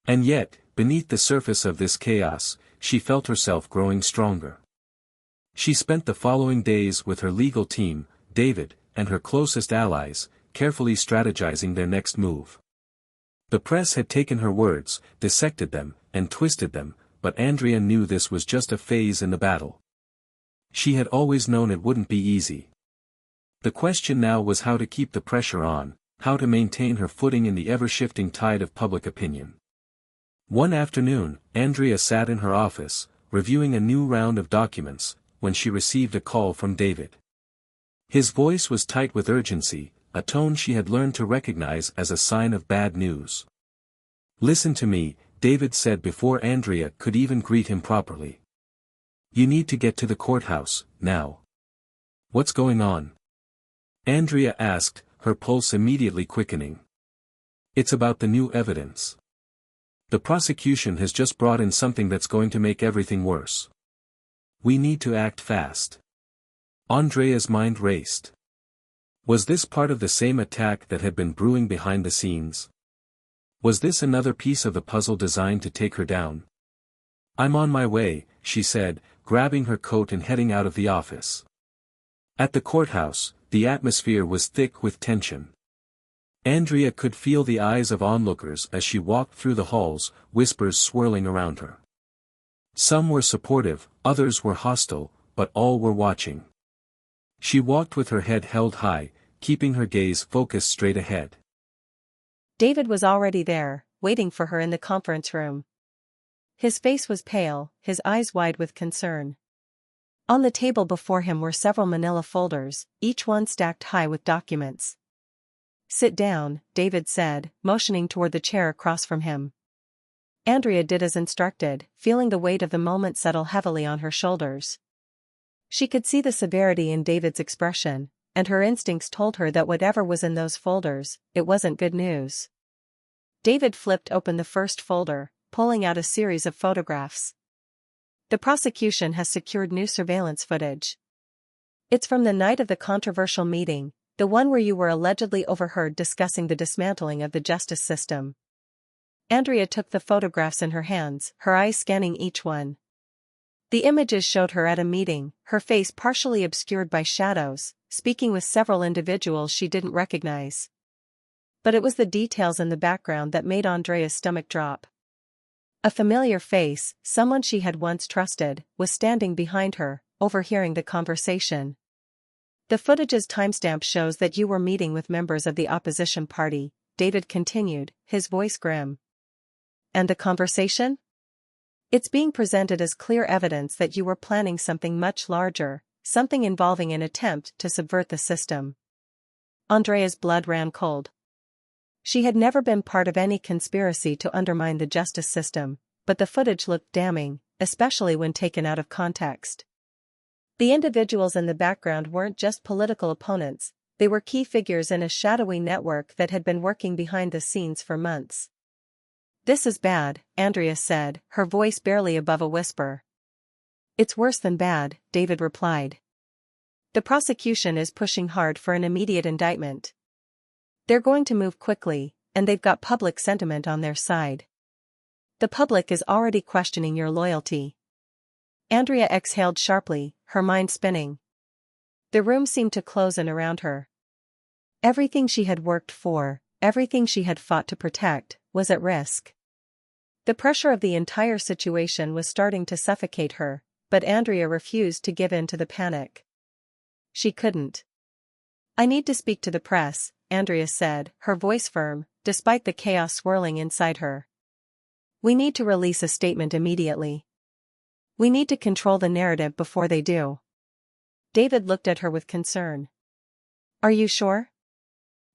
And yet, beneath the surface of this chaos, she felt herself growing stronger. She spent the following days with her legal team, David, and her closest allies, carefully strategizing their next move. The press had taken her words, dissected them, and twisted them, but Andrea knew this was just a phase in the battle. She had always known it wouldn't be easy. The question now was how to keep the pressure on, how to maintain her footing in the ever-shifting tide of public opinion. One afternoon, Andrea sat in her office, reviewing a new round of documents, when she received a call from David. His voice was tight with urgency, a tone she had learned to recognize as a sign of bad news. "Listen to me," David said before Andrea could even greet him properly. "You need to get to the courthouse, now." "What's going on?" Andrea asked, her pulse immediately quickening. "It's about the new evidence. The prosecution has just brought in something that's going to make everything worse. We need to act fast." Andrea's mind raced. Was this part of the same attack that had been brewing behind the scenes? Was this another piece of the puzzle designed to take her down? "I'm on my way," she said, grabbing her coat and heading out of the office. At the courthouse, the atmosphere was thick with tension. Andrea could feel the eyes of onlookers as she walked through the halls, whispers swirling around her. Some were supportive, others were hostile, but all were watching. She walked with her head held high, keeping her gaze focused straight ahead. David was already there, waiting for her in the conference room. His face was pale, his eyes wide with concern. On the table before him were several manila folders, each one stacked high with documents. "Sit down," David said, motioning toward the chair across from him. Andrea did as instructed, feeling the weight of the moment settle heavily on her shoulders. She could see the severity in David's expression, and her instincts told her that whatever was in those folders, it wasn't good news. David flipped open the first folder, pulling out a series of photographs. "The prosecution has secured new surveillance footage. It's from the night of the controversial meeting, the one where you were allegedly overheard discussing the dismantling of the justice system." Andrea took the photographs in her hands, her eyes scanning each one. The images showed her at a meeting, her face partially obscured by shadows, speaking with several individuals she didn't recognize. But it was the details in the background that made Andrea's stomach drop. A familiar face, someone she had once trusted, was standing behind her, overhearing the conversation. The footage's timestamp shows that you were meeting with members of the opposition party, David continued, his voice grim. And the conversation? It's being presented as clear evidence that you were planning something much larger, something involving an attempt to subvert the system. Andrea's blood ran cold. She had never been part of any conspiracy to undermine the justice system, but the footage looked damning, especially when taken out of context. The individuals in the background weren't just political opponents, they were key figures in a shadowy network that had been working behind the scenes for months. This is bad, Andrea said, her voice barely above a whisper. It's worse than bad, David replied. The prosecution is pushing hard for an immediate indictment. They're going to move quickly, and they've got public sentiment on their side. The public is already questioning your loyalty. Andrea exhaled sharply, her mind spinning. The room seemed to close in around her. Everything she had worked for, everything she had fought to protect, was at risk. The pressure of the entire situation was starting to suffocate her, but Andrea refused to give in to the panic. She couldn't. I need to speak to the press, Andrea said, her voice firm, despite the chaos swirling inside her. We need to release a statement immediately. We need to control the narrative before they do. David looked at her with concern. Are you sure?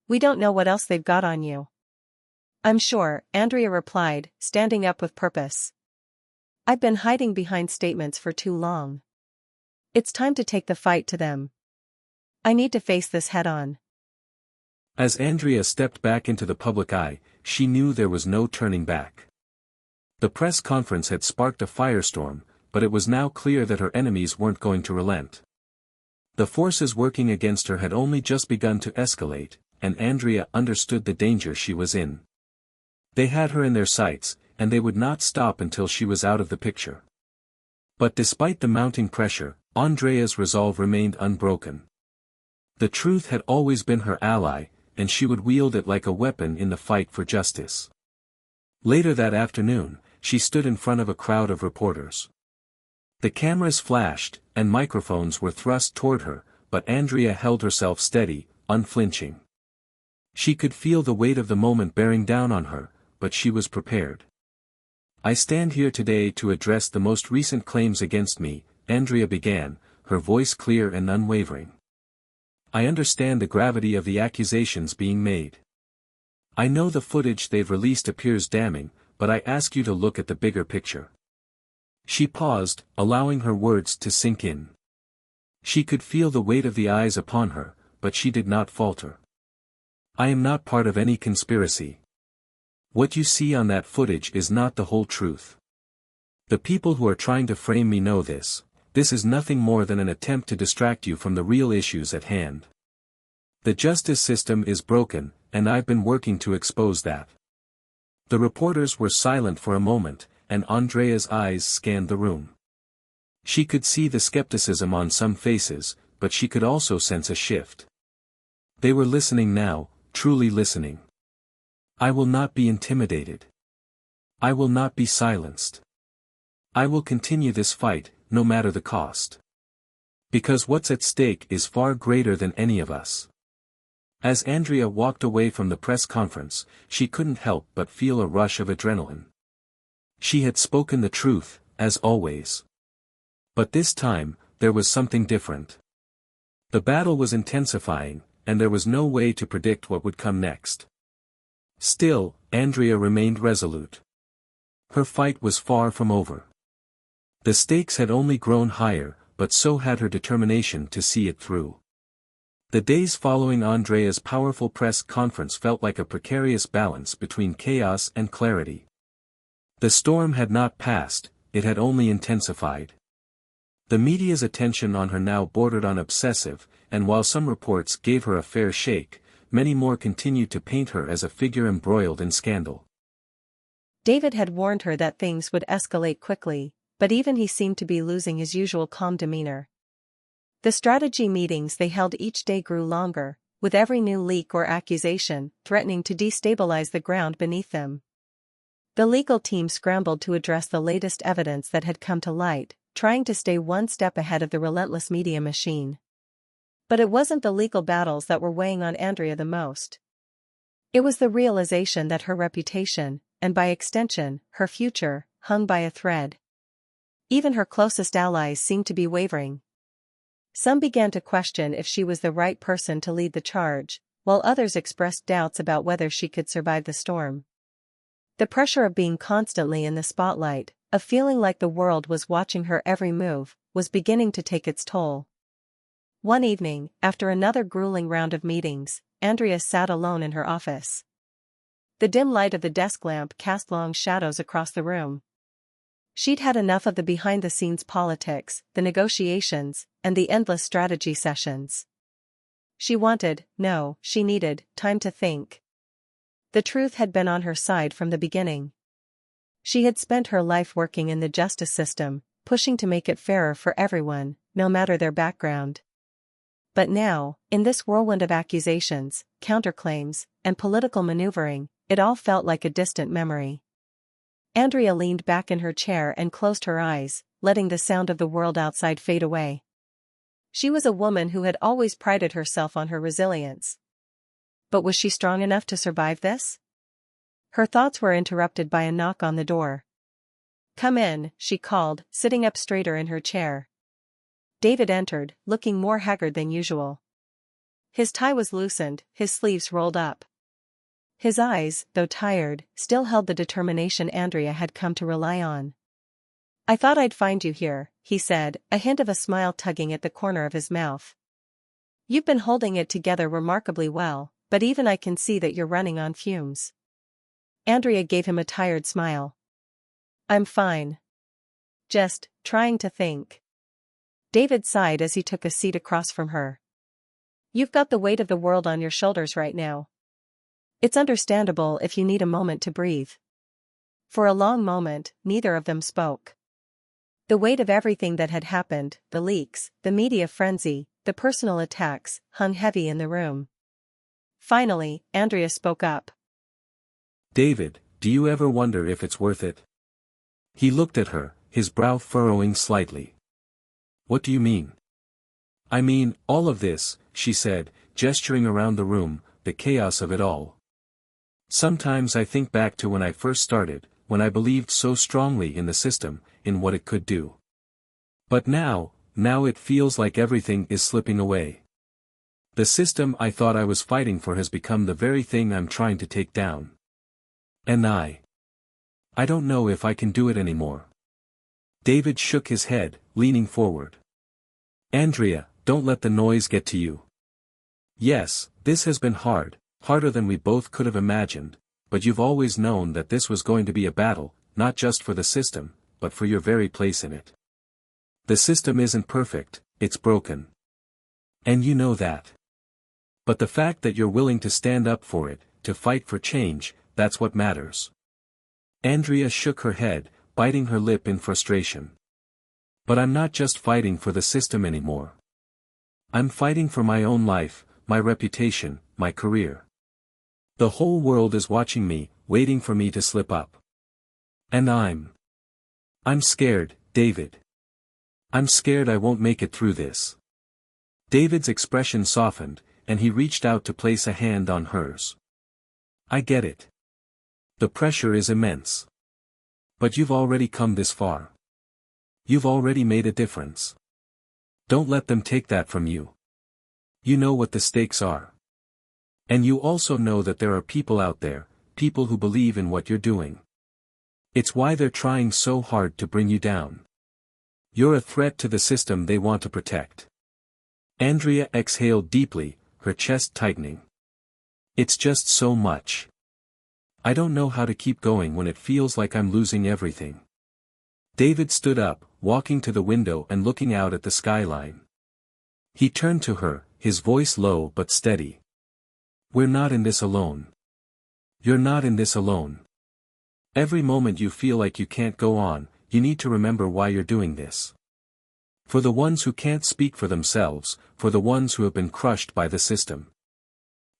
We don't know what else they've got on you. I'm sure, Andrea replied, standing up with purpose. I've been hiding behind statements for too long. It's time to take the fight to them. I need to face this head-on. As Andrea stepped back into the public eye, she knew there was no turning back. The press conference had sparked a firestorm, but it was now clear that her enemies weren't going to relent. The forces working against her had only just begun to escalate, and Andrea understood the danger she was in. They had her in their sights, and they would not stop until she was out of the picture. But despite the mounting pressure, Andrea's resolve remained unbroken. The truth had always been her ally, and she would wield it like a weapon in the fight for justice. Later that afternoon, she stood in front of a crowd of reporters. The cameras flashed, and microphones were thrust toward her, but Andrea held herself steady, unflinching. She could feel the weight of the moment bearing down on her, but she was prepared. I stand here today to address the most recent claims against me, Andrea began, her voice clear and unwavering. I understand the gravity of the accusations being made. I know the footage they've released appears damning, but I ask you to look at the bigger picture. She paused, allowing her words to sink in. She could feel the weight of the eyes upon her, but she did not falter. I am not part of any conspiracy. What you see on that footage is not the whole truth. The people who are trying to frame me know this. This is nothing more than an attempt to distract you from the real issues at hand. The justice system is broken, and I've been working to expose that. The reporters were silent for a moment, and Andrea's eyes scanned the room. She could see the skepticism on some faces, but she could also sense a shift. They were listening now, truly listening. I will not be intimidated. I will not be silenced. I will continue this fight, no matter the cost. Because what's at stake is far greater than any of us. As Andrea walked away from the press conference, she couldn't help but feel a rush of adrenaline. She had spoken the truth, as always. But this time, there was something different. The battle was intensifying, and there was no way to predict what would come next. Still, Andrea remained resolute. Her fight was far from over. The stakes had only grown higher, but so had her determination to see it through. The days following Andrea's powerful press conference felt like a precarious balance between chaos and clarity. The storm had not passed, it had only intensified. The media's attention on her now bordered on obsessive, and while some reports gave her a fair shake, many more continued to paint her as a figure embroiled in scandal. David had warned her that things would escalate quickly, but even he seemed to be losing his usual calm demeanor. The strategy meetings they held each day grew longer, with every new leak or accusation threatening to destabilize the ground beneath them. The legal team scrambled to address the latest evidence that had come to light, trying to stay one step ahead of the relentless media machine. But it wasn't the legal battles that were weighing on Andrea the most. It was the realization that her reputation, and by extension, her future, hung by a thread. Even her closest allies seemed to be wavering. Some began to question if she was the right person to lead the charge, while others expressed doubts about whether she could survive the storm. The pressure of being constantly in the spotlight, of feeling like the world was watching her every move, was beginning to take its toll. One evening, after another grueling round of meetings, Andrea sat alone in her office. The dim light of the desk lamp cast long shadows across the room. She'd had enough of the behind-the-scenes politics, the negotiations, and the endless strategy sessions. She needed time to think. The truth had been on her side from the beginning. She had spent her life working in the justice system, pushing to make it fairer for everyone, no matter their background. But now, in this whirlwind of accusations, counterclaims, and political maneuvering, it all felt like a distant memory. Andrea leaned back in her chair and closed her eyes, letting the sound of the world outside fade away. She was a woman who had always prided herself on her resilience. But was she strong enough to survive this? Her thoughts were interrupted by a knock on the door. "Come in," she called, sitting up straighter in her chair. David entered, looking more haggard than usual. His tie was loosened, his sleeves rolled up. His eyes, though tired, still held the determination Andrea had come to rely on. "I thought I'd find you here," he said, a hint of a smile tugging at the corner of his mouth. "You've been holding it together remarkably well, but even I can see that you're running on fumes." Andrea gave him a tired smile. "I'm fine. Just trying to think." David sighed as he took a seat across from her. "You've got the weight of the world on your shoulders right now. It's understandable if you need a moment to breathe." For a long moment, neither of them spoke. The weight of everything that had happened, the leaks, the media frenzy, the personal attacks, hung heavy in the room. Finally, Andrea spoke up. "David, do you ever wonder if it's worth it?" He looked at her, his brow furrowing slightly. "What do you mean?" "I mean, all of this," she said, gesturing around the room, "the chaos of it all. Sometimes I think back to when I first started, when I believed so strongly in the system, in what it could do. But now it feels like everything is slipping away. The system I thought I was fighting for has become the very thing I'm trying to take down. And I don't know if I can do it anymore." David shook his head, leaning forward. "Andrea, don't let the noise get to you. Yes, this has been hard, harder than we both could have imagined, but you've always known that this was going to be a battle, not just for the system, but for your very place in it. The system isn't perfect, it's broken. And you know that. But the fact that you're willing to stand up for it, to fight for change, that's what matters." Andrea shook her head, biting her lip in frustration. "But I'm not just fighting for the system anymore. I'm fighting for my own life, my reputation, my career. The whole world is watching me, waiting for me to slip up. And I'm scared, David. I'm scared I won't make it through this." David's expression softened, and he reached out to place a hand on hers. "I get it. The pressure is immense. But you've already come this far. You've already made a difference. Don't let them take that from you. You know what the stakes are. And you also know that there are people out there, people who believe in what you're doing. It's why they're trying so hard to bring you down. You're a threat to the system they want to protect." Andrea exhaled deeply, her chest tightening. "It's just so much. I don't know how to keep going when it feels like I'm losing everything." David stood up, walking to the window and looking out at the skyline. He turned to her, his voice low but steady. "We're not in this alone. You're not in this alone. Every moment you feel like you can't go on, you need to remember why you're doing this. For the ones who can't speak for themselves, for the ones who have been crushed by the system.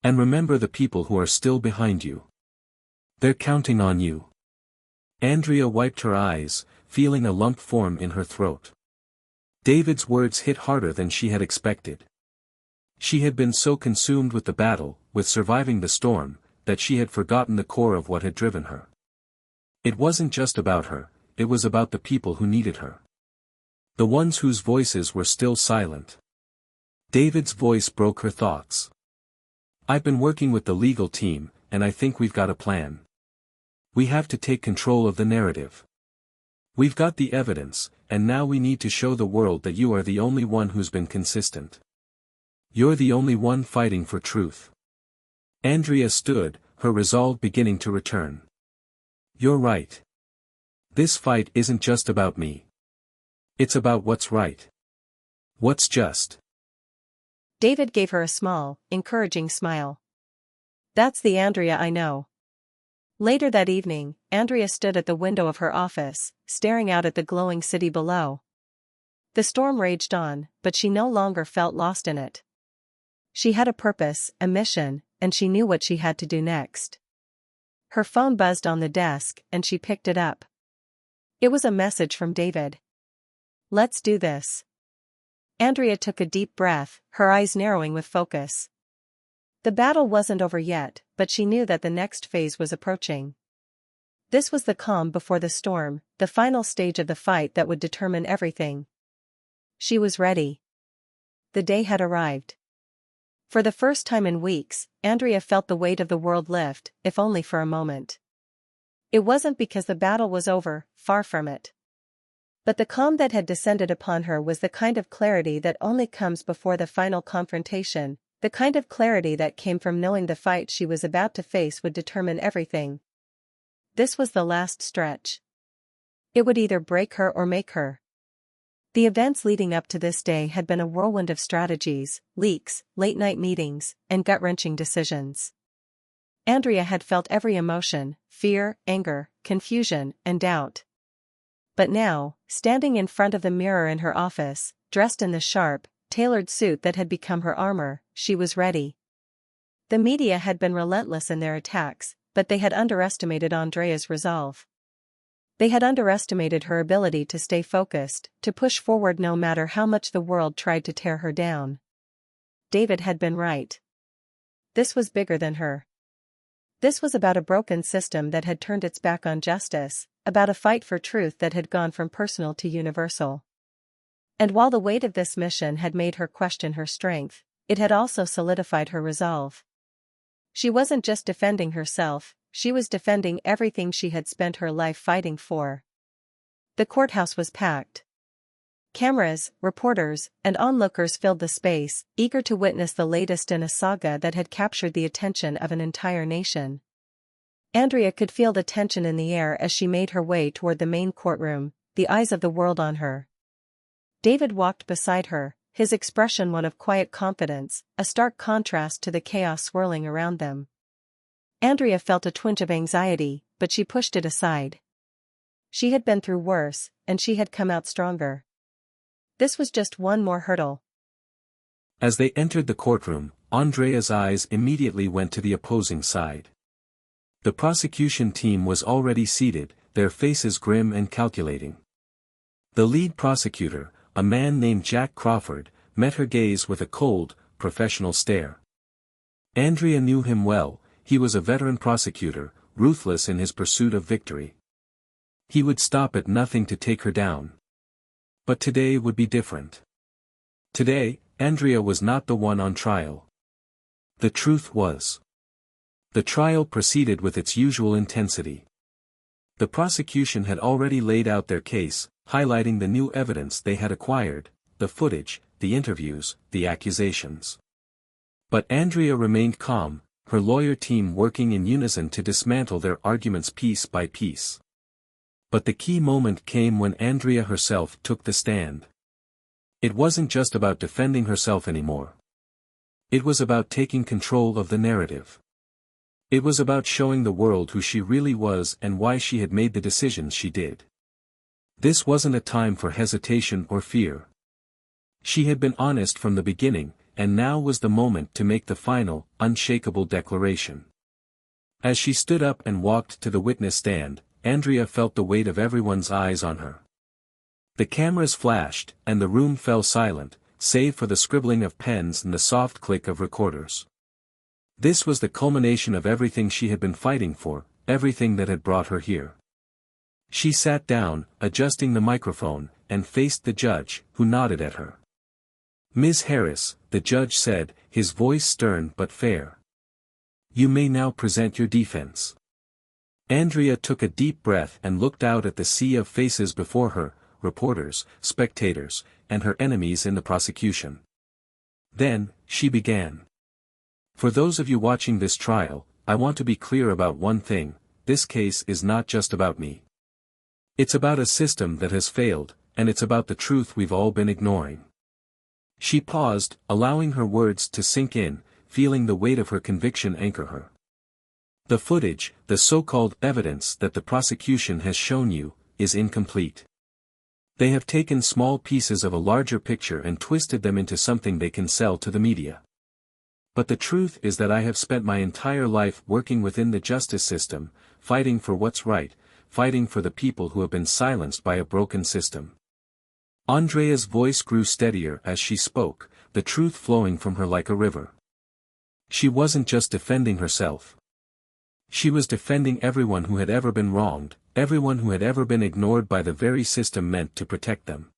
And remember the people who are still behind you. They're counting on you. Andrea wiped her eyes, feeling a lump form in her throat. David's words hit harder than she had expected. She had been so consumed with the battle, with surviving the storm, that she had forgotten the core of what had driven her. It wasn't just about her, it was about the people who needed her. The ones whose voices were still silent. David's voice broke her thoughts. I've been working with the legal team, and I think we've got a plan. We have to take control of the narrative. We've got the evidence, and now we need to show the world that you are the only one who's been consistent. You're the only one fighting for truth. Andrea stood, her resolve beginning to return. You're right. This fight isn't just about me. It's about what's right. What's just. David gave her a small, encouraging smile. That's the Andrea I know. Later that evening, Andrea stood at the window of her office, staring out at the glowing city below. The storm raged on, but she no longer felt lost in it. She had a purpose, a mission, and she knew what she had to do next. Her phone buzzed on the desk, and she picked it up. It was a message from David. Let's do this. Andrea took a deep breath, her eyes narrowing with focus. The battle wasn't over yet, but she knew that the next phase was approaching. This was the calm before the storm, the final stage of the fight that would determine everything. She was ready. The day had arrived. For the first time in weeks, Andrea felt the weight of the world lift, if only for a moment. It wasn't because the battle was over, far from it. But the calm that had descended upon her was the kind of clarity that only comes before the final confrontation, the kind of clarity that came from knowing the fight she was about to face would determine everything. This was the last stretch. It would either break her or make her. The events leading up to this day had been a whirlwind of strategies, leaks, late-night meetings, and gut-wrenching decisions. Andrea had felt every emotion, fear, anger, confusion, and doubt. But now, standing in front of the mirror in her office, dressed in the sharp, tailored suit that had become her armor, she was ready. The media had been relentless in their attacks, but they had underestimated Andrea's resolve. They had underestimated her ability to stay focused, to push forward no matter how much the world tried to tear her down. David had been right. This was bigger than her. This was about a broken system that had turned its back on justice, about a fight for truth that had gone from personal to universal. And while the weight of this mission had made her question her strength, it had also solidified her resolve. She wasn't just defending herself, she was defending everything she had spent her life fighting for. The courthouse was packed. Cameras, reporters, and onlookers filled the space, eager to witness the latest in a saga that had captured the attention of an entire nation. Andrea could feel the tension in the air as she made her way toward the main courtroom, the eyes of the world on her. David walked beside her, his expression one of quiet confidence, a stark contrast to the chaos swirling around them. Andrea felt a twinge of anxiety, but she pushed it aside. She had been through worse, and she had come out stronger. This was just one more hurdle. As they entered the courtroom, Andrea's eyes immediately went to the opposing side. The prosecution team was already seated, their faces grim and calculating. The lead prosecutor, a man named Jack Crawford, met her gaze with a cold, professional stare. Andrea knew him well, he was a veteran prosecutor, ruthless in his pursuit of victory. He would stop at nothing to take her down. But today would be different. Today, Andrea was not the one on trial. The truth was. The trial proceeded with its usual intensity. The prosecution had already laid out their case, highlighting the new evidence they had acquired, the footage, the interviews, the accusations. But Andrea remained calm, her lawyer team working in unison to dismantle their arguments piece by piece. But the key moment came when Andrea herself took the stand. It wasn't just about defending herself anymore. It was about taking control of the narrative. It was about showing the world who she really was and why she had made the decisions she did. This wasn't a time for hesitation or fear. She had been honest from the beginning, and now was the moment to make the final, unshakable declaration. As she stood up and walked to the witness stand, Andrea felt the weight of everyone's eyes on her. The cameras flashed, and the room fell silent, save for the scribbling of pens and the soft click of recorders. This was the culmination of everything she had been fighting for, everything that had brought her here. She sat down, adjusting the microphone, and faced the judge, who nodded at her. "Ms. Harris," the judge said, his voice stern but fair. "You may now present your defense." Andrea took a deep breath and looked out at the sea of faces before her, reporters, spectators, and her enemies in the prosecution. Then, she began. "For those of you watching this trial, I want to be clear about one thing: this case is not just about me. It's about a system that has failed, and it's about the truth we've all been ignoring." She paused, allowing her words to sink in, feeling the weight of her conviction anchor her. "The footage, the so-called evidence that the prosecution has shown you, is incomplete. They have taken small pieces of a larger picture and twisted them into something they can sell to the media. But the truth is that I have spent my entire life working within the justice system, fighting for what's right, fighting for the people who have been silenced by a broken system." Andrea's voice grew steadier as she spoke, the truth flowing from her like a river. She wasn't just defending herself. She was defending everyone who had ever been wronged, everyone who had ever been ignored by the very system meant to protect them.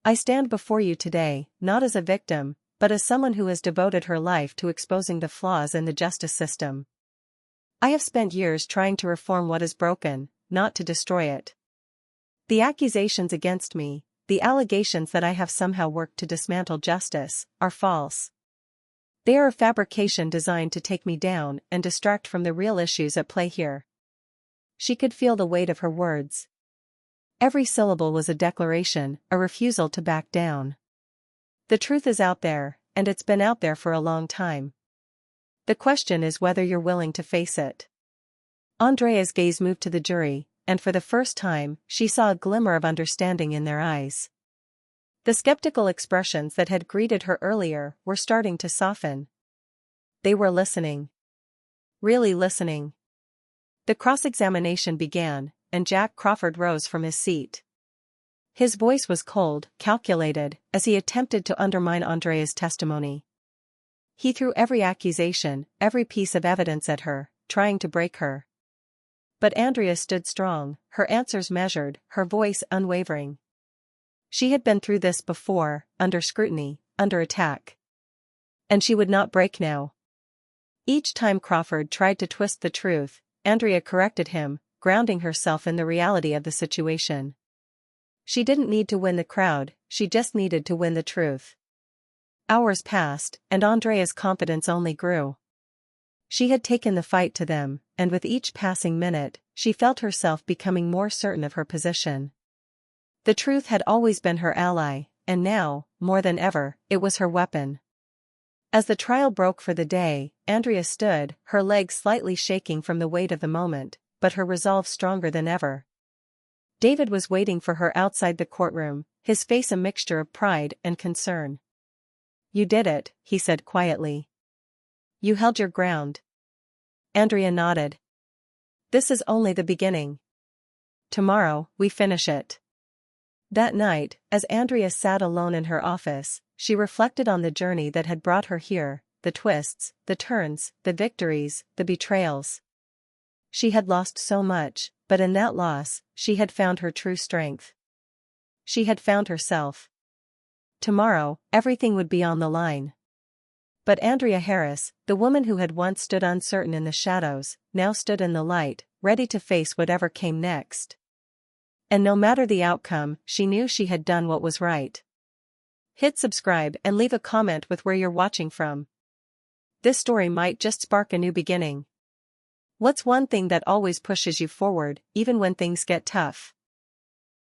"I stand before you today, not as a victim, but as someone who has devoted her life to exposing the flaws in the justice system. I have spent years trying to reform what is broken, not to destroy it. The accusations against me, the allegations that I have somehow worked to dismantle justice, are false. They are a fabrication designed to take me down and distract from the real issues at play here." She could feel the weight of her words. Every syllable was a declaration, a refusal to back down. The truth is out there, and it's been out there for a long time. The question is whether you're willing to face it. Andrea's gaze moved to the jury, and for the first time, she saw a glimmer of understanding in their eyes. The skeptical expressions that had greeted her earlier were starting to soften. They were listening. Really listening. The cross-examination began, and Jack Crawford rose from his seat. His voice was cold, calculated, as he attempted to undermine Andrea's testimony. He threw every accusation, every piece of evidence at her, trying to break her. But Andrea stood strong, her answers measured, her voice unwavering. She had been through this before, under scrutiny, under attack. And she would not break now. Each time Crawford tried to twist the truth, Andrea corrected him, grounding herself in the reality of the situation. She didn't need to win the crowd, she just needed to win the truth. Hours passed, and Andrea's confidence only grew. She had taken the fight to them, and with each passing minute, she felt herself becoming more certain of her position. The truth had always been her ally, and now, more than ever, it was her weapon. As the trial broke for the day, Andrea stood, her legs slightly shaking from the weight of the moment, but her resolve stronger than ever. David was waiting for her outside the courtroom, his face a mixture of pride and concern. "You did it," he said quietly. "You held your ground." Andrea nodded. "This is only the beginning. Tomorrow, we finish it." That night, as Andrea sat alone in her office, she reflected on the journey that had brought her here, the twists, the turns, the victories, the betrayals. She had lost so much, but in that loss, she had found her true strength. She had found herself. Tomorrow, everything would be on the line. But Andrea Harris, the woman who had once stood uncertain in the shadows, now stood in the light, ready to face whatever came next. And no matter the outcome, she knew she had done what was right. Hit subscribe and leave a comment with where you're watching from. This story might just spark a new beginning. What's one thing that always pushes you forward, even when things get tough?